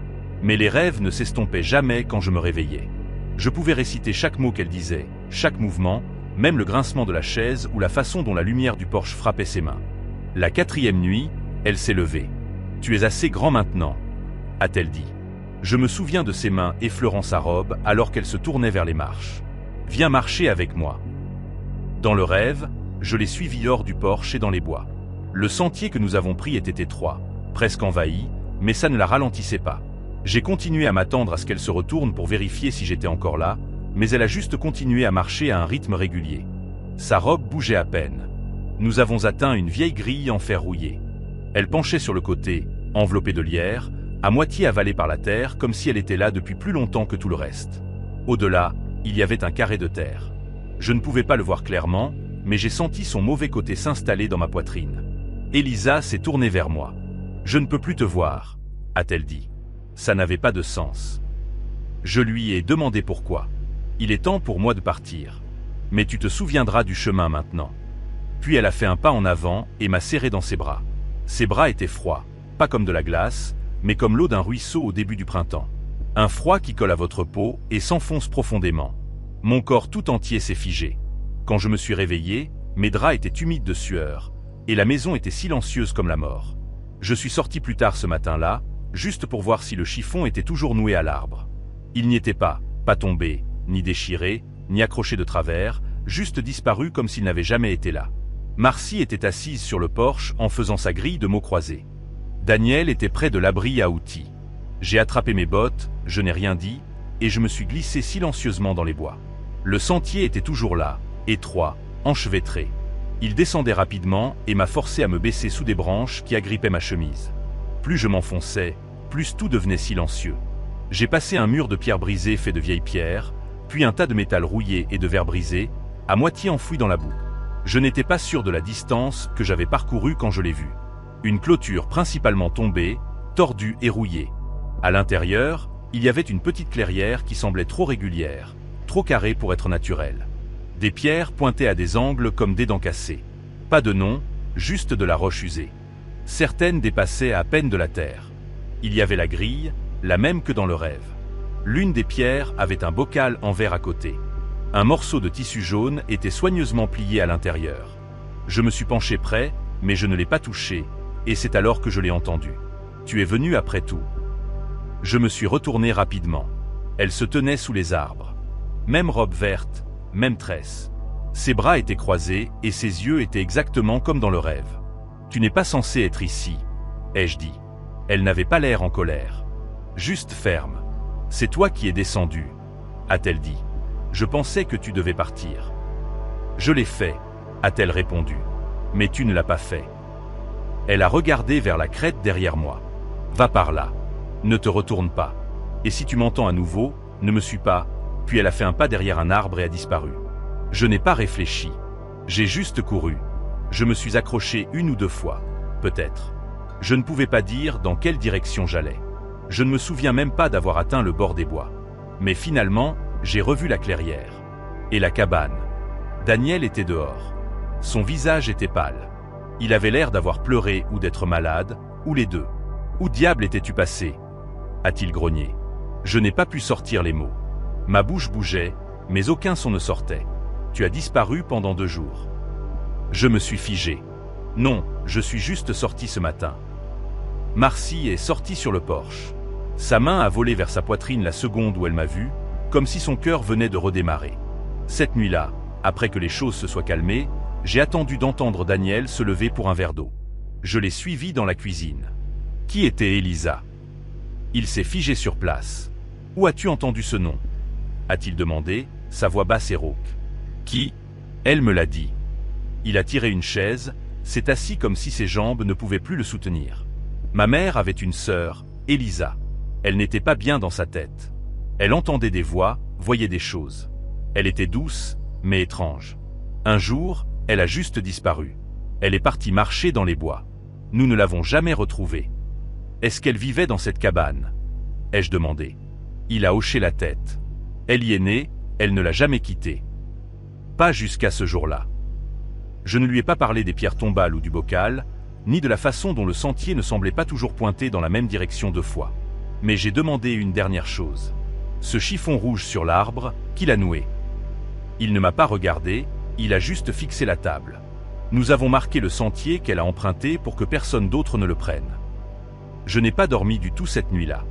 Mais les rêves ne s'estompaient jamais quand je me réveillais. Je pouvais réciter chaque mot qu'elle disait, chaque mouvement, même le grincement de la chaise ou la façon dont la lumière du porche frappait ses mains. La 4e nuit, elle s'est levée. « Tu es assez grand maintenant », a-t-elle dit. Je me souviens de ses mains effleurant sa robe alors qu'elle se tournait vers les marches. « Viens marcher avec moi. » Dans le rêve, je l'ai suivie hors du porche et dans les bois. Le sentier que nous avons pris était étroit, presque envahi, mais ça ne la ralentissait pas. J'ai continué à m'attendre à ce qu'elle se retourne pour vérifier si j'étais encore là, mais elle a juste continué à marcher à un rythme régulier. Sa robe bougeait à peine. Nous avons atteint une vieille grille en fer rouillé. Elle penchait sur le côté, enveloppée de lierre, à moitié avalée par la terre comme si elle était là depuis plus longtemps que tout le reste. Au-delà, il y avait un carré de terre. Je ne pouvais pas le voir clairement, mais j'ai senti son mauvais côté s'installer dans ma poitrine. Elisa s'est tournée vers moi. « Je ne peux plus te voir », a-t-elle dit. Ça n'avait pas de sens. Je lui ai demandé pourquoi. Il est temps pour moi de partir. Mais tu te souviendras du chemin maintenant. Puis elle a fait un pas en avant et m'a serré dans ses bras. Ses bras étaient froids, pas comme de la glace, mais comme l'eau d'un ruisseau au début du printemps. Un froid qui colle à votre peau et s'enfonce profondément. Mon corps tout entier s'est figé. Quand je me suis réveillé, mes draps étaient humides de sueur, et la maison était silencieuse comme la mort. Je suis sorti plus tard ce matin-là, juste pour voir si le chiffon était toujours noué à l'arbre. Il n'y était pas tombé, ni déchiré, ni accroché de travers, juste disparu comme s'il n'avait jamais été là. Marcie était assise sur le porche en faisant sa grille de mots croisés. Daniel était près de l'abri à outils. J'ai attrapé mes bottes, je n'ai rien dit, et je me suis glissé silencieusement dans les bois. Le sentier était toujours là, étroit, enchevêtré. Il descendait rapidement et m'a forcé à me baisser sous des branches qui agrippaient ma chemise. Plus je m'enfonçais, plus tout devenait silencieux. J'ai passé un mur de pierres brisées fait de vieilles pierres, puis un tas de métal rouillé et de verre brisé, à moitié enfoui dans la boue. Je n'étais pas sûr de la distance que j'avais parcourue quand je l'ai vu. Une clôture principalement tombée, tordue et rouillée. À l'intérieur, il y avait une petite clairière qui semblait trop régulière, trop carrée pour être naturelle. Des pierres pointaient à des angles comme des dents cassées. Pas de nom, juste de la roche usée. Certaines dépassaient à peine de la terre. Il y avait la grille, la même que dans le rêve. L'une des pierres avait un bocal en verre à côté. Un morceau de tissu jaune était soigneusement plié à l'intérieur. Je me suis penché près, mais je ne l'ai pas touché, et c'est alors que je l'ai entendu. « Tu es venu après tout. » Je me suis retourné rapidement. Elle se tenait sous les arbres. Même robe verte, même tresse. Ses bras étaient croisés et ses yeux étaient exactement comme dans le rêve. « Tu n'es pas censé être ici, » ai-je dit. Elle n'avait pas l'air en colère. Juste ferme. « C'est toi qui es descendu, » a-t-elle dit. « Je pensais que tu devais partir. »« Je l'ai fait, » a-t-elle répondu. « Mais tu ne l'as pas fait. » Elle a regardé vers la crête derrière moi. « Va par là. Ne te retourne pas. Et si tu m'entends à nouveau, ne me suis pas. » Puis elle a fait un pas derrière un arbre et a disparu. Je n'ai pas réfléchi. J'ai juste couru. Je me suis accroché 1 ou 2 fois, peut-être. Je ne pouvais pas dire dans quelle direction j'allais. Je ne me souviens même pas d'avoir atteint le bord des bois. Mais finalement, j'ai revu la clairière. Et la cabane. Daniel était dehors. Son visage était pâle. Il avait l'air d'avoir pleuré ou d'être malade, ou les deux. « Où diable étais-tu passé ?» a-t-il grogné. Je n'ai pas pu sortir les mots. Ma bouche bougeait, mais aucun son ne sortait. « Tu as disparu pendant 2 jours. » Je me suis figé. « Non, je suis juste sorti ce matin. » Marcie est sortie sur le porche. Sa main a volé vers sa poitrine la seconde où elle m'a vu, comme si son cœur venait de redémarrer. Cette nuit-là, après que les choses se soient calmées, j'ai attendu d'entendre Daniel se lever pour un verre d'eau. Je l'ai suivi dans la cuisine. Qui était Elisa? Il s'est figé sur place. « Où as-tu entendu ce nom ?» a-t-il demandé, sa voix basse et rauque. « Qui ?» Elle me l'a dit. Il a tiré une chaise, s'est assis comme si ses jambes ne pouvaient plus le soutenir. Ma mère avait une sœur, Elisa. Elle n'était pas bien dans sa tête. Elle entendait des voix, voyait des choses. Elle était douce, mais étrange. Un jour, elle a juste disparu. Elle est partie marcher dans les bois. Nous ne l'avons jamais retrouvée. Est-ce qu'elle vivait dans cette cabane? Ai-je demandé. Il a hoché la tête. Elle y est née, elle ne l'a jamais quittée. Pas jusqu'à ce jour-là. Je ne lui ai pas parlé des pierres tombales ou du bocal, ni de la façon dont le sentier ne semblait pas toujours pointer dans la même direction 2 fois. Mais j'ai demandé une dernière chose. Ce chiffon rouge sur l'arbre, qui l'a noué? Il ne m'a pas regardé, il a juste fixé la table. Nous avons marqué le sentier qu'elle a emprunté pour que personne d'autre ne le prenne. Je n'ai pas dormi du tout cette nuit-là.